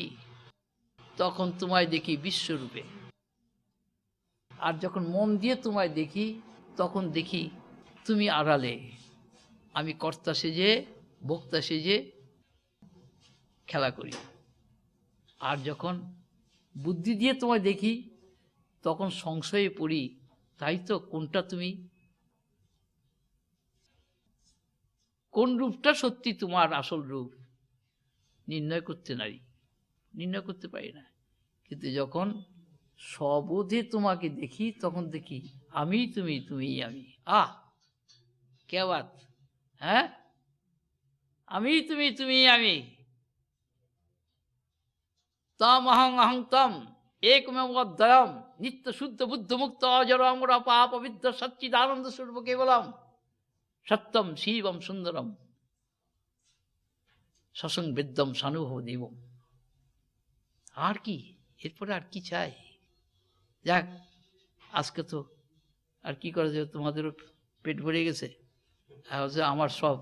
তখন তোমায় দেখি বিশ্বরূপে, আর যখন মন দিয়ে তোমায় দেখি তখন দেখি তুমি আড়ালে, আমি কর্তা সেজে ভোক্তা সেজে খেলা করি। আর যখন বুদ্ধি দিয়ে তোমায় দেখি তখন সংশয়ে পড়ি, তাই তো কোনটা তুমি, কোন রূপটা সত্যি তোমার আসল রূপ নির্ণয় করতে পারি না। কিন্তু যখন সবোধে তোমাকে দেখি তখন দেখি আমি তুমি, তুমি আমি। কে বাত, হ্যাঁ, আমি তুমি, তুমি আমি। তম অহং অহং তম একমেব অদ্বয়ম নিত্য শুদ্ধ বুদ্ধ মুক্ত অজর অমর পাপ অবিদ্য সচ্চিদানন্দ স্বরূপ কেবলম সত্যম শিবম সুন্দরম সসং বেদ্যম সানুভব দেবম। আর কি, এরপরে আর কি চাই? যাক, আজকে তো আর কি করা যাবে, তোমাদেরও পেট ভরে গেছে, আমার সব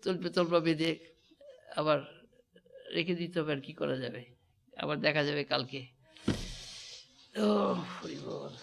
তল্পা বেঁধে আবার রেখে দিতে হবে। আর কি করা যাবে, আবার দেখা যাবে কালকে। ও হরি বল।